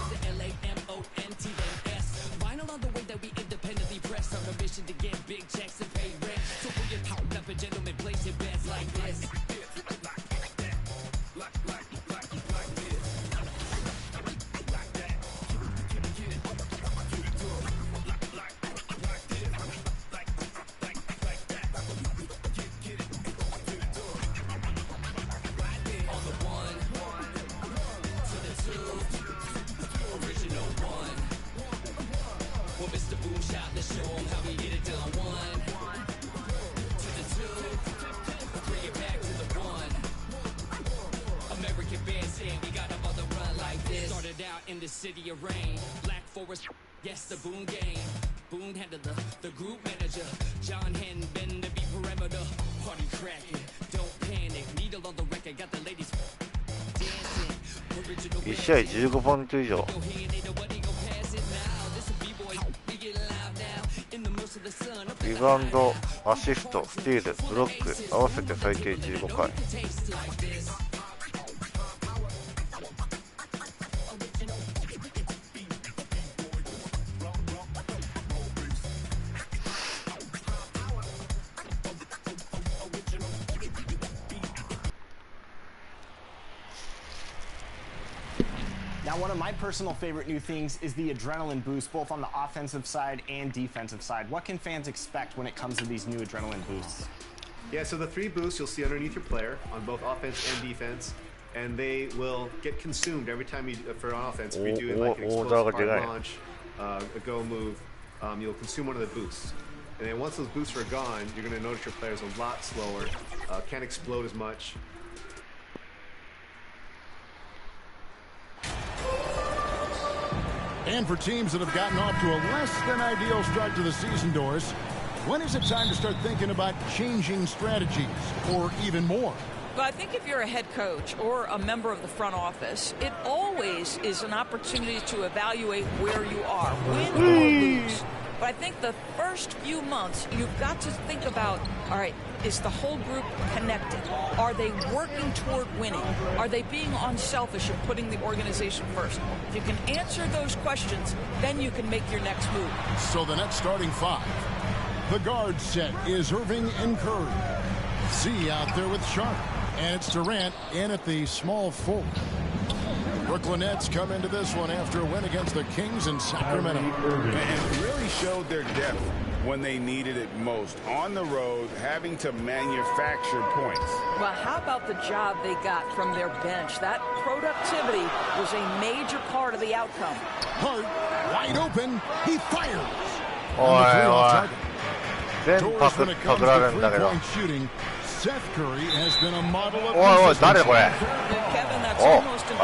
1試合15ポイント以上。リバウンド、アシスト、スティール、ブロック合わせて最低15回。One of my personal favorite new things is the adrenaline boost, both on the offensive side and defensive side. What can fans expect when it comes to these new adrenaline boosts? Yeah, so the 3 boosts you'll see underneath your player on both offense and defense, and they will get consumed every time you, for offense, if you're doing like an explosive hard launch, a go move, you'll consume one of the boosts. And then once those boosts are gone, you're going to notice your player's a lot slower, can't explode as much. And for teams that have gotten off to a less than ideal start to the season, Doris, when is it time to start thinking about changing strategies or even more? Well, I think if you're a head coach or a member of the front office, it always is an opportunity to evaluate where you are, win or lose. But I think the first few months, you've got to think about, all right, is the whole group connected? Are they working toward winning? Are they being unselfish and putting the organization first? If you can answer those questions, then you can make your next move. So the next starting 5. The guard set is Irving and Curry. Z out there with Sharp. And it's Durant in at the small forward. Brooklyn Nets come into this one after a win against the Kings in Sacramento. And really showed their depth when they needed it most. On the road, having to manufacture points. Well, how about the job they got from their bench? That productivity was a major part of the outcome. Hart, wide open, he fires. Doors when it comes to three-point shooting. Seth Curry has been a model of Kevin, that's almost an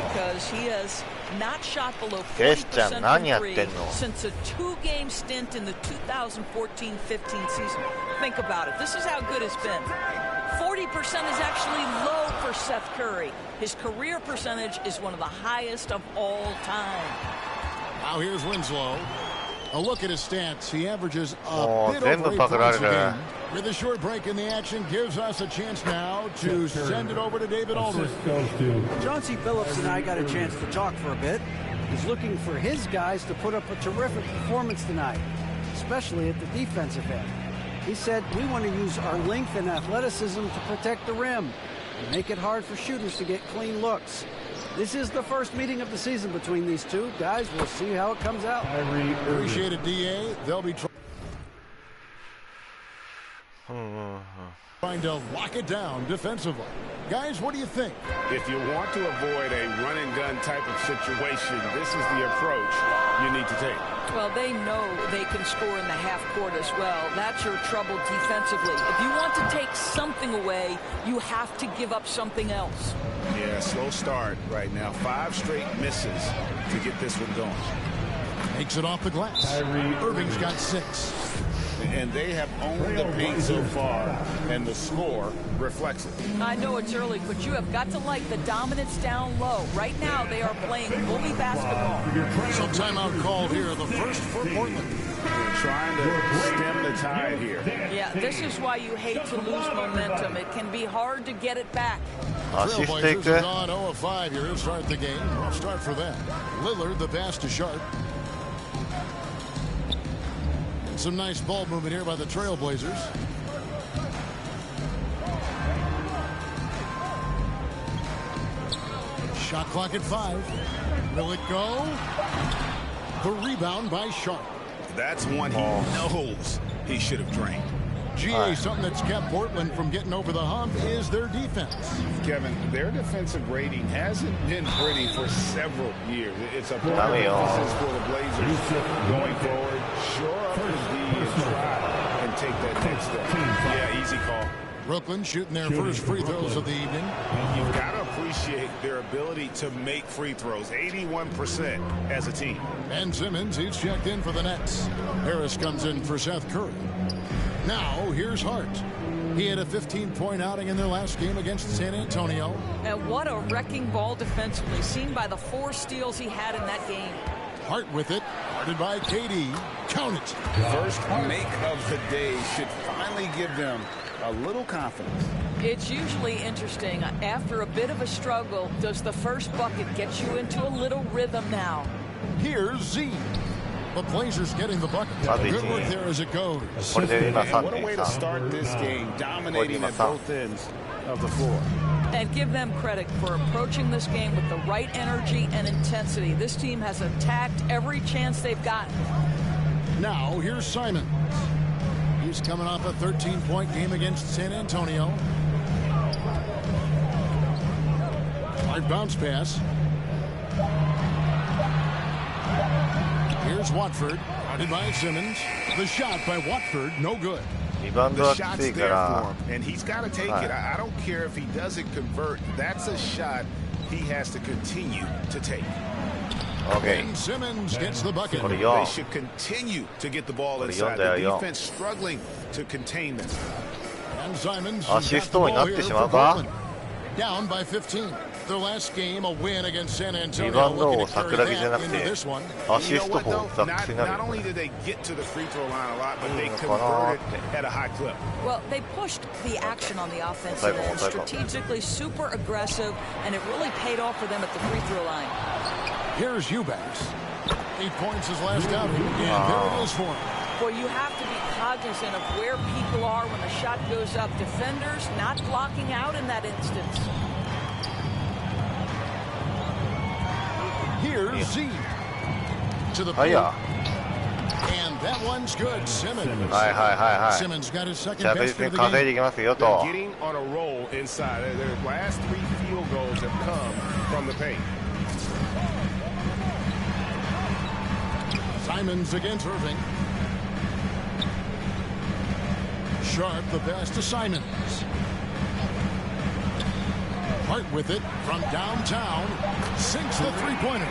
because he has not shot below 40% from three since a 2-game stint in the 2014-15 season. Think about it. This is how good it's been. 40% is actually low for Seth Curry. His career percentage is one of the highest of all time. Now here's Winslow. A look at his stats. He averages a bit over 8 points a game. With a short break in the action, gives us a chance now to send it over to David Aldridge. Chauncey Billups and I got a chance to talk for a bit. He's looking for his guys to put up a terrific performance tonight, especially at the defensive end. He said, we want to use our length and athleticism to protect the rim and make it hard for shooters to get clean looks. This is the first meeting of the season between these two. Guys, we'll see how it comes out. Appreciate it, DA. They'll be trying to lock it down defensively. Guys, what do you think? If you want to avoid a run-and-gun type of situation, this is the approach you need to take. Well, they know they can score in the half court as well. That's your trouble defensively. If you want to take something away, you have to give up something else. Yeah, slow start right now. 5 straight misses to get this one going. Makes it off the glass. Irving's got 6. and they have owned the paint so far, and the score reflects it. I know it's early, but you have got to like the dominance down low. Right now, they are playing bully basketball. Some timeout called here, the first for Portland. They're trying to stem the tide here. Yeah, this is why you hate to lose momentum. It can be hard to get it back. Trailblazers have gone 0 of 5 here to start the game. Rough start for them. Lillard, the pass to Sharp. And some nice ball movement here by the Trailblazers. Shot clock at 5. Will it go? The rebound by Sharp. That's one he knows he should have drained. GA, something that's kept Portland from getting over the hump is their defense. Kevin, their defensive rating hasn't been pretty for several years. It's a point of emphasis for the Blazers going forward. Shore up the D and try and take that next step. Yeah, easy call. Brooklyn shooting their first free throws of the evening. You've got to appreciate their ability to make free throws. 81% as a team. Ben Simmons, he's checked in for the Nets. Harris comes in for Seth Curry. Now, here's Hart. He had a 15-point outing in their last game against San Antonio. And what a wrecking ball defensively, seen by the 4 steals he had in that game. Hart with it, guarded by KD. Count it. First make of the day should finally give them a little confidence. It's usually interesting. After a bit of a struggle, does the first bucket get you into a little rhythm now? Here's Z. The Blazers getting the bucket. Good work there as it goes. What a way to start this game, dominating at both ends of the floor. And give them credit for approaching this game with the right energy and intensity. This team has attacked every chance they've gotten. Now, here's Simon. He's coming off a 13-point game against San Antonio. Hard bounce pass. Here's Watford, guarded by Simmons. The shot by Watford, no good. The shot's there for him, and he's got to take it. I don't care if he doesn't convert. That's a shot he has to continue to take. Okay. And Simmons gets the bucket. They should continue to get the ball inside. The defense struggling to contain them. And Simons got the ball here for Portland. Down by 15. Their last game, a win against San Antonio. Looking to carry that into this one. You know what, though? Not only did they get to the free throw line a lot, but they converted at a high clip. Well, they pushed the action on the offensive end, strategically super aggressive, and it really paid off for them at the free throw line. Here's Eubanks. 8 points his last outing, and there it is for him. Well, you have to be cognizant of where people are when the shot goes up. Defenders not blocking out in that instance. Here's Z to the plate. And that one's good. Simmons. Simmons got his second best for the game. They're getting on a roll inside. Their last 3 field goals have come from the paint. Simons against Irving. Sharp, the pass to Simons. Hart with it from downtown. Sinks the three-pointer.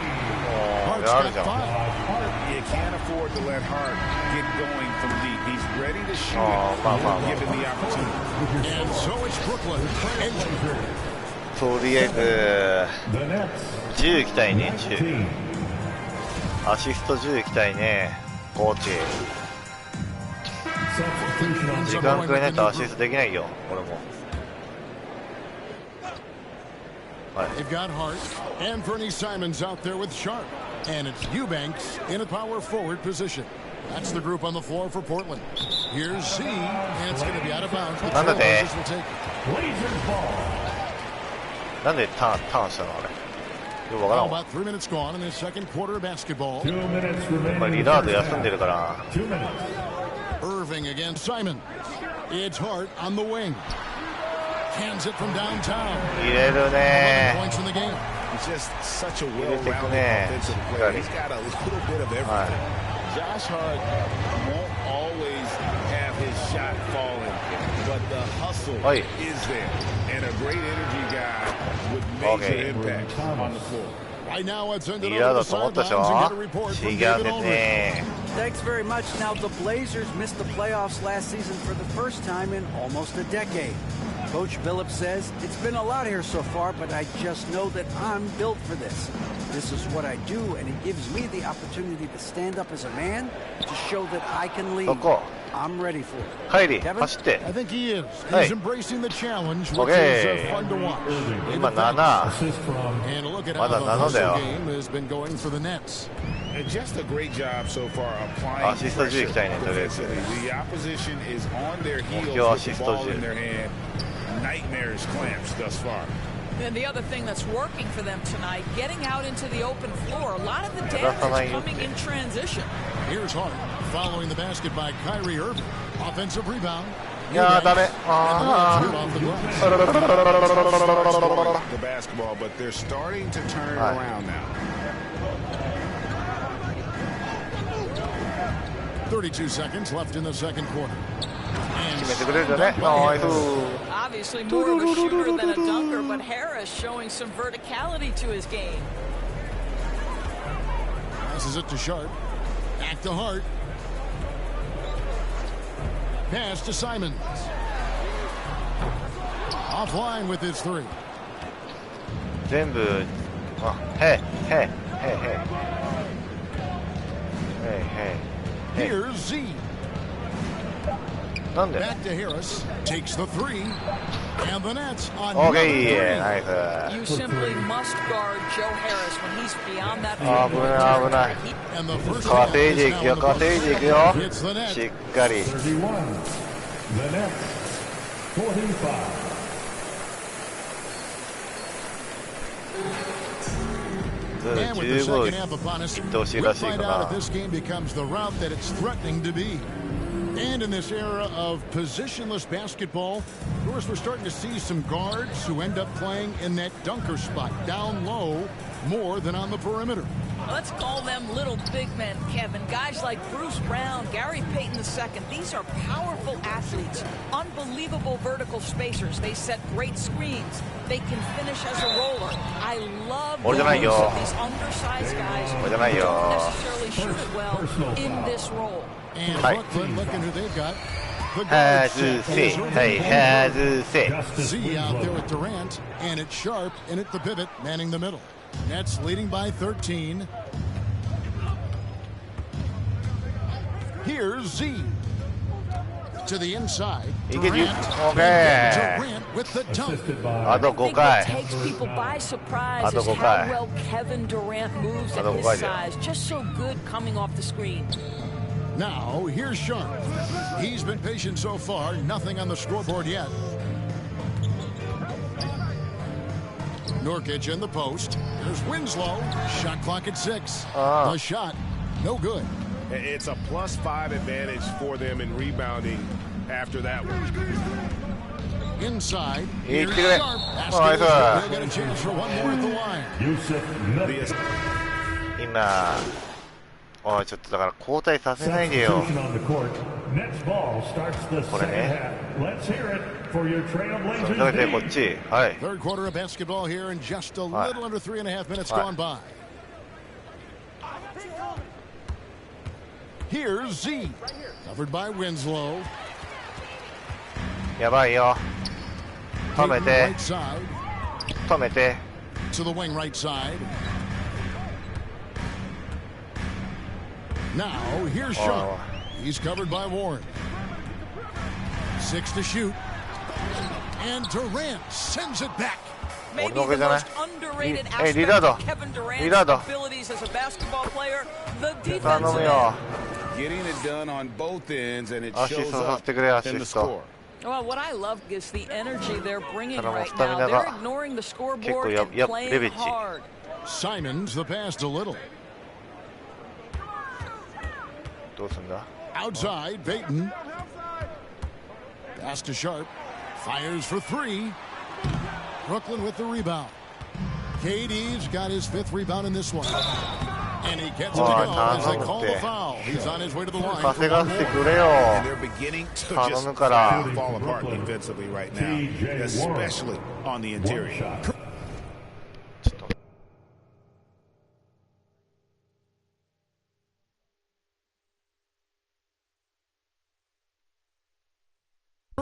Hart's got 5. You can't afford to let Hart get going from deep. He's ready to shoot it, given the opportunity. And so it's Brooklyn. とりあえず10いきたいね。10アシスト10いきたいね。コーチ時間くれないとアシストできないよ。俺も。They've got Hart and Bernie Simons out there with Sharp. And it's Eubanks in a power forward position. That's the group on the floor for Portland. Here's Z, and it's going to be out of bounds. But Trailblazers will take it. なんでターンしたのあれ。よくわからんわ。 About 3 minutes gone in the second quarter of basketball. リラード休んでるから。Irving against Simon. It's Hart on the wing. Hands it from downtown. 入れるね。 Points in the game. He's just such a well-rounded offensive player. He's got a little bit of everything. Josh Hart won't always have his shot falling, but the hustle is there, and a great energy guy with major impact on the floor. Right now, it's ended over the sidelines and get a report from David Aldridge. Thanks very much. Now, the Blazers missed the playoffs last season for the first time in almost a decade. Coach Phillips says, it's been a lot here so far, but I just know that I'm built for this. This is what I do, and it gives me the opportunity to stand up as a man to show that I can lead. I'm ready for it. I think he is. He's embracing the challenge, which is fun to watch. And look at how the hustle game has been going for the Nets. And just a great job so far applying pressure defensively. The opposition is on their heels with the ball in their hand. Nightmares clamps thus far. And the other thing that's working for them tonight, getting out into the open floor. A lot of the damage is coming in transition. Here's Hart following the basket by Kyrie Irving. Offensive rebound. Yeah, damn it. The basketball, but they're starting to turn it around now. 32 seconds left in the second quarter. Obviously more of a shooter than a dunker, but Harris showing some verticality to his game. Passes it to Sharp. Back to Hart. Pass to Simons. Offline with his three. Here's Z. Back to Harris. Takes the three. And the Nets on You simply must guard Joe Harris when he's beyond that. And the first it's the net. 31. The Nets 45. And with the second half upon us, we'll find out if this game becomes the route that it's threatening to be. And in this era of positionless basketball, of course, we're starting to see some guards who end up playing in that dunker spot, down low, more than on the perimeter. Let's call them little big men, Kevin. Guys like Bruce Brown, Gary Payton II. These are powerful athletes, unbelievable vertical spacers. They set great screens. They can finish as a roller. I love the use of these undersized guys who don't necessarily shoot it well in this role. And Brooklyn, looking who they've got. Z out there with Durant, and it's Sharp in at the pivot, manning the middle. Nets leading by 13. Here's Z. To the inside. Durant with the dunk. I think it takes people by surprise is how well Kevin Durant moves at his size. Just so good coming off the screen. Now, here's Sharp. He's been patient so far. Nothing on the scoreboard yet. Nurkic in the post. There's Winslow. Shot clock at 6. The shot, no good. It's a +5 advantage for them in rebounding after that one. Inside. Here's Sharp. They'll get a chance for one more at the line. おいちょっとだから交代させないでよ。これね。だけでこっち。はい。Third quarter of basketball here and just a little under 3.5 minutes gone by. Here's Z. Covered by Winslow. やばいよ。止めて。止めて。To the wing right side. Now, here's Sharp. He's covered by Warren. 6 to shoot. And Durant sends it back. Maybe the most underrated aspect of Kevin Durant's abilities as a basketball player, the defensive end. Getting it done on both ends, and it shows up in the score. Well, what I love is the energy they're bringing right now. They're ignoring the scoreboard and playing hard. Simons the pass to Little. Outside, Payton. Pass to Sharp. Fires for 3. Brooklyn with the rebound. KD's got his 5th rebound in this one. And he gets it to go as they call the foul. He's on his way to the line. And they're beginning to just fall apart defensively right now, especially on the interior.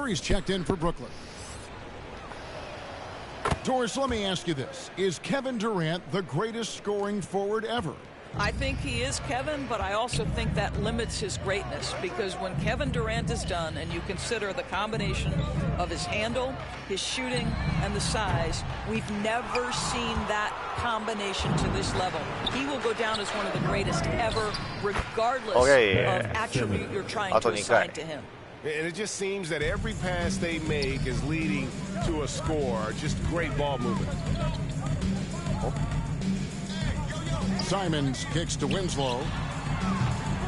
He's checked in for Brooklyn. Doris, let me ask you this. Is Kevin Durant the greatest scoring forward ever? I think he is, Kevin, but I also think that limits his greatness, because when Kevin Durant is done and you consider the combination of his handle, his shooting, and the size, we've never seen that combination to this level. He will go down as one of the greatest ever, regardless of attribute you're trying to assign to him. And it just seems that every pass they make is leading to a score. Just great ball movement. Simons kicks to Winslow.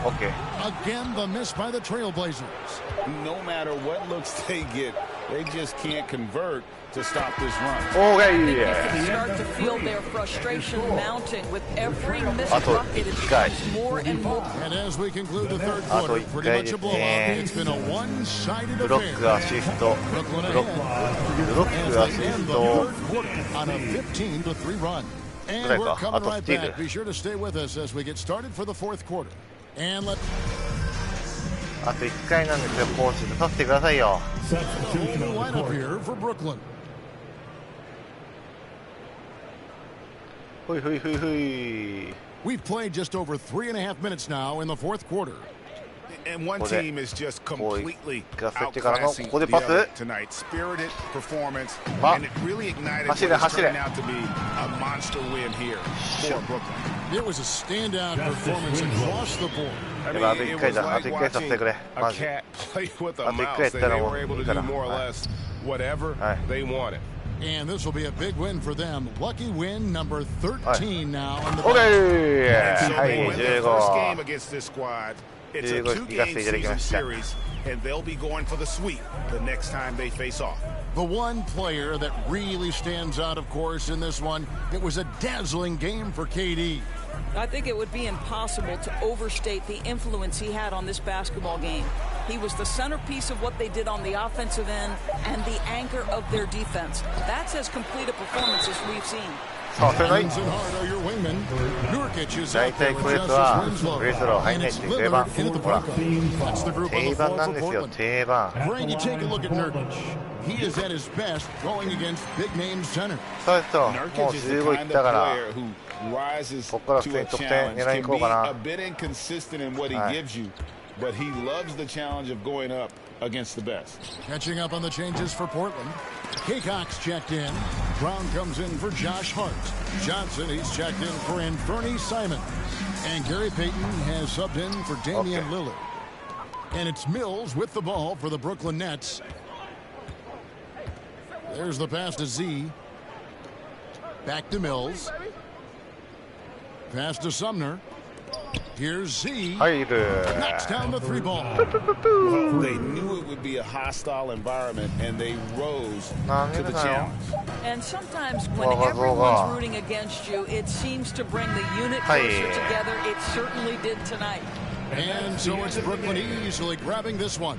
Okay. Again, the miss by the Trailblazers. No matter what looks they get, they just can't convert to stop this run. Okay. You can start to feel their frustration mounting with every missed bucket. It becomes more and more. And as we conclude the third quarter, pretty much a blowout. It's been a one-sided affair. Brooklyn ahead as they end the third quarter on a 15-3 run. And we're coming right back. Be sure to stay with us as we get started for the fourth quarter. And let's... あと1回なんですよ、コーチで取ってくださいよ。lineup here for Brooklyn. ほいほいほいほい。 We've played just over 3.5 minutes now in the fourth quarter. And one team is just completely outclassing the other tonight. Spirited performance, and it really ignited what is turning out to be a monster win here for Brooklyn. It was a standout performance across the board. I mean, it was like watching a cat play with a mouse. They were able to do more or less whatever they wanted. And this will be a big win for them. Lucky win number 13 now. Okay. So they win their first game against this squad. It's a 2-game season series, and they'll be going for the sweep the next time they face off. The one player that really stands out, of course, in this one, it was a dazzling game for KD. I think it would be impossible to overstate the influence he had on this basketball game. He was the centerpiece of what they did on the offensive end and the anchor of their defense. That's as complete a performance as we've seen. さあ、それない。大体これとはフリースロー入んないっていう定番。ほら、定番なんですよ、定番。そうですよ、もう15いったから、ここから普通に得点狙いに行こうかな。But he loves the challenge of going up against the best. Catching up on the changes for Portland. Kaycox checked in. Brown comes in for Josh Hart. Johnson, he's checked in for Anthony Simons. And Gary Payton has subbed in for Damian Lillard. And it's Mills with the ball for the Brooklyn Nets. There's the pass to Z. Back to Mills. Pass to Sumner. Here's Z. Knocks down the three ball. Well, they knew it would be a hostile environment, and they rose to the challenge. And sometimes when everyone's rooting against you, it seems to bring the unit closer together. It certainly did tonight. And so it's Brooklyn easily grabbing this one.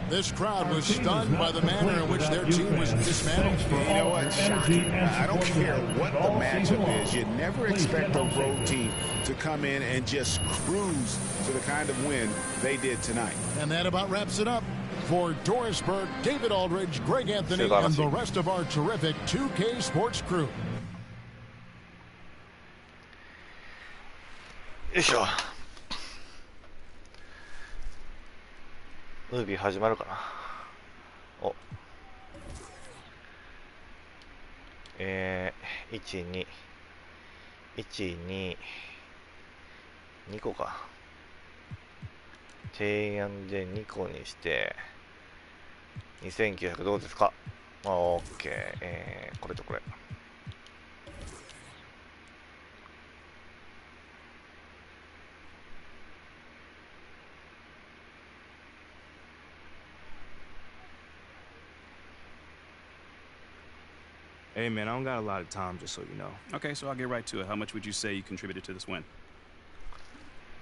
This crowd was stunned by the manner in which their team was dismantled. You know what? Shocking. I don't care what the matchup is. You never expect a road team to come in and just cruise to the kind of win they did tonight. And that about wraps it up. For Doris Burke, David Aldridge, Greg Anthony, and the rest of our terrific 2K Sports crew. よいしょ。ムービー始まるかな。お。1、2。1、2。2個か。提案で2個にして、2900どうですか？オッケー。これとこれ。Hey, man, I don't got a lot of time, just so you know. Okay, so I'll get right to it. How much would you say you contributed to this win?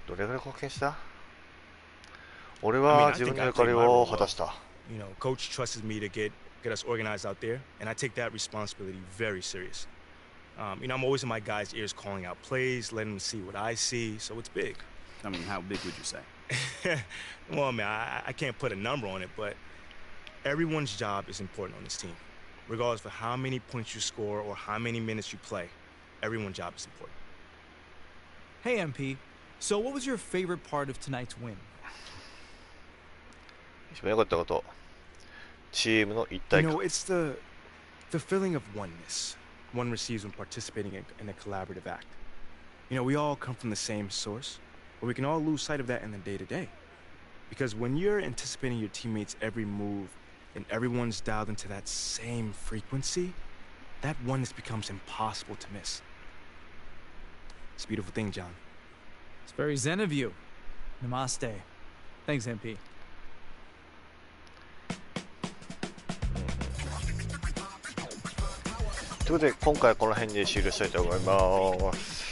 どれぐらい貢献した？俺は自分の役割を果たした。You know, Coach trusted me to get us organized out there, and I take that responsibility very serious. You know, I'm always in my guys' ears calling out plays, letting them see what I see, so it's big. I mean, how big would you say? Well, man, I can't put a number on it, but Everyone's job is important on this team. Regardless of how many points you score or how many minutes you play, everyone's job is important. Hey, MP. So what was your favorite part of tonight's win? 一番良かったこと。チームの一体感。You know, it's the feeling of oneness one receives when participating in a collaborative act. You know, we all come from the same source, but we can all lose sight of that in the day-to-day. Because when you're anticipating your teammates' every move and everyone's dialed into that same frequency, that oneness becomes impossible to miss. It's a beautiful thing, John. It's very zen of you. Namaste. Thanks, MP. ということで今回はこの辺で終了したいと思います。